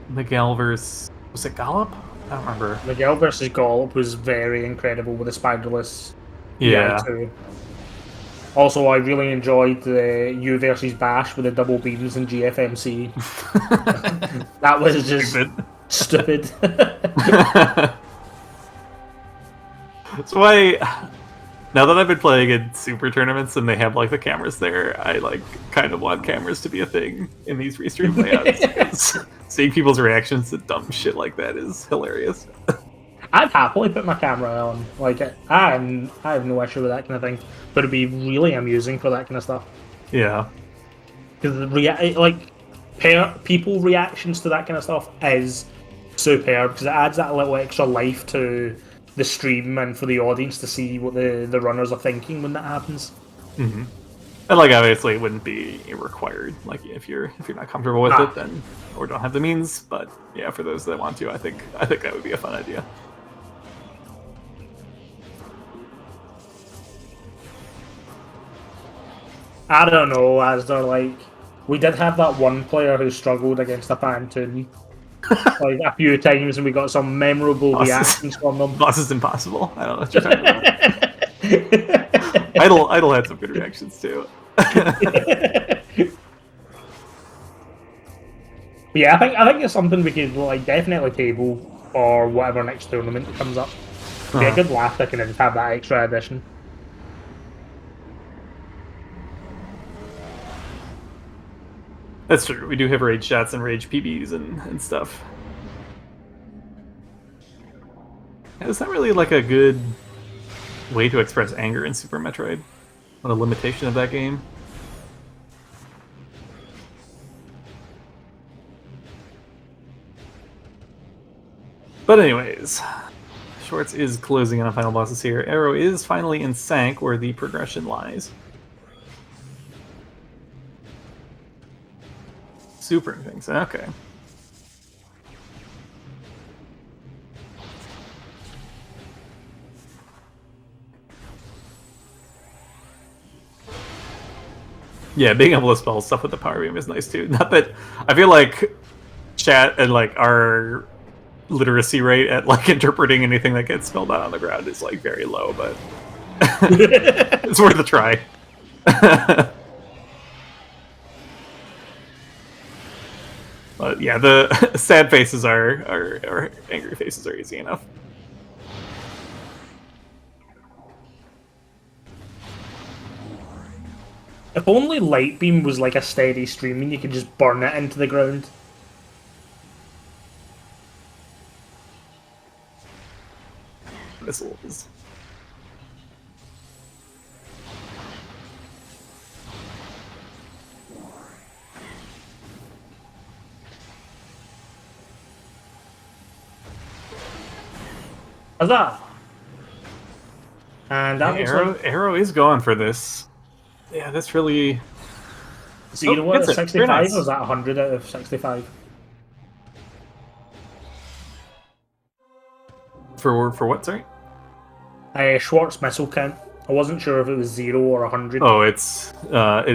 Miguel versus, was it Gollop? I don't remember. Miguel versus Gollop was very incredible with the spiderless Yeah. EI2. Also, I really enjoyed the U versus Bash with the double beams and GFMC. That was just stupid. That's why, now that I've been playing in super tournaments and they have like the cameras there, I like kind of want cameras to be a thing in these restream layouts. Seeing people's reactions to dumb shit like that is hilarious. I'd happily put my camera on. Like, I have no issue with that kind of thing. But it'd be really amusing for that kind of stuff. Yeah. Because people reactions to that kind of stuff is superb because it adds that little extra life to the stream and for the audience to see what the runners are thinking when that happens. Mm-hmm. And like obviously it wouldn't be required. Like if you're not comfortable with it, then or don't have the means. But yeah, for those that want to, I think that would be a fun idea. I don't know, as they're like, we did have that one player who struggled against a Phantom like a few times, and we got some memorable reactions from them. Boss is impossible. I don't know what you're talking about. Idle had some good reactions too. Yeah, I think it's something we could like definitely table for whatever next tournament comes up. It'd be a good laugh that can just have that extra addition. That's true. We do have rage shots and rage PBs and stuff. Yeah, it's not really like a good way to express anger in Super Metroid. What a limitation of that game. But anyways, Schwartz is closing on final bosses here. Arrow is finally in Sank, where the progression lies. Super things. Okay. Yeah, being able to spell stuff with the power beam is nice too. Not that I feel like chat and like our literacy rate at like interpreting anything that gets spelled out on the ground is like very low, but it's worth a try. But yeah, the sad faces are angry faces are easy enough. If only Light Beam was like a steady stream and you could just burn it into the ground. Missiles. Huzzah! And that looks Arrow is going for this. Yeah, that's really... 0 out of 65, nice. Or was that 100 out of 65? For what, sorry? Schwartz missile count. I wasn't sure if it was 0 or 100. Oh, it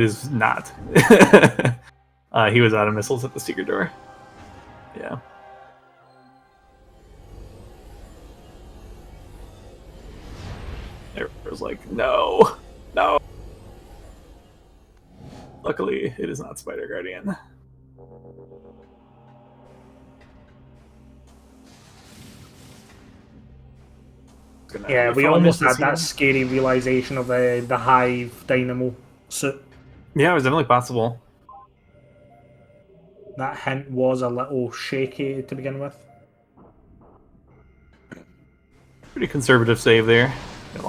is not. He was out of missiles at the secret door. Yeah. It was like, no. Luckily, it is not Spider Guardian. Yeah, we almost had that scary realization of the Hive Dynamo suit. Yeah, it was definitely possible. That hint was a little shaky to begin with. Pretty conservative save there. Got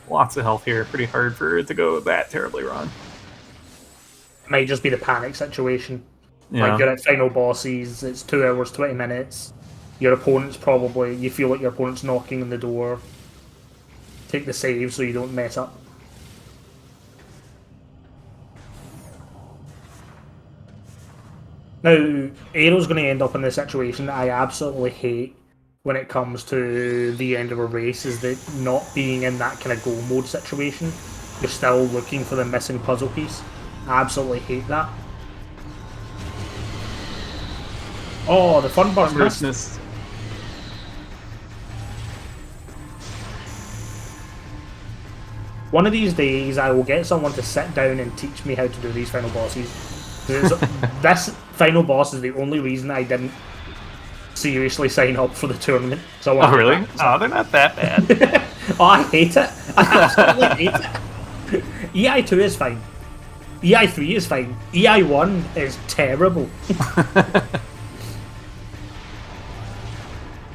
lots of health here. Pretty hard for it to go that terribly wrong. It might just be the panic situation. Yeah. Like you're at final bosses, it's 2 hours, 20 minutes. Your opponent's probably, you feel like your opponent's knocking on the door. Take the save so you don't mess up. Now, Aero's going to end up in the situation that I absolutely hate when it comes to the end of a race, is that not being in that kind of go mode situation. You're still looking for the missing puzzle piece. I absolutely hate that. Oh, the fun burst missed. One of these days, I will get someone to sit down and teach me how to do these final bosses. This final boss is the only reason I didn't seriously sign up for the tournament. So Oh, really? Oh, they're not that bad. Oh, I hate it. I absolutely hate it. EI2 is fine. EI3 is fine. EI1 is terrible.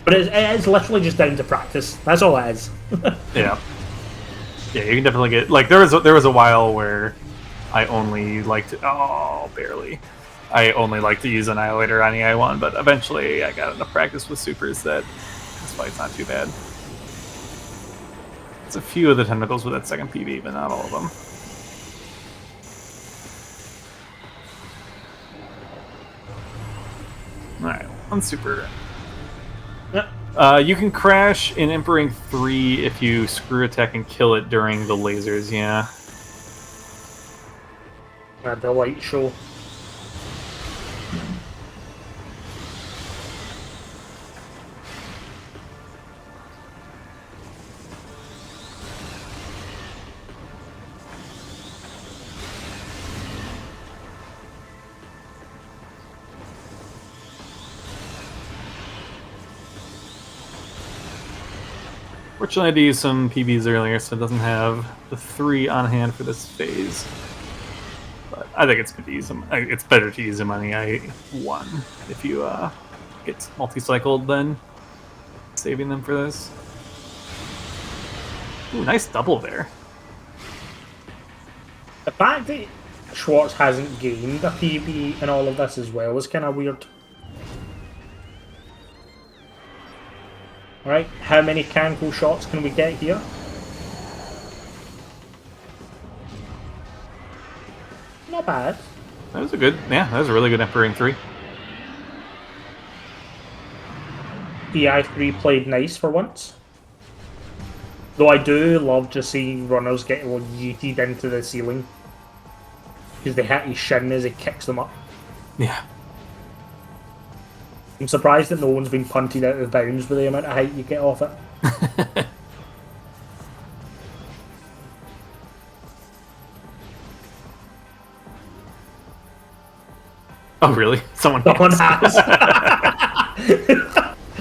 But it is literally just down to practice. That's all it is. Yeah. Yeah, you can definitely get... Like, there was a while where I only liked... Oh, barely. I only liked to use Annihilator on EI1, but eventually I got enough practice with supers that this fight's not too bad. It's a few of the tentacles with that second PB, but not all of them. Alright, one super. You can crash in Empering 3 if you screw attack and kill it during the lasers, yeah. The light show. Fortunately, I had to use some PBs earlier, so it doesn't have the 3 on hand for this phase. But I think it's good to use them. It's better to use them on the I1 if you get multi-cycled than saving them for this. Ooh, nice double there. The fact that Schwartz hasn't gained a PB in all of this as well is kind of weird. Alright, how many Kanko shots can we get here? Not bad. That was a good, yeah, that was a really good Empering 3. EI3 played nice for once. Though I do love just seeing runners get yeeted into the ceiling. Because they hit his shin as he kicks them up. Yeah. I'm surprised that no one's been punted out of bounds with the amount of height you get off it. Oh, really? Someone has.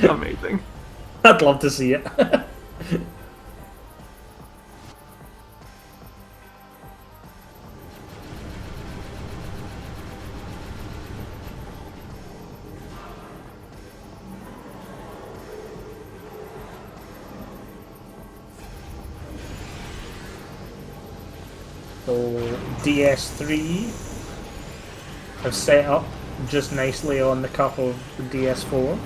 Amazing. I'd love to see it. So DS3 have set up just nicely on the cup of the DS4.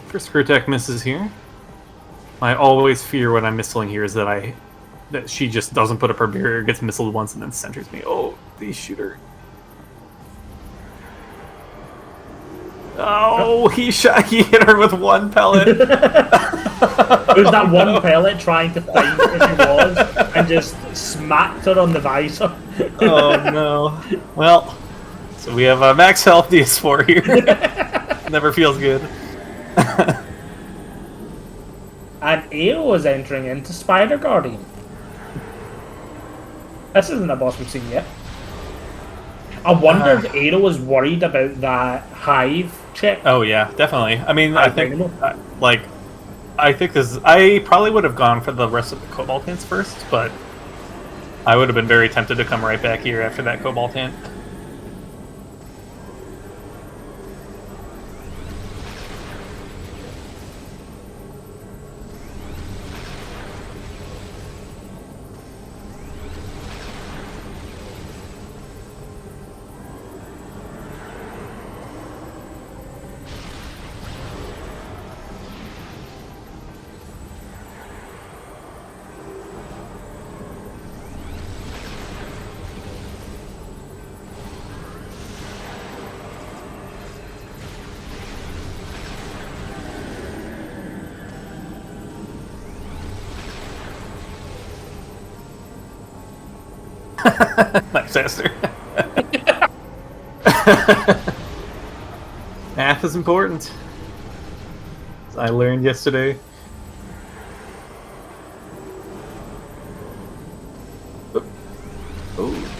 First screw attack misses here. I always fear when I'm missiling here is that she just doesn't put up her barrier, gets missiled once, and then centers me. Oh, the shooter. Oh, he hit her with one pellet. It was that one pellet trying to find where she was and just smacked her on the visor. Oh no. Well, so we have a max health DS4 here. Never feels good. And Aero is entering into Spider Guardian. This isn't a boss we've seen yet. I wonder if Aero was worried about that hive check. Oh yeah, definitely. I mean, I think this. I probably would have gone for the rest of the Cobalt hints first, but I would have been very tempted to come right back here after that Cobalt hint. Nice answer. Math is important. As I learned yesterday. Oh,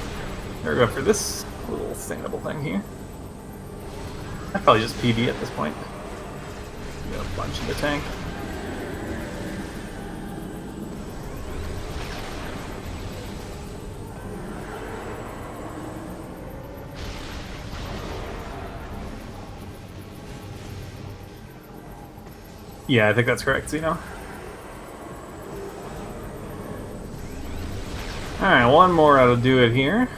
we're going for this little standable thing here. I'd probably just PB at this point. Got a bunch in the tank. Yeah, I think that's correct, Zeno. Alright, one more ought to do it here.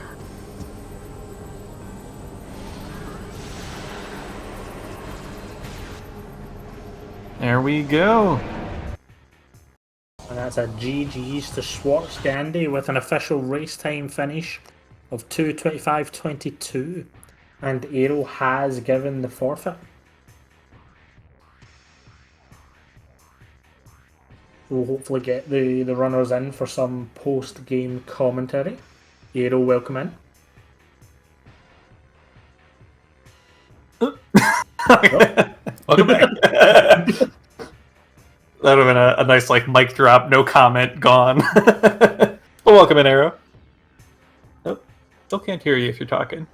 There we go. And that's a GG's to Schwartz Gandhi with an official race time finish of 2:25.22. And Aero has given the forfeit. We'll hopefully get the runners in for some post-game commentary. Aero, welcome in. Welcome back. That would have been a nice like mic drop, no comment, gone. Well, welcome in, Arrow. Nope. Still can't hear you if you're talking.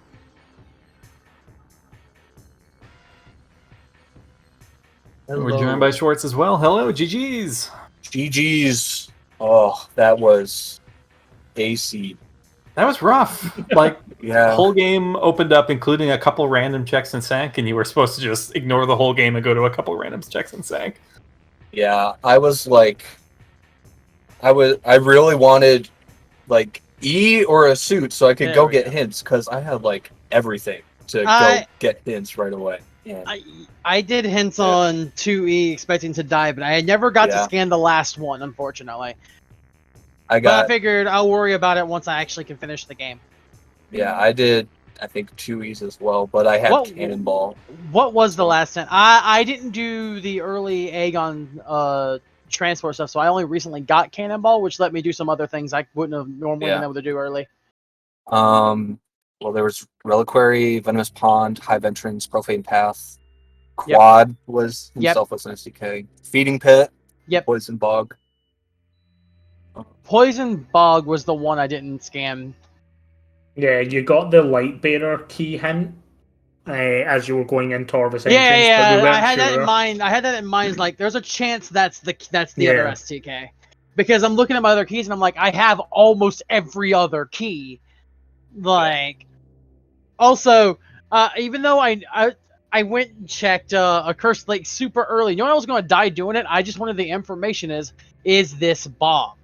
Hello. We're joined by Schwartz as well. Hello, GG's. GG's. Oh, that was AC. That was rough. Like, Yeah. the whole game opened up, including a couple random checks and sank, and you were supposed to just ignore the whole game and go to a couple random checks and sank. Yeah, I was like, I really wanted like E or a suit so I could There go we get go. hints because I had like everything to go get hints right away. And I did hints on 2E expecting to die, but I never got to Yeah. scan the last one, unfortunately. I But I got, figured I'll worry about it once I actually can finish the game. yeah, I did, I think 2Es as well, but I had What- Cannonball. What was the last hint? I didn't do the early Aegon transport stuff, so I only recently got Cannonball, which let me do some other things I wouldn't have normally Yeah. been able to do early. Well, there was Reliquary, Venomous Pond, Hive Entrance, Profane Path. Yep. Quad was himself was an SDK. Feeding Pit. Yep. Poison Bog. Poison Bog was the one I didn't scan. Yeah, you got the light bearer key hint as you were going into Orvis entrance. Yeah, but we weren't I had that sure. in mind. I had that in mind. Like, there's a chance that's the other Yeah. STK, because I'm looking at my other keys and I'm like, I have almost every other key. Like, also, even though I went and checked a Cursed Lake super early, knowing I was going to die doing it, I just wanted the information is this bomb?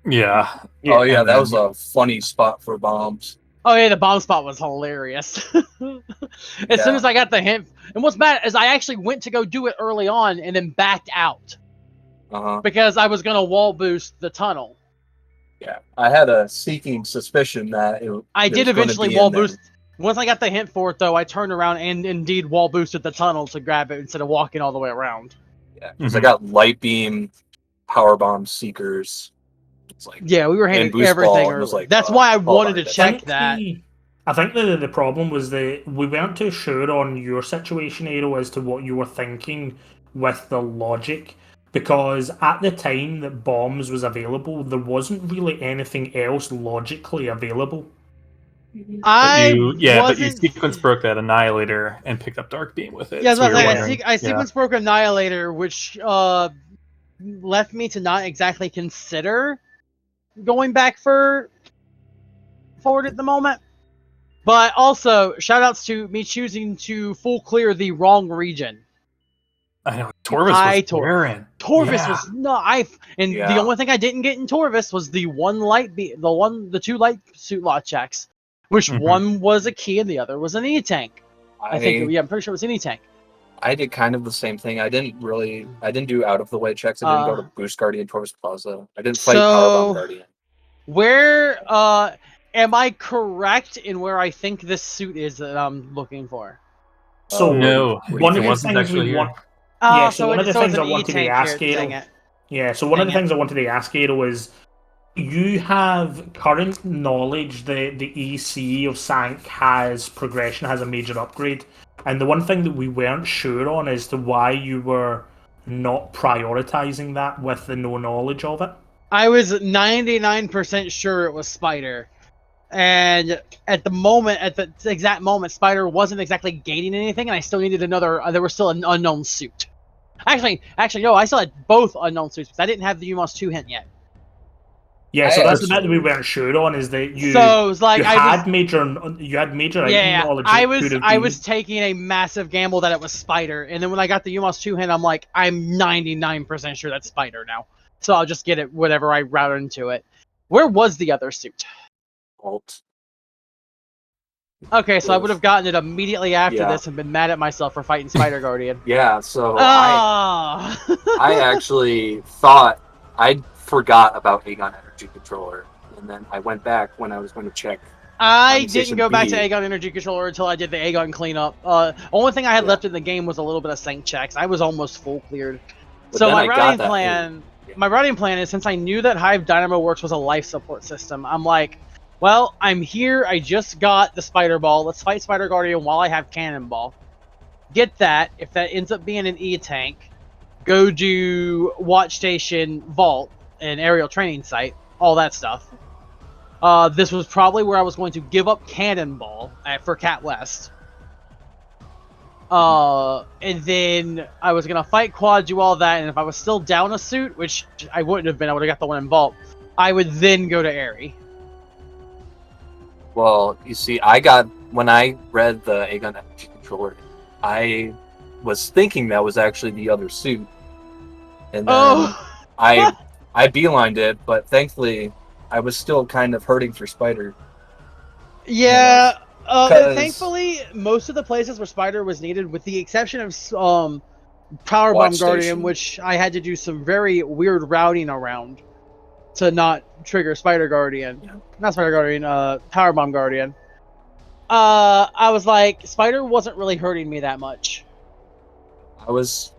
Yeah. Oh yeah, and that then- was a funny spot for bombs. Oh yeah, the bomb spot was hilarious. As soon as I got the hint, and what's bad is I actually went to go do it early on and then backed out because I was gonna wall boost the tunnel. Yeah, I had a seeking suspicion that I it did was gonna eventually be wall in there. boost. Once I got the hint for it, though, I turned around and indeed wall boosted the tunnel to grab it instead of walking all the way around. Yeah, because I got light beam, power bomb, seekers. It's like Yeah, we were and hitting boost everything ball, and early. was like, That's why I oh wanted my to God. check that. I think the problem was that we weren't too sure on your situation, Aero, as to what you were thinking with the logic. Because at the time that bombs was available, there wasn't really anything else logically available. I But you wasn't. sequence broke that Annihilator and picked up Dark Beam with it. Yeah, I was so about we to were say, wondering- I sequence broke Annihilator, which left me to not exactly consider going back forward at the moment. But also, shoutouts to me choosing to full clear the wrong region. I know Torvis was wearing. Torvis was no, the Yeah. only thing I didn't get in Torvis was the the two light suit lot checks, which Mhm. one was a key and the other was an E-tank. I think, I yeah, I'm pretty sure it was an E-tank. did kind of the same thing. I didn't do out of the way checks. I didn't go to Boost Guardian, Torvis Plaza. I didn't fight Powerbomb Guardian. Where am I correct in where I think this suit is that I'm looking for? So No, one of it the wasn't things actually we here. want. Yeah, so one of the it's things I an wanted to E-tank ask here, Aero. dang it. Yeah, so one of the Dang it. things I wanted to ask Aero is, you have current knowledge that the EC of Sank has progression, has a major upgrade, and the one thing that we weren't sure on is to why you were not prioritizing that with the no knowledge of it. I was 99% sure it was Spider. And at the exact moment, Spider wasn't exactly gaining anything, and I still needed another. There was still an unknown suit. Actually, no, I still had both unknown suits because I didn't have the UMOS 2 hint yet. Yeah, so that's the bit that we weren't sure on, is that you So it was like you had major item knowledge. I was taking a massive gamble that it was Spider, and then when I got the UMOS 2 hint, I'm like, I'm 99% sure that's Spider now. So I'll just get it whatever I route into it. Where was the other suit? Alt. Okay, so I would have gotten it immediately after this and been mad at myself for fighting Spider Guardian. Yeah, so I actually thought I forgot about Aegon Energy Controller, and then I went back when I was going to check. I didn't go back to Aegon Energy Controller until I did the Aegon cleanup. Only thing I had left in the game was a little bit of sync checks. I was almost full cleared. But so then my I got routing that plan, my routing plan is, since I knew that Hive Dynamo Works was a life support system, I'm like, well, I'm here. I just got the Spider Ball. Let's fight Spider Guardian while I have Cannonball. Get that. If that ends up being an E-Tank, go do Watch Station Vault, an aerial training site, all that stuff. This was probably where I was going to give up Cannonball for Cat West. And then I was going to fight Quad, do all that, and if I was still down a suit, which I wouldn't have been, I would have got the one in Vault, I would then go to Airy. Well, you see, when I read the Aegon Energy Controller, I was thinking that was actually the other suit. And then I beelined it, but thankfully I was still kind of hurting for Spider. Yeah, thankfully most of the places where Spider was needed, with the exception of Powerbomb Guardian, which I had to do some very weird routing around to not trigger Spider Guardian. Yeah. Not Spider Guardian, Powerbomb Guardian. I was like, Spider wasn't really hurting me that much. I was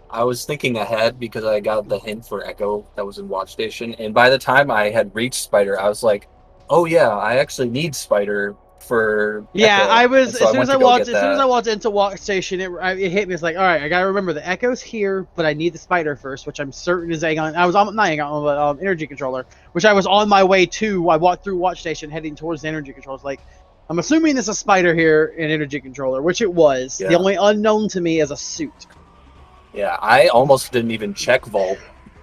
thinking ahead because I got the hint for Echo that was in Watch Station, and by the time I had reached Spider, I was like, oh yeah, I actually need Spider for yeah, Echo. I was so as soon as I walked into Watch Station, it hit me. It's like, all right, I gotta remember the Echo's here, but I need the Spider first, which I'm certain is Aegon. I was on not Aegon, but Energy Controller, which I was on my way to. I walked through Watch Station heading towards the Energy Controller. It's like, I'm assuming there's a Spider here in Energy Controller, which it was. Yeah. The only unknown to me is a suit. Yeah, I almost didn't even check Vault.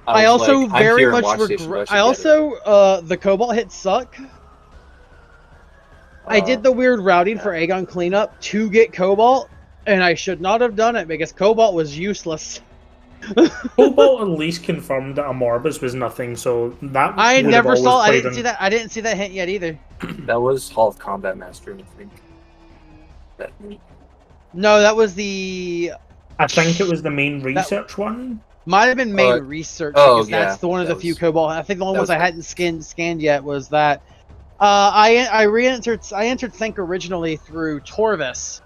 I also like, very much regret. I also the Cobalt hits suck. I did the weird routing for Aegon cleanup to get Cobalt, and I should not have done it because Cobalt was useless. Cobalt at least confirmed that Amorbus was nothing, so that I never saw. I didn't see that. I didn't see that hint yet either. That was Hall of Combat Mastering, I think. No, that was the. I think it was the main research one. Might have been main research because that's the one of the few Cobalt. I think the only ones I hadn't scanned yet was that. I entered Think originally through Torvis,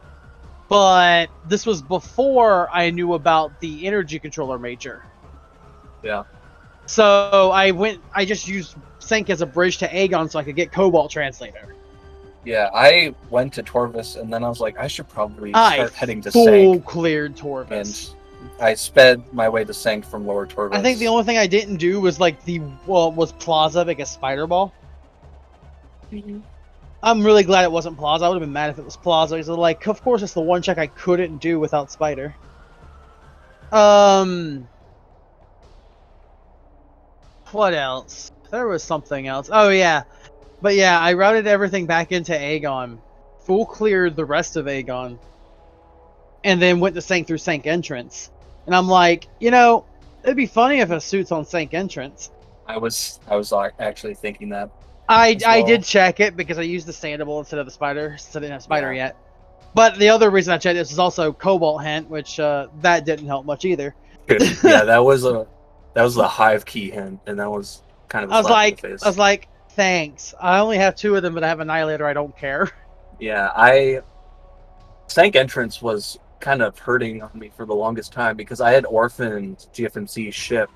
but this was before I knew about the Energy Controller Major. Yeah. So I just used Sync as a bridge to Aegon so I could get Cobalt Translator. Yeah, I went to Torvis and then I was like, I should probably start heading to Sync. Full cleared Torvis. And I sped my way to Sync from Lower Torvis. I think the only thing I didn't do was was Plaza because Spider Ball. Mm-hmm. I'm really glad it wasn't Plaza. I would have been mad if it was Plaza. Because like, of course, it's the one check I couldn't do without Spider. What else? There was something else. Oh yeah, but yeah, I routed everything back into Aegon, full cleared the rest of Aegon, and then went to Sync through Sync entrance. And I'm like, it'd be funny if a suit's on Sync entrance. I was actually thinking that. I did check it because I used the Sandable instead of the Spider, since I didn't have Spider yet. But the other reason I checked this is also Cobalt hint, which that didn't help much either. Yeah, that was the Hive key hint, and that was kind of a slap in the face. I was like, thanks. I only have 2 of them, but I have Annihilator. I don't care. Yeah, Sync entrance was kind of hurting on me for the longest time because I had orphaned GFMC's ship.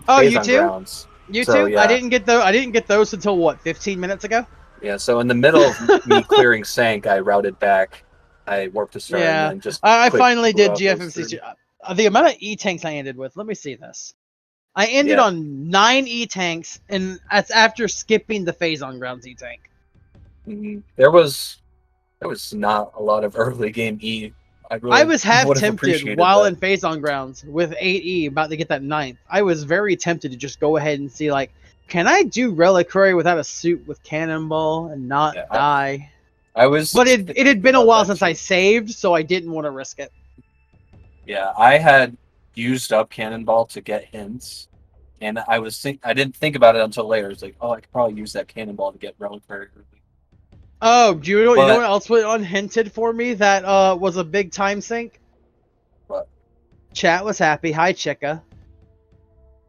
Oh, you too? Grounds. You So, too? yeah. I didn't get those until what, 15 minutes ago? Yeah, so in the middle of me clearing Sank, I routed back. I warped to start and Yeah, then just I quick finally blew did out those GFMC. three. The amount of E-tanks I ended with, let me see this. I ended Yeah. on 9 E-tanks, and that's after skipping the phase on grounds E-tank. There was not a lot of early game E. I really I was half would have tempted appreciated while that. in phase on grounds with 8E about to get that 9th. I was very tempted to just go ahead and see, like, can I do Reliquary without a suit with Cannonball and not Yeah, die? I was. But it had been a about while that since too. I saved, so I didn't want to risk it. Yeah, I had used up Cannonball to get hints, and I didn't think about it until later. It's like, oh, I could probably use that Cannonball to get Reliquary early. Oh, you know But- what else went unhinted for me that was a big time sink? What? Chat was happy. Hi, Chica.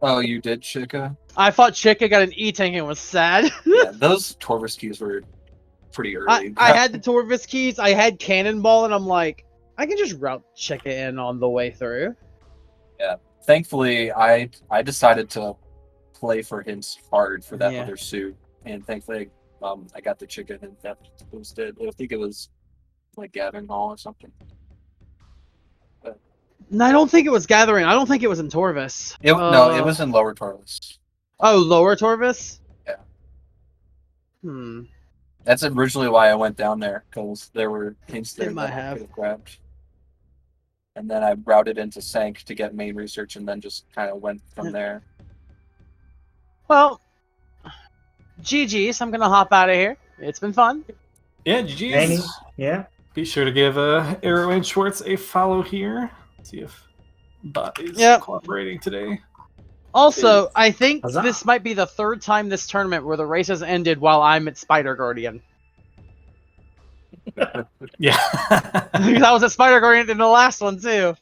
Oh, you did, Chica? I thought Chica got an E-tank and was sad. Yeah, those Torvus keys were pretty early. I had the Torvis keys, I had Cannonball, and I'm like, I can just route Chica in on the way through. Yeah. Thankfully, I decided to play for hints hard for that Yeah. other suit, and thankfully, I got the chicken hint that boosted. I think it was like Gathering Hall or something. No, I don't think it was Gathering. I don't think it was in Torvis. No, it was in Lower Torvus. Oh, Lower Torvis? Yeah. Hmm. That's originally why I went down there, because there were hints there It might that I have. could have grabbed. And then I routed into Sank to get main research, and then just kind of went from there. Well, GG's. I'm gonna hop out of here. It's been fun. Yeah, Any? GG's. Yeah. Be sure to give Arrow and Schwartz a follow here. See if Bot is Yep. cooperating today. Also, I think Huzzah. this might be the third time this tournament where the race has ended while I'm at Spider Guardian. Yeah. Because I was at Spider Guardian in the last one too.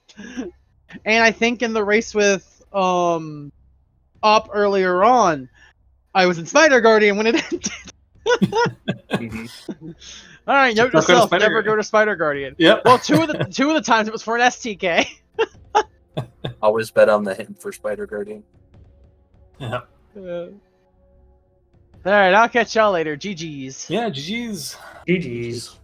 And I think in the race with Up earlier on, I was in Spider Guardian when it ended. Mhm. All right, note to Don't go to self: Spider never Guardian. go to Spider Guardian. Yep. Well, two of the times it was for an STK. Always bet on the hint for Spider Guardian. Yeah. All right, I'll catch y'all later. GG's. Yeah, GG's. GG's.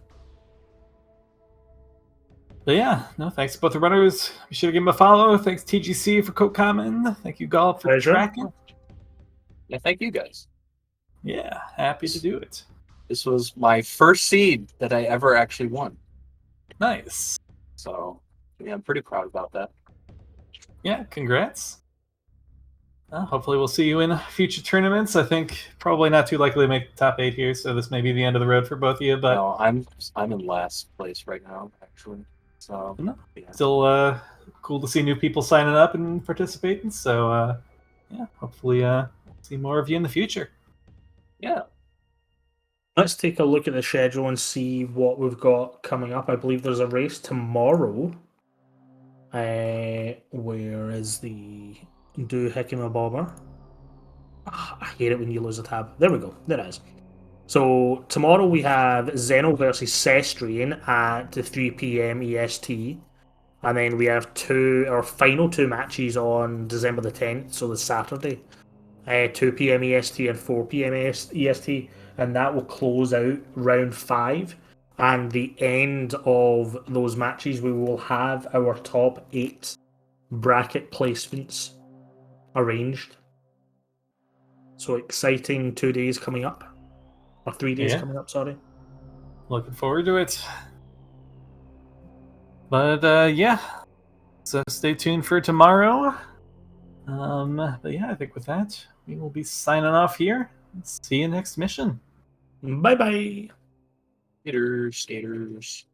But yeah, no, thanks to both the runners. Be sure to give them a follow. Thanks TGC for Code Common. Thank you, Gall, for Pleasure. tracking. Yeah, thank you guys. Yeah, happy to do it. This was my first seed that I ever actually won. Nice. So, yeah, I'm pretty proud about that. Yeah, congrats. Hopefully we'll see you in future tournaments. I think probably not too likely to make the top 8 here, so this may be the end of the road for both of you, but No, I'm in last place right now, actually. So, No. yeah. still cool to see new people signing up and participating. So yeah, hopefully see more of you in the future. Yeah. Let's take a look at the schedule and see what we've got coming up. I believe there's a race tomorrow. Where is the doohickey bobber? I hate it when you lose a tab. There we go. There it is. So tomorrow we have Zeno versus Sestrian at 3 p.m. EST. And then we have our final 2 matches on December the 10th, so the Saturday. 2 p.m. EST and 4 p.m. EST. And that will close out round 5. And the end of those matches, we will have our top 8 bracket placements arranged. So exciting 2 days coming up. Or 3 days Yeah. coming up, sorry. Looking forward to it. But yeah, so stay tuned for tomorrow. But yeah, I think with that, we will be signing off here. See you next mission. Bye-bye. Skaters.